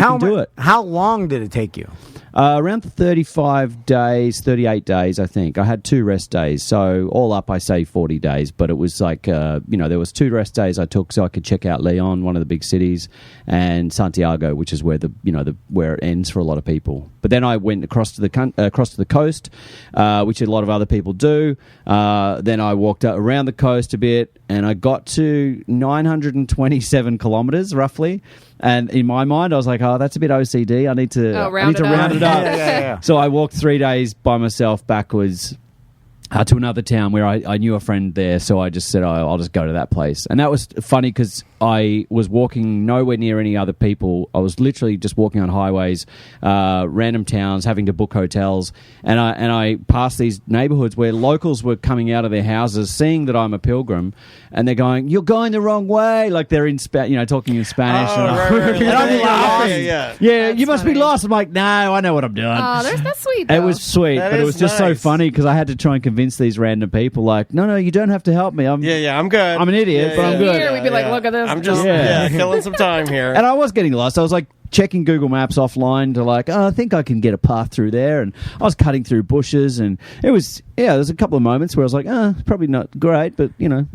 can do it. How long did it take you? Around 35 days, 38 days, I think. I had 2 rest days. So all up, I say 40 days. But it was like, there was 2 rest days I took so I could check out Leon, one of the big cities, and Santiago, which is where where it ends for a lot of people. But then I went across to the coast, which a lot of other people do. Then I walked around the coast a bit, and I got to 927 kilometers, roughly. And in my mind, I was like, that's a bit OCD. I need to round it up. Yeah. So I walked 3 days by myself backwards to another town where I knew a friend there. So I just said, I'll just go to that place. And that was funny because I was walking nowhere near any other people. I was literally just walking on highways, random towns, having to book hotels. And I passed these neighborhoods where locals were coming out of their houses, seeing that I'm a pilgrim, and they're going, "You're going the wrong way!" Like they're in talking in Spanish. Right. And I'm laughing. Yeah, you must be funny. Lost. I'm like, no, I know what I'm doing. Oh, that's sweet. Though. It was sweet, but it was just so funny because I had to try and convince these random people, like, no, you don't have to help me. I'm good. I'm an idiot, but I'm good. Here, we'd be like, look at this. I'm just killing some time here. And I was getting lost. I was like checking Google Maps offline to like, I think I can get a path through there. And I was cutting through bushes, and it was, there's a couple of moments where I was like, probably not great, but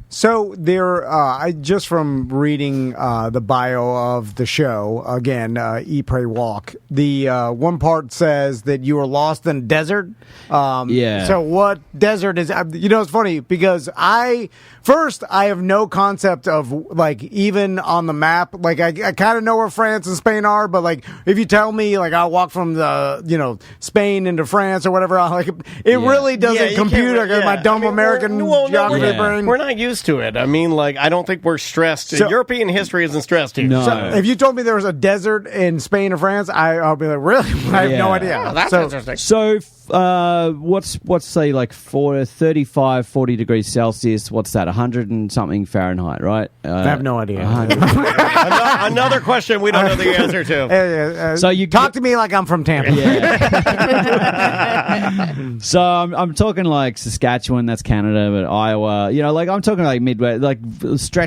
So there, I just from reading the bio of the show again, Eat, Pray, Walk. The one part says that you were lost in a desert. So what desert is? It's funny because I have no concept of like even on the map. Like I kind of know where France and Spain are, but like if you tell me like I walk from the Spain into France or whatever, it really doesn't compute. My dumb American geography brain. We're not used to it. I mean, like I don't think we're stressed. So, European history isn't stressed here. No. So if you told me there was a desert in Spain or France, I'll be like, really? I have no idea. Oh, that's interesting. So what's say like 35, 40 degrees Celsius? What's that? 100 and something Fahrenheit, right? I have no idea. Another question we don't know the answer to. So you talk to me like I'm from Tampa. Yeah. So I'm talking like Saskatchewan, that's Canada, but Iowa. Like I'm talking like Midwest, like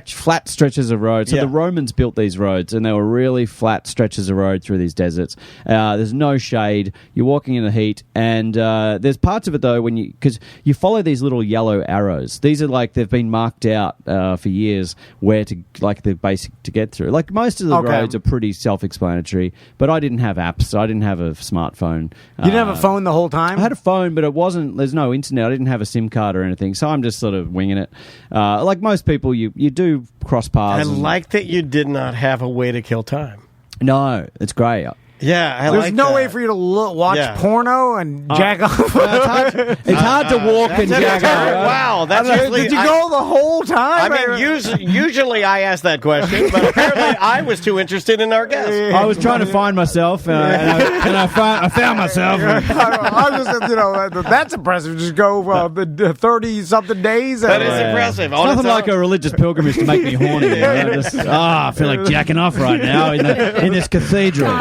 flat stretches of road. So the Romans built these roads, and they were really flat stretches of road through these deserts. There's no shade. You're walking in the heat, and there's parts of it though because you follow these little yellow arrows. These are like they've been marked out for years where to like the basic to get through. Like most of the roads are pretty self-explanatory, but I didn't have apps. So I didn't have a smartphone. You didn't have a phone the whole time? I had a phone, but it wasn't. There's no internet. I didn't have a SIM card or anything, so I'm just sort of winging it. Like most people, you do cross paths. I like that you did not have a way to kill time. No, it's great. Yeah, there's no way for you to watch porno and jack off. It's hard to walk and jack off. Wow, that's usually... Did you go the whole time? I mean, usually I ask that question, but apparently I was too interested in our guest. I was trying to find myself, and I found myself. I was just, that's impressive. Just go 30-something days. That is impressive. It's nothing like a religious pilgrimage to make me horny. I feel like jacking off right now in this cathedral.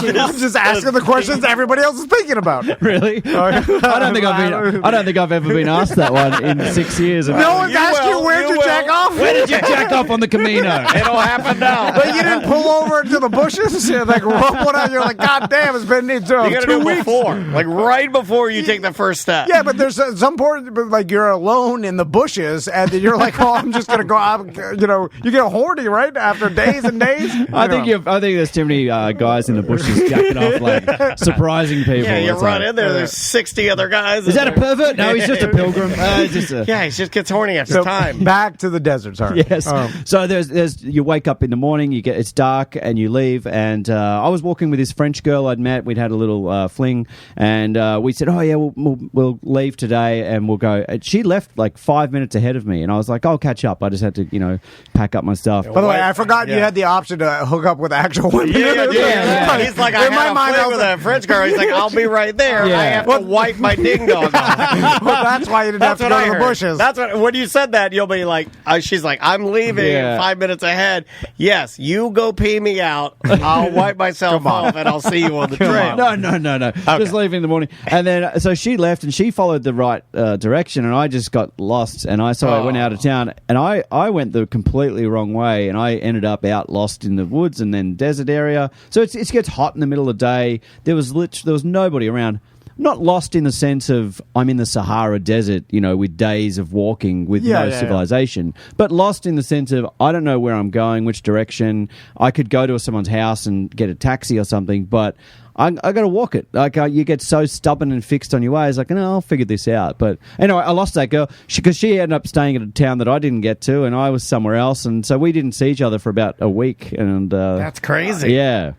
I'm just asking the questions everybody else is thinking about. Really? I don't think I've ever been asked that one in 6 years. No one's asked you where'd you jack off? Where did you jack off on the Camino? It'll happen now. But you didn't pull over into the bushes? Like rub one out. You're like, God damn, it's been 2 weeks. You gotta do it before, like right before you take the first step. Yeah, but there's some point, like you're alone in the bushes, and then you're like, I'm just gonna go out. You get horny, right? After days and days. I think there's too many guys in the bushes jacking off, like surprising people. Yeah, you run in there. There's 60 other guys. Is that a pervert? No, he's just a pilgrim. He just gets horny after time. Back to the desert. Sorry. Yes. So there's you wake up in the morning. It's dark and you leave. And I was walking with this French girl I'd met. We'd had a little fling, and we said, "Oh yeah, we'll leave today and we'll go." And she left like 5 minutes ahead of me, and I was like, "I'll catch up." I just had to pack up my stuff. By the way, I forgot you had the option to hook up with actual women. Yeah. He's like, I had a fling with a French girl. He's like, I'll be right there. Yeah. I have to wipe my ding dog off. Well, that's why you didn't have to go to the bushes. That's what. When you said that, you'll be like, she's like, I'm leaving 5 minutes ahead. Yes, you go pee me out. I'll wipe myself off, and I'll see you on the train. No. Okay. Just leaving in the morning. And then, so she left, and she followed the right direction, and I just got lost, and I went out of town, and I went the completely wrong way, and I ended up out lost in the woods and then desert area. So it gets hot in the middle of the day. There was nobody around. Not lost in the sense of I'm in the Sahara Desert, with days of walking with no civilization, but lost in the sense of I don't know where I'm going, which direction. I could go to someone's house and get a taxi or something, but I got to walk it. Like you get so stubborn and fixed on your ways. Like, no, I'll figure this out. But anyway, I lost that girl because she ended up staying at a town that I didn't get to, and I was somewhere else, and so we didn't see each other for about a week. And that's crazy. Yeah.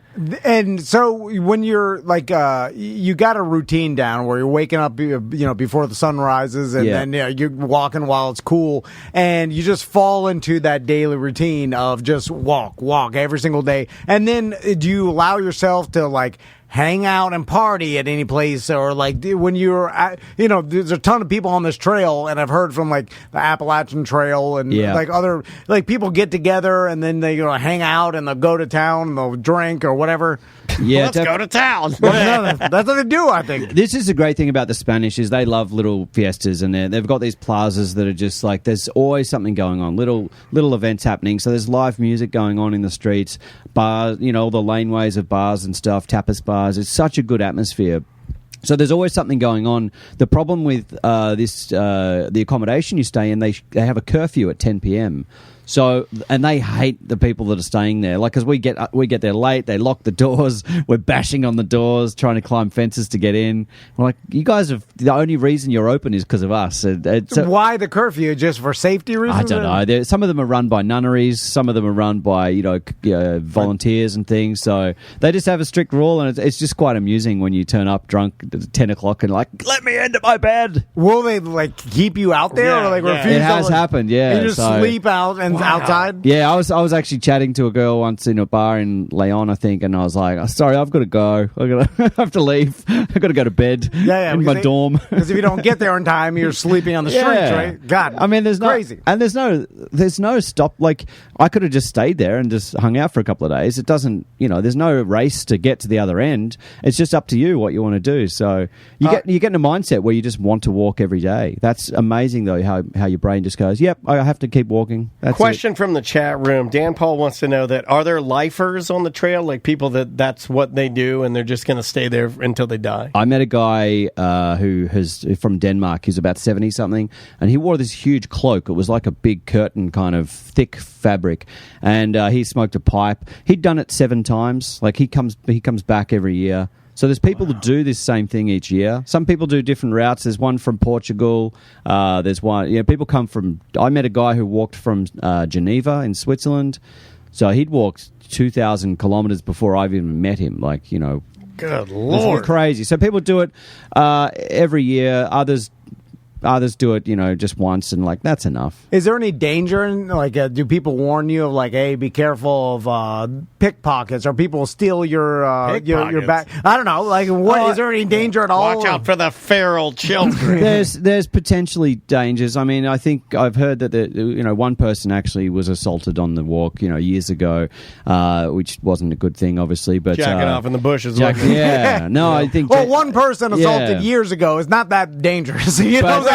And so when you're like, you got a routine down where you're waking up, before the sun rises, and then you're walking while it's cool, and you just fall into that daily routine of just walk every single day. And then do you allow yourself to like hang out and party at any place, or like when you're at, there's a ton of people on this trail, and I've heard from like the Appalachian Trail and like other, like people get together and then they hang out and they'll go to town and they'll drink or whatever. whatever. Yeah, let's go to town. That's what they do, I think. This is the great thing about the Spanish is they love little fiestas, and they've got these plazas that are just like there's always something going on, little events happening. So there's live music going on in the streets, bars, all the laneways of bars and stuff, tapas bars. It's such a good atmosphere. So there's always something going on. The problem with the accommodation you stay in, they have a curfew at 10 p.m. So, and they hate the people that are staying there. Like, because we get there late, they lock the doors, we're bashing on the doors, trying to climb fences to get in. We're like, you guys have, the only reason you're open is because of us. Why the curfew? Just for safety reasons? I don't know. Some of them are run by nunneries, some of them are run by, volunteers and things. So they just have a strict rule, and it's just quite amusing when you turn up drunk at 10 o'clock and like, let me into my bed. Will they, keep you out there or refuse? It has happened, yeah. And you just sleep out and outside? Yeah, I was actually chatting to a girl once in a bar in Leon, I think, and I was like, sorry, I've got to go. I have to leave. I've got to go to bed in my dorm. Because if you don't get there in time, you're sleeping on the streets, right? God, I mean, there's crazy. There's no stop. Like, I could have just stayed there and just hung out for a couple of days. It doesn't, there's no race to get to the other end. It's just up to you what you want to do. So you get in a mindset where you just want to walk every day. That's amazing, though, how your brain just goes, yep, I have to keep walking. That's Question from the chat room. Dan Paul wants to know that are there lifers on the trail, like people that's what they do and they're just going to stay there until they die? I met a guy from Denmark. He's about 70-something, and he wore this huge cloak. It was like a big curtain, kind of thick fabric, and he smoked a pipe. He'd done it 7 times. Like, he comes back every year. So there's people that do this same thing each year. Some people do different routes. There's one from Portugal. There's one. People come from. I met a guy who walked from Geneva in Switzerland. So he'd walked 2,000 kilometers before I've even met him. Good Lord, it's crazy. So people do it every year. Others do it, just once, and that's enough. Is there any danger in, do people warn you of, hey, be careful of pickpockets, or people steal your bag? I don't know. Is there any danger at all? Watch out for the feral children. There's potentially dangers. I mean, I think I've heard that one person actually was assaulted on the walk, years ago, which wasn't a good thing, obviously. But jacking off in the bushes. Yeah. No, I think. Well, one person assaulted years ago is not that dangerous.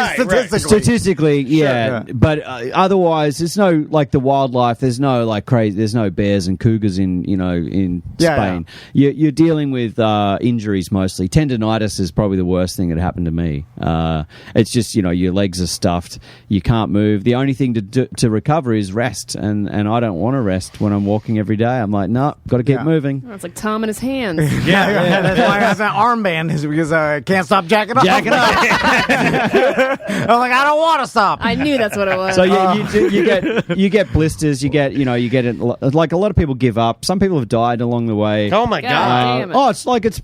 Statistically, yeah. Sure. But otherwise, there's no the wildlife. There's no crazy. There's no bears and cougars in Spain. Yeah. You're dealing with injuries mostly. Tendinitis is probably the worst thing that happened to me. It's just your legs are stuffed. You can't move. The only thing to recover is rest, and I don't want to rest when I'm walking every day. I'm like, no, got to keep moving. Oh, it's like Tom and his hands. That's why I have that armband, is because I can't stop jacking up. I'm like, I don't want to stop. I knew that's what it was. So you get blisters. You get it. Like, a lot of people give up. Some people have died along the way. Oh my God! It's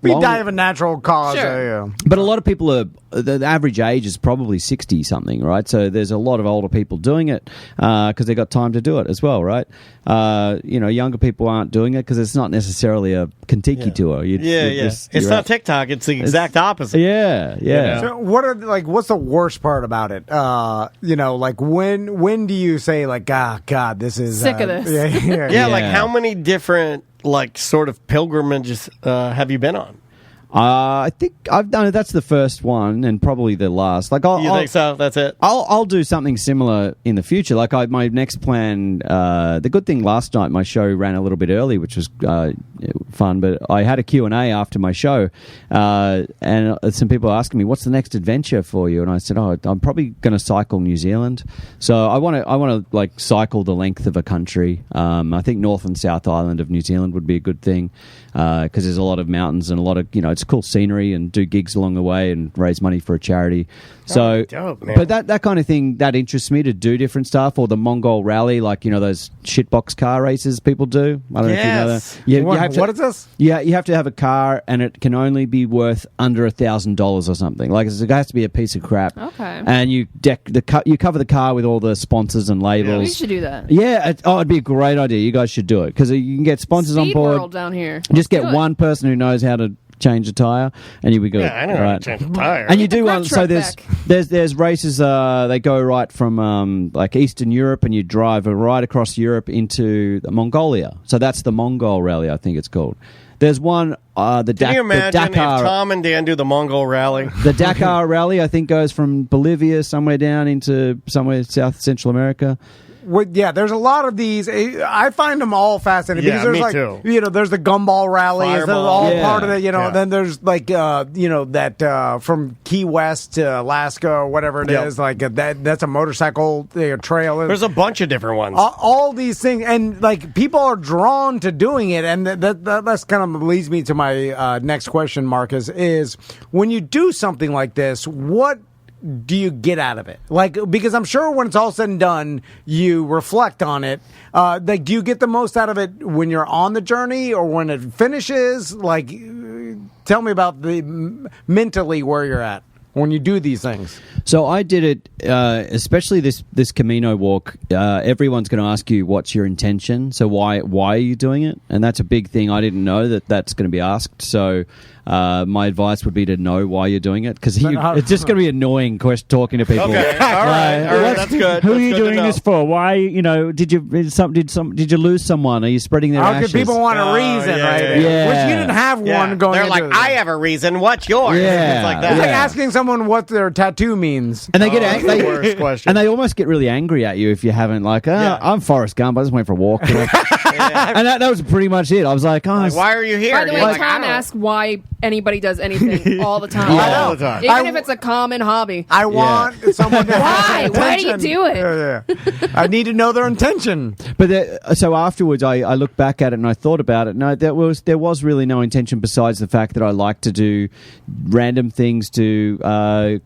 we die of a natural cause. Sure. But a lot of people are. The average age is probably 60 something, right? So there's a lot of older people doing it because they got time to do it as well, right? Younger people aren't doing it because it's not necessarily a Kentucky tour. It's not TikTok. It's the exact opposite. Yeah. So what's the worst part about it? When do you say God, this is sick of this? Yeah. How many different sort of pilgrimages have you been on? I think I've done it. That's the first one and probably the last. You think so? That's it? I'll do something similar in the future. My next plan, the good thing last night, my show ran a little bit early, which was fun, but I had a Q&A after my show, and some people were asking me, what's the next adventure for you? And I said, I'm probably going to cycle New Zealand. So I want to cycle the length of a country. I think North and South Island of New Zealand would be a good thing because there's a lot of mountains and a lot of, it's cool scenery, and do gigs along the way and raise money for a charity. So, dope, man. But that kind of thing, that interests me to do different stuff, or the Mongol Rally, those shitbox car races people do. I don't know if you know that. What is this? Yeah, you have to have a car, and it can only be worth under $1,000 or something. It has to be a piece of crap. Okay. And you you cover the car with all the sponsors and labels. We should do that. Yeah. It'd be a great idea. You guys should do it because you can get sponsors on board. World down here. Just get one person who knows how to change a tire, and you'll be good. Yeah, I know how to change a tire. And you do Grab so. truck There's races. They go right from like Eastern Europe, and you drive right across Europe into Mongolia. So that's the Mongol Rally, I think it's called. There's one. Can you imagine if Tom and Dan do the Mongol Rally? The Dakar Rally, I think, goes from Bolivia somewhere down into somewhere South Central America. Yeah, there's a lot of these. I find them all fascinating because there's too. There's the gumball rally. They're all part of it. Then there's like that from Key West to Alaska or whatever it is. Like that's a motorcycle trail. There's a bunch of different ones. All these things, and like people are drawn to doing it, and that's kind of leads me to my next question, Marcus. Is when you do something like this, what do you get out of it? Like, because I'm sure when it's all said and done, you reflect on it. Do you get the most out of it when you're on the journey or when it finishes? Like, tell me about mentally where you're at when you do these things. So I did it, especially this Camino walk. Everyone's going to ask you, what's your intention? So why are you doing it? And that's a big thing. I didn't know that's going to be asked. So my advice would be to know why you're doing it, because it's just going to be annoying talking to people. Okay, all right, that's good. Who are you doing this for? Why? Did you lose someone? Are you spreading their ashes? Because people want a reason, right? Yeah. Which you didn't have one going. They're like, I have a reason. What's yours? Yeah. It's like that. It's like asking someone what their tattoo means. And they get angry. The worst question. And they almost get really angry at you if you haven't, I'm Forrest Gump. I just went for a walk. And that was pretty much it. I was like, why are you here? By the way, Tom asks why anybody does anything all the time. All the time. Even if it's a common hobby. I want someone to Why? Why do you do it? Yeah. I need to know their intention. But so afterwards, I looked back at it and I thought about it. No, there was really no intention besides the fact that I like to do random things to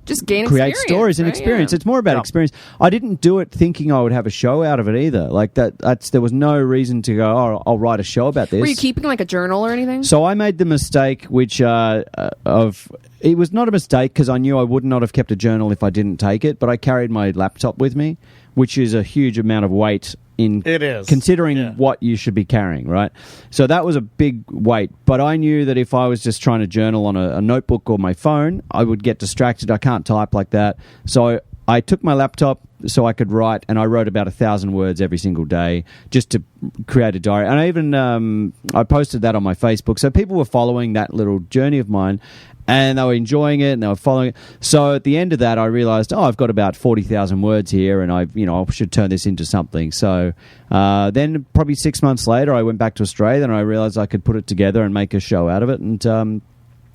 just create stories and experience. Yeah. It's more about experience. I didn't do it thinking I would have a show out of it either. Like there was no reason to go, I'll write a show about this. Were you keeping like a journal or anything? So I made the mistake, which it was not a mistake because I knew I would not have kept a journal if I didn't take it, but I carried my laptop with me, which is a huge amount of weight considering what you should be carrying, right? So that was a big weight, but I knew that if I was just trying to journal on a notebook or my phone, I would get distracted. I can't type like that. So I took my laptop so I could write, and I wrote about 1,000 words every single day just to create a diary. And I even I posted that on my Facebook, so people were following that little journey of mine, and they were enjoying it, and they were following it. So at the end of that, I realized, I've got about 40,000 words here, and I should turn this into something. So then probably 6 months later, I went back to Australia, and I realized I could put it together and make a show out of it, and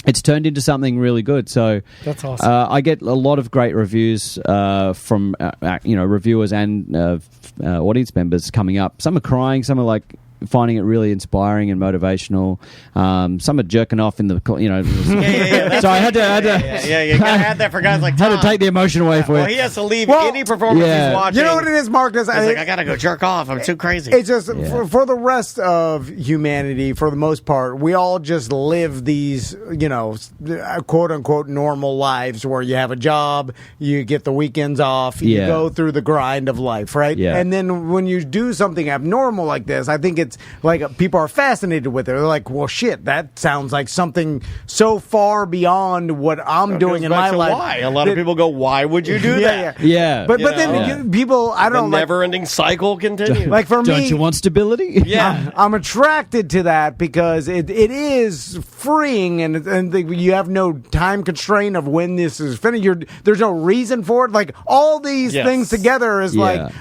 it's turned into something really good. So that's awesome. I get a lot of great reviews from reviewers and audience members coming up. Some are crying, some are like finding it really inspiring and motivational. Some are jerking off in the So I had to you gotta have that for guys like Tom. Had to take the emotion away for well, it. he has to leave any performance he's watching. You know what it is, Marcus? He's like, I gotta go jerk off. I'm too crazy. It's just for the rest of humanity, for the most part, we all just live these, quote unquote normal lives where you have a job, you get the weekends off, you go through the grind of life, right? Yeah. And then when you do something abnormal like this, I think it's like people are fascinated with it. They're like, well, shit, that sounds like something so far beyond what I'm doing in my life. Why? A lot of people go, why would you do that? Yeah. But then people, I don't know. The never-ending cycle continues. Like for me, don't you want stability? Yeah. I'm attracted to that because it is freeing and you have no time constraint of when this is finished. There's no reason for it. Like all these things together is like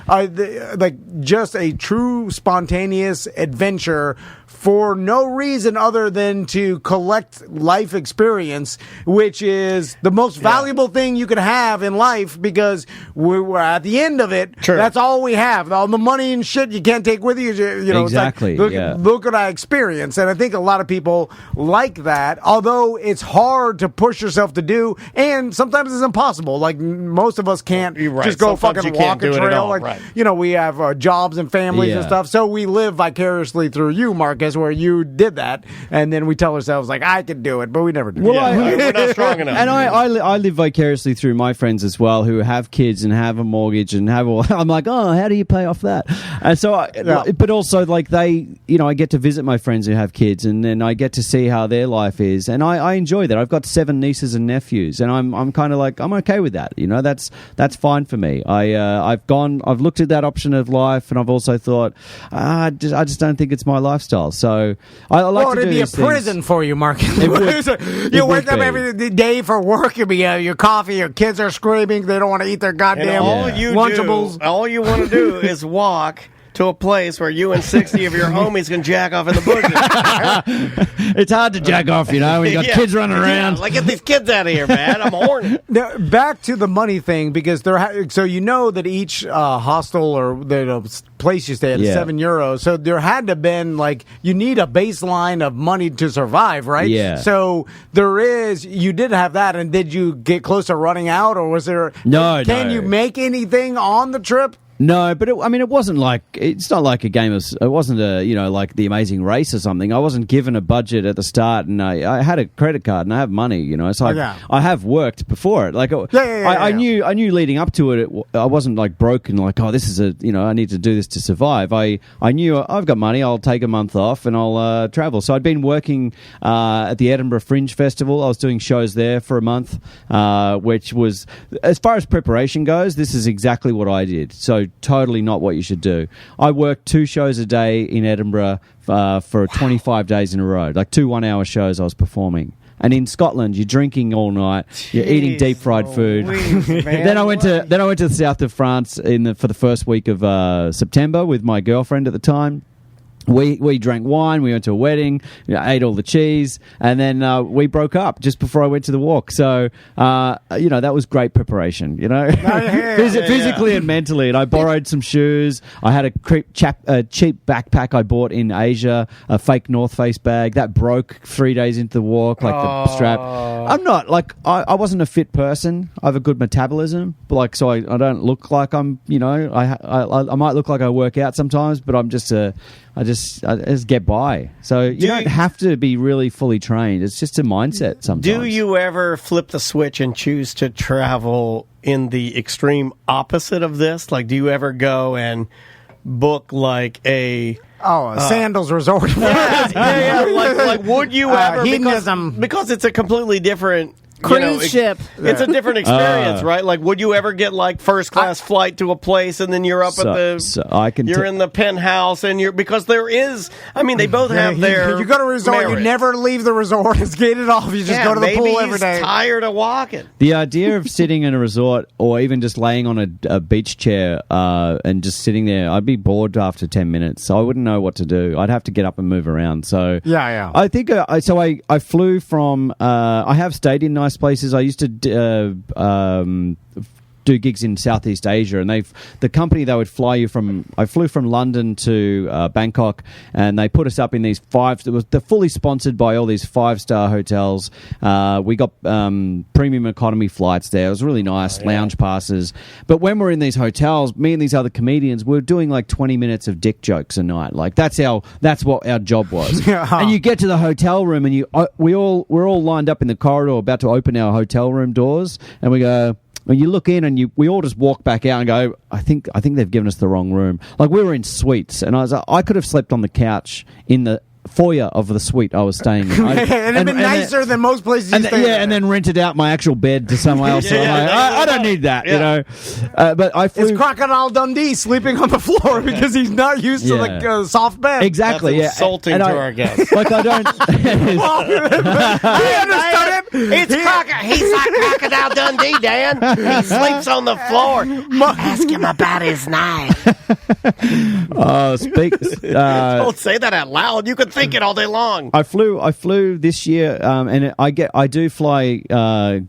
just a true spontaneous adventure for no reason other than to collect life experience, which is the most valuable thing you can have in life because we're at the end of it. True. That's all we have. All the money and shit you can't take with you. Exactly. It's like, look what I experienced. And I think a lot of people like that, although it's hard to push yourself to do, and sometimes it's impossible. Like most of us can't just go fucking walk a trail. We have jobs and families and stuff, so we live vicariously through you, Marcus. process where you did that, and then we tell ourselves like, I can do it, but we never do. Well, it. We're not strong enough. And I live vicariously through my friends as well, who have kids and have a mortgage and have all. I'm like, oh, how do you pay off that? And so, but also like they, I get to visit my friends who have kids, and then I get to see how their life is, and I enjoy that. I've got 7 nieces and nephews, and I'm kind of like, I'm okay with that. That's fine for me. I've looked at that option of life, and I've also thought, I just don't think it's my lifestyle. So I like to do it'd be a prison for you, Mark. You wake up every day for work. You'll be your coffee. Your kids are screaming. They don't want to eat their goddamn Lunchables. All you want to do is walk to a place where you and 60 of your homies can jack off in the bushes. It's hard to jack off, when you got kids running around. Like, get these kids out of here, man. I'm horny. Now, back to the money thing, because so that each hostel or the place you stay at is €7. So there had to have been, you need a baseline of money to survive, right? Yeah. So you did have that, and did you get close to running out, or was there... No, Can you make anything on the trip? No, but it wasn't it's not like a game of, it wasn't like The Amazing Race or something. I wasn't given a budget at the start, and I had a credit card and I have money, so I have worked before it. I knew leading up to it, I wasn't broken, this is I need to do this to survive. I knew I've got money, I'll take a month off and I'll travel. So I'd been working at the Edinburgh Fringe Festival. I was doing shows there for a month, which was, as far as preparation goes, this is exactly what I did. So totally not what you should do. I worked 2 shows a day in Edinburgh for 25 days in a row, 2 one-hour shows I was performing. And in Scotland, you're drinking all night, you're eating deep fried food. Then I went to the south of France for the first week of September with my girlfriend at the time. We drank wine, we went to a wedding, ate all the cheese, and then we broke up just before I went to the walk. So, that was great preparation, physically and mentally. And I borrowed some shoes. I had a cheap backpack I bought in Asia, a fake North Face bag. That broke 3 days into the walk, the strap. I'm not, I wasn't a fit person. I have a good metabolism, but so I don't look like I'm, I might look like I work out sometimes, but I'm just I just get by. So you don't have to be really fully trained. It's just a mindset sometimes. Do you ever flip the switch and choose to travel in the extreme opposite of this? Do you ever go and book a sandals resort? Yeah. Would you ever? Hedonism. Because it's a completely different... Cruise ship. It's a different experience, right? Would you ever get first class flight to a place and then you're up at the you're in the penthouse and because there is, they both have their you go to a resort, merit. You never leave the resort. It's gated off. You just go to the pool every day. Tired of walking. The idea of sitting in a resort or even just laying on a beach chair and just sitting there, I'd be bored after 10 minutes. So I wouldn't know what to do. I'd have to get up and move around. So I think I flew from I have stayed in nice places. I used to do gigs in Southeast Asia, and the company they would fly you from. I flew from London to Bangkok, and they put us up in these they're fully sponsored by all these 5-star hotels. We got premium economy flights there. It was really nice, lounge passes. But when we're in these hotels, me and these other comedians, we're doing 20 minutes of dick jokes a night. That's what our job was. And you get to the hotel room, and we're all lined up in the corridor about to open our hotel room doors, and we go. When you look in and we all just walk back out and go, I think they've given us the wrong room. We were in suites, and I could have slept on the couch in the foyer of the suite I was staying in. And it'd been nicer than most places you stay in. And then rented out my actual bed to someone else. I don't need that, But I flew... It's Crocodile Dundee sleeping on the floor because he's not used to the soft bed. Exactly, That's insulting to our guests. I don't... I understood him. He's like Crocodile Dundee, Dan. He sleeps on the floor. Ask him about his knife. Don't say that out loud. You could think it all day long. I flew this year, and I do fly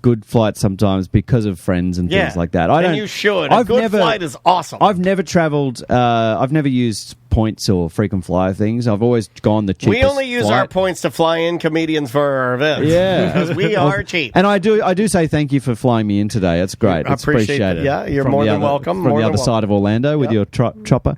good flights sometimes because of friends and things like that. You should. A good flight is awesome. I've never traveled. I've never used points or frequent flyer things. I've always gone the cheapest. We only use flight. our points to fly in comedians for our events. Yeah, because we are cheap. And I do say thank you for flying me in today. It's great. I It's appreciate appreciated. that. Yeah, you're more than welcome. From the other side of Orlando with your chopper.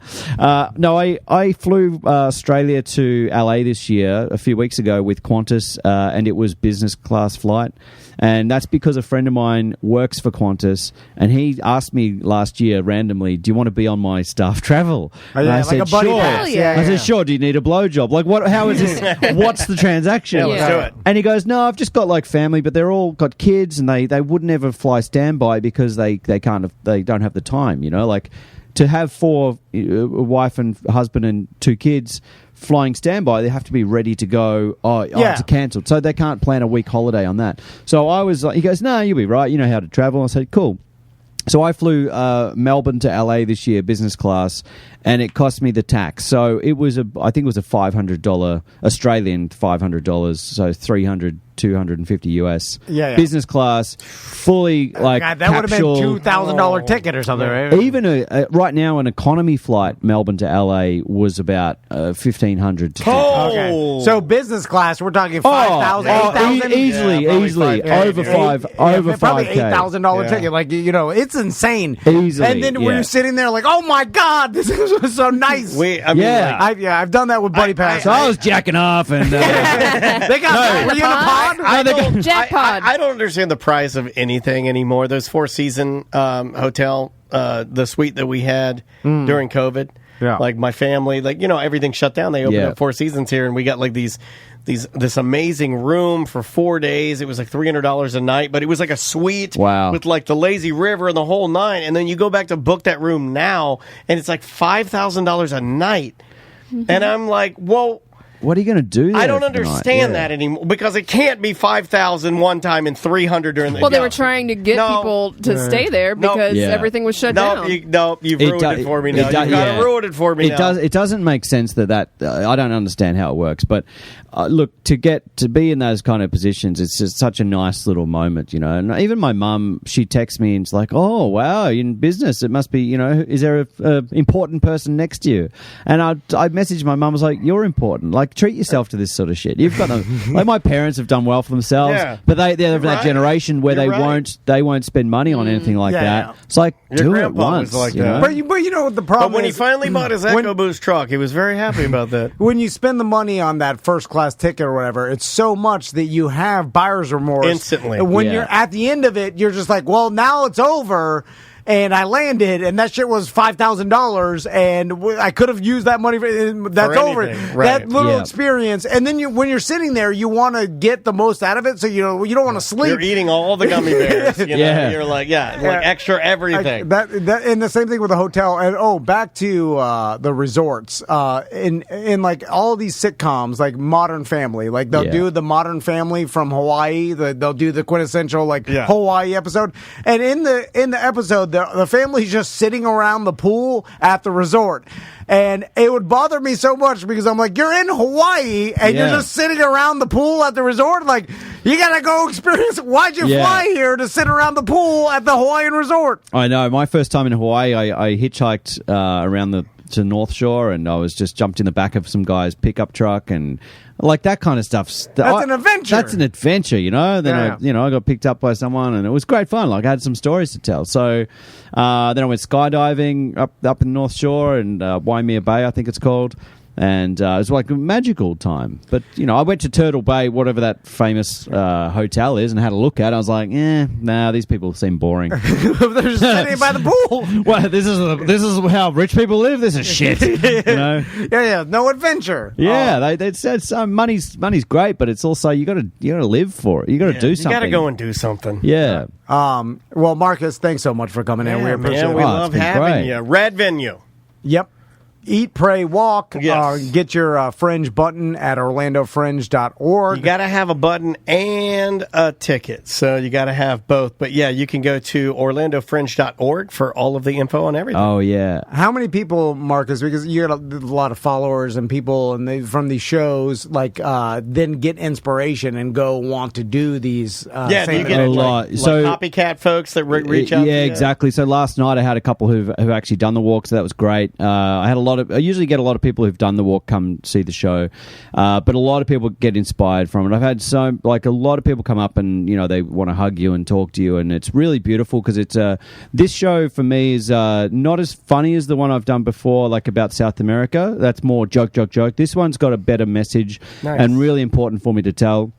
No, I flew Australia to LA this year a few weeks ago with Qantas, and it was business class flight. And that's because a friend of mine works for Qantas, and he asked me last year randomly, "Do you want to be on my staff travel?" And I said, like a buddy "Sure." pass. Yeah. I said, "Sure. Do you need a blowjob? Like, what? How is this? What's the transaction?" Yeah, let's do it. And he goes, "No, I've just got like family, but they're all got kids, and they would never fly standby because they don't have the time. You know, like to have four, a wife and husband and two kids." Flying standby, they have to be ready to go. It's cancelled, so they can't plan a week holiday on that. So I was like, he goes, "No, you'll be right. You know how to travel." I said, "Cool." So I flew Melbourne to LA this year, business class, and it cost me the tax. So it was I think it was a $500 Australian $500, so $250 US. Yeah. Business class, fully like God, that would have been capsule. $2,000 ticket or something, right? Even right now, an economy flight Melbourne to LA was about $1,500 to Okay. So business class, we're talking 5,000, 8,000? easily, over probably $5K. $8,000 ticket. Like, you know, it's insane. Easily, And then when yeah. you're sitting there like, oh my God, this is so nice. I've done that with Buddy Pass. So I was jacking off and they got were you in a pod? I don't understand the price of anything anymore. Those Four Season hotel, the suite that we had during COVID. Yeah. Like my family, like, you know, everything shut down. They opened Yeah. up Four Seasons here, and we got like this amazing room for 4 days. It was like $300 a night, but it was like a suite with like the lazy river and the whole nine. And then you go back to book that room now, and it's like $5,000 a night. And I'm like, well, what are you going to do there I don't for the night? understand that anymore, because it can't be 5,000 one time and 300 during the Well, they were trying to get people to stay there because everything was shut down. You've ruined it for me now. You've got to ruin it for me now. It doesn't make sense that I don't understand how it works. But look, to be in those kind of positions, it's just such a nice little moment, you know. And even my mum, she texts me and it's like, "Oh, wow, you're in business. It must be, you know, is there a important person next to you?" And I messaged my mum, I was like, "You're important. Like, treat yourself to this sort of shit. You've got them." Like, my parents have done well for themselves, but they're of that generation where they won't spend money on anything like that. Yeah. It's like, Your do it grandpa once, was like you know? that. But you know what the problem But when he is? finally bought his EcoBoost truck, he was very happy about that. When you spend the money on that first class ticket or whatever, it's so much that you have buyer's remorse Instantly. When you're at the end of it, you're just like, well, now it's over. And I landed, and that shit was $5,000, and I could have used that money. That's over. Right. That little experience, and then when you're sitting there, you want to get the most out of it, so you don't want to sleep. You're eating all the gummy bears. You know? You're like, like extra everything. And the same thing with the hotel. And back to the resorts. In like all these sitcoms, like Modern Family, like they'll do the Modern Family from Hawaii. They'll do the quintessential Hawaii episode, and in the episode, the family's just sitting around the pool at the resort. And it would bother me so much because I'm like, you're in Hawaii and you're just sitting around the pool at the resort. Like, you got to go experience. Why'd you fly here to sit around the pool at the Hawaiian resort? I know. My first time in Hawaii, I hitchhiked around to North Shore, and I was just jumped in the back of some guy's pickup truck, and like that kind of stuff. That's an adventure. That's an adventure, you know. Then I got picked up by someone, and it was great fun. Like, I had some stories to tell. So then I went skydiving up in North Shore and Waimea Bay, I think it's called. And it was like a magical time. But, you know, I went to Turtle Bay, whatever that famous hotel is, and had a look at it. I was like, these people seem boring. They're just sitting by the pool. Well, this is how rich people live. This is shit. You know? Yeah, no adventure. Yeah, they said money's great, but it's also you got to live for it. You got to do something. You got to go and do something. Yeah. Well, Marcus, thanks so much for coming in. We appreciate it. We love having you. Red Venue. Yep. Eat, Pray, Walk. Yes. Get your Fringe button at orlandofringe.org. You got to have a button and a ticket. So you got to have both. But yeah, you can go to orlandofringe.org for all of the info on everything. Oh, yeah. How many people, Marcus, because you got a lot of followers and people and from these shows, then get inspiration and go want to do these you get a lot. So copycat folks that reach out to you. Yeah, exactly. So last night I had a couple who've actually done the walk, so that was great. I had a lot I usually get a lot of people who've done the walk come see the show, but a lot of people get inspired from it. I've had a lot of people come up and they want to hug you and talk to you, and it's really beautiful because it's this show for me is not as funny as the one I've done before, like about South America. That's more joke. This one's got a better message and really important for me to tell.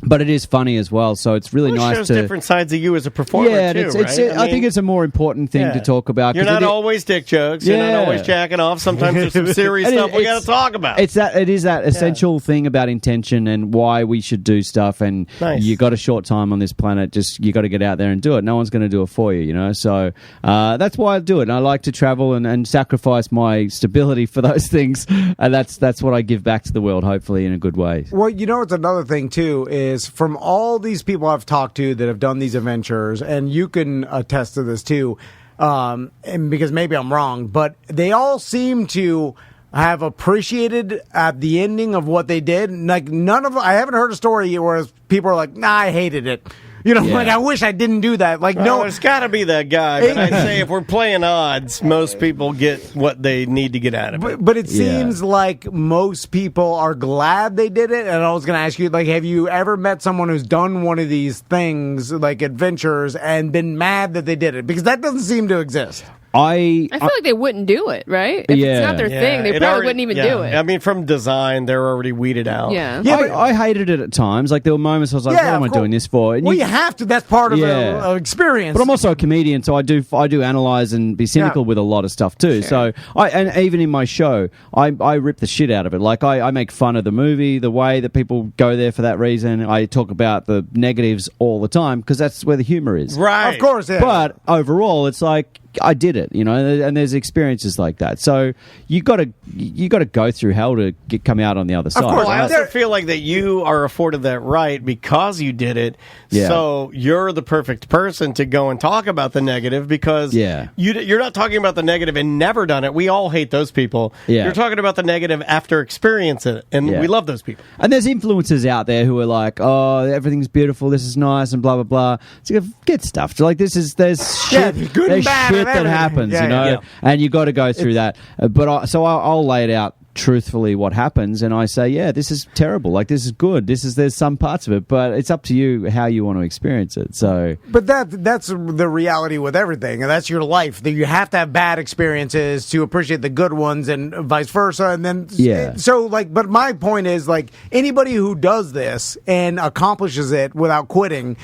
But it is funny as well, so it's really nice shows to different sides of you as a performer. Yeah, too, I think it's a more important thing to talk about. You're not always dick jokes. You're not always jacking off. Sometimes there's some serious stuff we got to talk about. It is that essential thing about intention and why we should do stuff. And you got a short time on this planet. Just you got to get out there and do it. No one's going to do it for you, So that's why I do it. And I like to travel and sacrifice my stability for those things. And that's what I give back to the world, hopefully in a good way. Well, it's another thing too is from all these people I've talked to that have done these adventures, and you can attest to this too, and because maybe I'm wrong, but they all seem to have appreciated at the ending of what they did. Like I haven't heard a story where people are like, "Nah, I hated it." Like I wish I didn't do that. Like, no, there's got to be that guy. But I'd say if we're playing odds, most people get what they need to get out of it. But it seems like most people are glad they did it. And I was going to ask you, like, have you ever met someone who's done one of these things, like adventures, and been mad that they did it? Because that doesn't seem to exist. I feel like they wouldn't do it, right? If it's not their thing, they probably wouldn't even do it. I mean, from design, they're already weeded out. Yeah. I hated it at times. Like, there were moments I was like, what am I doing this for? And you have to. That's part of the experience. But I'm also a comedian, so I do analyze and be cynical with a lot of stuff, too. Sure. So, and even in my show, I rip the shit out of it. Like, I make fun of the movie, the way that people go there for that reason. I talk about the negatives all the time, because that's where the humor is. Right. Of course, yeah. But overall, it's like, I did it, and there's experiences like that. So you got to go through hell to come out on the other side. Of course, I also feel like that you are afforded that right because you did it. Yeah. So you're the perfect person to go and talk about the negative because you're not talking about the negative and never done it. We all hate those people. Yeah. You're talking about the negative after experiencing it, and we love those people. And there's influencers out there who are like, oh, everything's beautiful, this is nice, and blah blah blah. So get stuff. Like there's shit, good and bad. That happens, and you got to go through that. But I'll lay it out truthfully what happens, and I say, this is terrible. Like this is good. There's some parts of it, but it's up to you how you want to experience it. So, but that's the reality with everything, and that's your life. That you have to have bad experiences to appreciate the good ones, and vice versa. And then, so but my point is, like anybody who does this and accomplishes it without quitting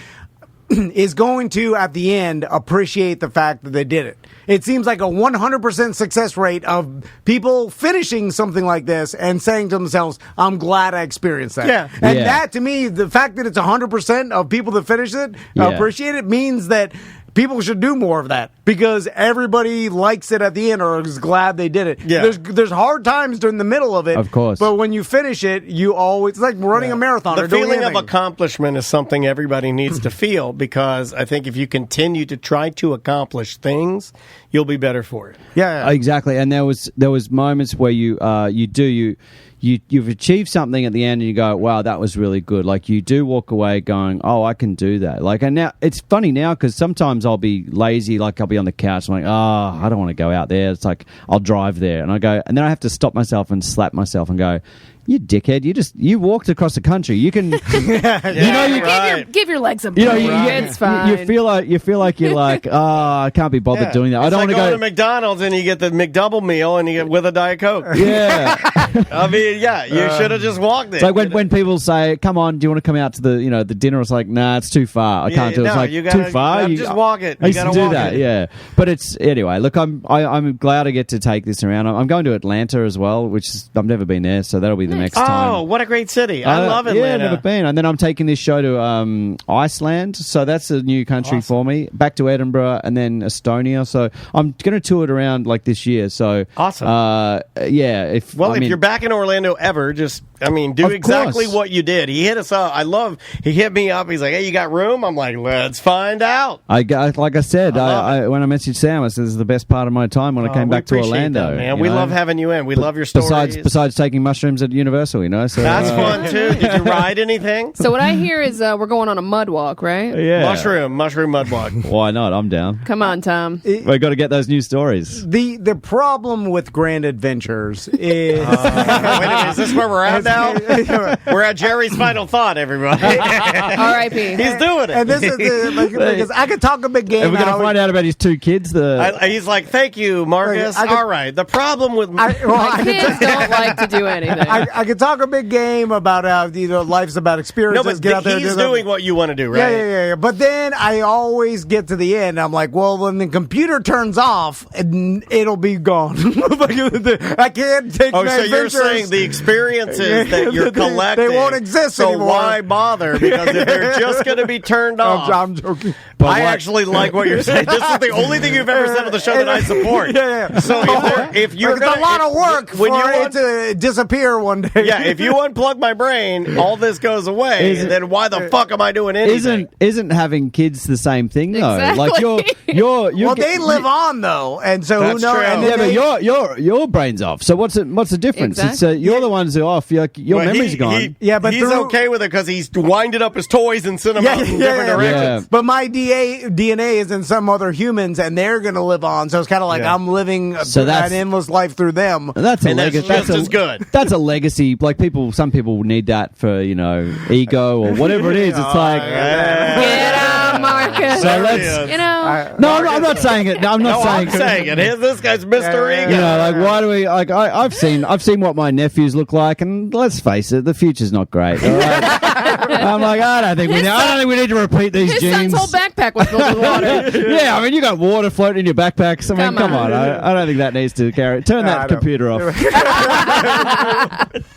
is going to, at the end, appreciate the fact that they did it. It seems like a 100% success rate of people finishing something like this and saying to themselves, I'm glad I experienced that. Yeah. And that, to me, the fact that it's 100% of people that finish it, appreciate it, means that people should do more of that because everybody likes it at the end or is glad they did it. Yeah. There's hard times during the middle of it. Of course. But when you finish it, you always, it's like running a marathon. The feeling of accomplishment is something everybody needs to feel because I think if you continue to try to accomplish things, you'll be better for it. Yeah. Exactly. And there was moments where you've achieved something at the end and you go, wow, that was really good. Like you do walk away going, oh, I can do that. Like, and now it's funny now because sometimes I'll be lazy, like I'll be on the couch, I'm like, oh, I don't want to go out there. It's like I'll drive there and then I have to stop myself and slap myself and go, you dickhead! You walked across the country. You can, give your legs a break. It's fine. You feel like you're like, I can't be bothered doing that. I don't want to go to McDonald's and you get the McDouble meal and you get with a Diet Coke. Yeah, I mean, you should have just walked there. It's like when people say, "Come on, do you want to come out to the dinner?" It's like, nah, it's too far. I can't do it. It's like too far. You just walk it. I used to do that. Yeah, but it's anyway. Look, I'm glad I get to take this around. I'm going to Atlanta as well, which I've never been there, so that'll be the next time. Oh, what a great city. I love Atlanta. Yeah, never been. And then I'm taking this show to Iceland, so that's a new country for me. Back to Edinburgh and then Estonia. So I'm going to tour it around like this year. So awesome. If you're back in Orlando ever, just I mean, do Of exactly course. what you did. He hit us up. He hit me up. He's like, hey, you got room? I'm like, let's find out. Like I said, when I messaged Sam, I said this is the best part of my time when I came back to Orlando. That, man. We love having you in. We love your stories. Besides taking mushrooms at Universal, so that's fun too. Did you ride anything? So what I hear is we're going on a mud walk, right? Yeah, mushroom mud walk. Why not? I'm down. Come on, Tom. We got to get those new stories. The problem with Grand Adventures is... Wait a minute, is this where we're at now? We're at Jerry's final thought, everybody. R.I.P. He's doing it. And this is because I could talk a big game. Are we going to find out about his two kids? He's like, thank you, Marcus. All right. The problem with... My kids don't like to do anything. I could talk a big game about how life's about experiences. No, but get out there, he's doing what you want to do, right? Yeah. But then I always get to the end. I'm like, well, when the computer turns off, it'll be gone. I can't take my so you're adventures. saying the experiences that you're collecting, they won't exist so anymore. Why bother? Because if they're just going to be turned off. I'm joking. I actually like what you're saying. This is the only thing you've ever said on the show that I support. Yeah. So if you're it's a lot of work when for it to disappear one day. Yeah, if you unplug my brain, all this goes away. Then why the fuck am I doing anything? Isn't having kids the same thing though? Exactly. Like you're well, they live on though, and so That's who knows? true. And but your brain's off. So what's the difference? Exactly. It's you're the ones who are off. Your memory's gone. but he's okay with it because he's winded up his toys and sent them out in different directions. Yeah. But my DNA is in some other humans, and they're going to live on. So it's kind of like I'm living an endless life through them. That's a legacy. Just as good. That's a legacy. Like some people need that for ego or whatever it is. It's like Get out, Marcus. So let's I'm not saying it. No, I'm not saying I'm saying it. This guy's Mr. Ego. Like why do we like? I've seen what my nephews look like, and let's face it, the future's not great. All right? I'm like, I don't think we need to repeat these His genes. son's whole backpack was filled with water. Yeah, I mean, you got water floating in your backpacks. I mean, come on. I don't think that needs to carry. Turn that computer off.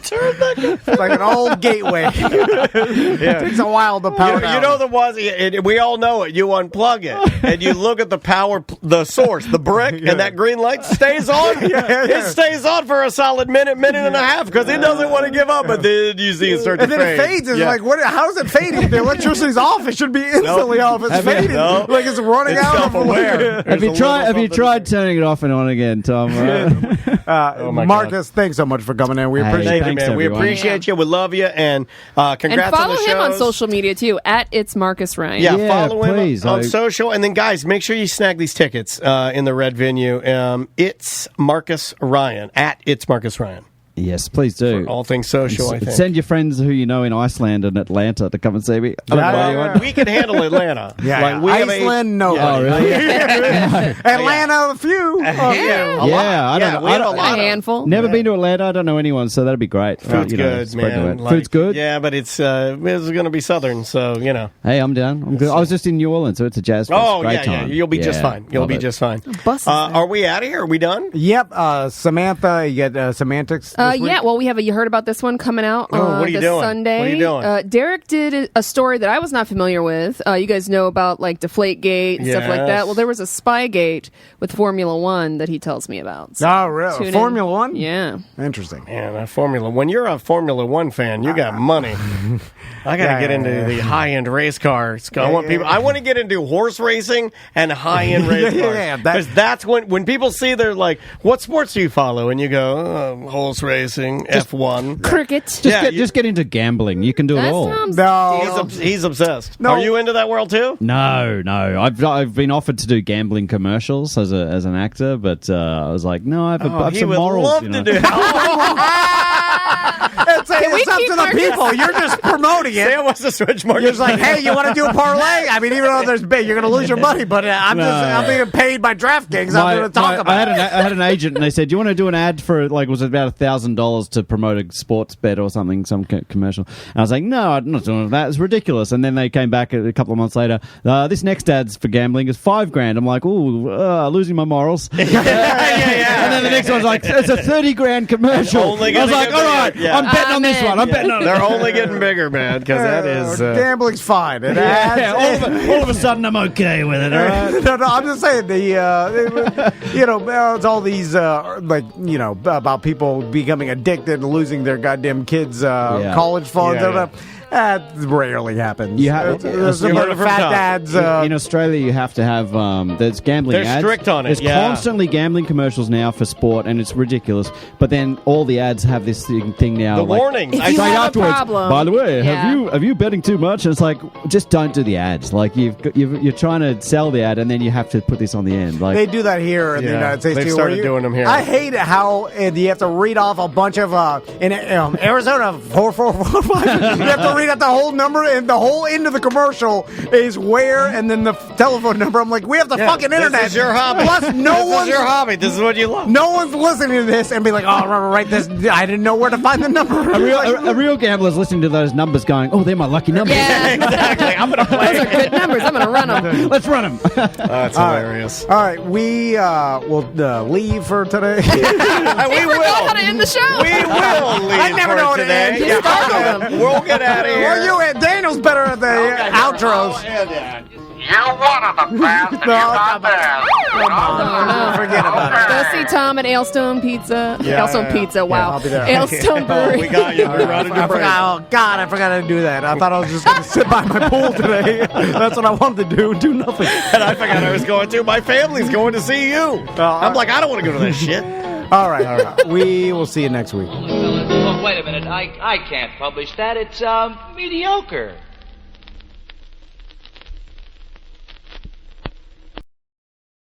It's like an old gateway. It takes a while to power down. You know we all know it. You unplug it and you look at the source, the brick, and that green light stays on. It stays on for a solid minute and a half because it doesn't want to give up. But then you see it start to fade. And then it fades. It's like, how is it fading? The electricity's off. It should be instantly off. It's fading. Like it's running out. Self-aware. Have you tried turning it off and on again, Tom? Marcus, thanks so much for coming in. We appreciate it. Thank you, man. We appreciate you. We love you. And congrats and follow on the him on shows. social media, too, at It's Marcus Ryan. Yeah, follow please. him on social. And then, guys, make sure you snag these tickets in the Red Venue. It's Marcus Ryan, at It's Marcus Ryan. Yes, please do. For all things social, I think. Send your friends who you know in Iceland and Atlanta to come and see me. We can handle Atlanta. Iceland, no. Oh, really? Atlanta, a few. I don't know. A handful. Never been to Atlanta. I don't know anyone, so that'd be great. Food's good, man. Food's good? Yeah, but it's going to be Southern, so, Hey, I'm down. I'm good. I was just in New Orleans, so it's a jazz fest. Great time. You'll be just fine. You'll be just fine. Are we out of here? Are we done? Yep. Samantha, you get Semantics. Well, we have you heard about this one coming out what are you this doing? Sunday. What are you doing? Derek did a story that I was not familiar with. You guys know about like Deflategate and stuff like that. Well, there was a Spygate with Formula One that he tells me about. So oh, really? Formula One? Yeah. Interesting. Man, when you're a Formula One fan, you got money. I got to get into the high-end race cars. I want to get into horse racing and high-end race cars. Because that's when people see, they're like, what sports do you follow? And you go, horse racing. F1. Cricket. Just get into gambling. You can do it all. No. He's obsessed. No. Are you into that world too? No. I've been offered to do gambling commercials as an actor, but I was like, no, I have some morals. Love to do. It's up to the people. You're just promoting it. Sam wants to switch more. You're just like, hey, you want to do a parlay? I mean, even though there's big, you're going to lose your money. But I'm being paid by DraftKings. I'm going to talk about it. I had an agent, and they said, do you want to do an ad for was it about $1,000 to promote a sports bet or something, some commercial? And I was like, no, I'm not doing that. It's ridiculous. And then they came back a couple of months later. This next ad's for gambling is $5,000. I'm like, ooh, losing my morals. And then the next one's like, it's a $30,000 commercial. I was like, all all right. Yeah. I'm betting on this one. I'm betting on it. They're only getting bigger, man, because that is... gambling's fine. It adds, all of a sudden, I'm okay with it. All right? no, I'm just saying it's all these about people becoming addicted and losing their goddamn kids' college funds. Yeah. That rarely happens. You have There's a lot of fat dads. In Australia, you have to have there's gambling They're ads. strict on it, There's yeah. constantly gambling commercials now for sport, and it's ridiculous. But then all the ads have this thing now. The warnings. If you Say have a afterwards, problem. by the way, Yeah. have you betting too much? And it's like, just don't do the ads. Like you're trying to sell the ad, and then you have to put this on the end. Like They do that here in the Yeah, United States they've too. started where doing them here. I hate how you have to read off a bunch of in Arizona 4445. You have to read out the whole number, and the whole end of the commercial is where, and then the telephone number. I'm like, we have the fucking internet. This is your hobby. Plus, This one's is your hobby. This is what you love. no one's listening to this and be like, oh, right, this. I didn't know where to find the number. a real gambler's listening to those numbers, going, "Oh, they're my lucky numbers." Yeah. Exactly. I'm going to Those play. are good numbers. I'm going to run them. Let's run them. That's hilarious. All right, we will leave for today. We I forgot will. how to end the show. We will leave I never for know how to today. end. You started them. We'll get out of here. Well, Daniel's better at the outros. You're one of the best, and you're not bad. Forget about it. Go see Tom at Ailstone Pizza. Ailstone Pizza, wow. I'll be there. Ailstone Brewery. We got you. We're running your break. Oh, God, I forgot to do that. I thought I was just going to sit by my pool today. That's what I wanted to do nothing. And I forgot I was going to. My family's going to see you. I'm like, I don't want to go to that shit. All right. We will see you next week. Well, wait a minute. I can't publish that. It's mediocre.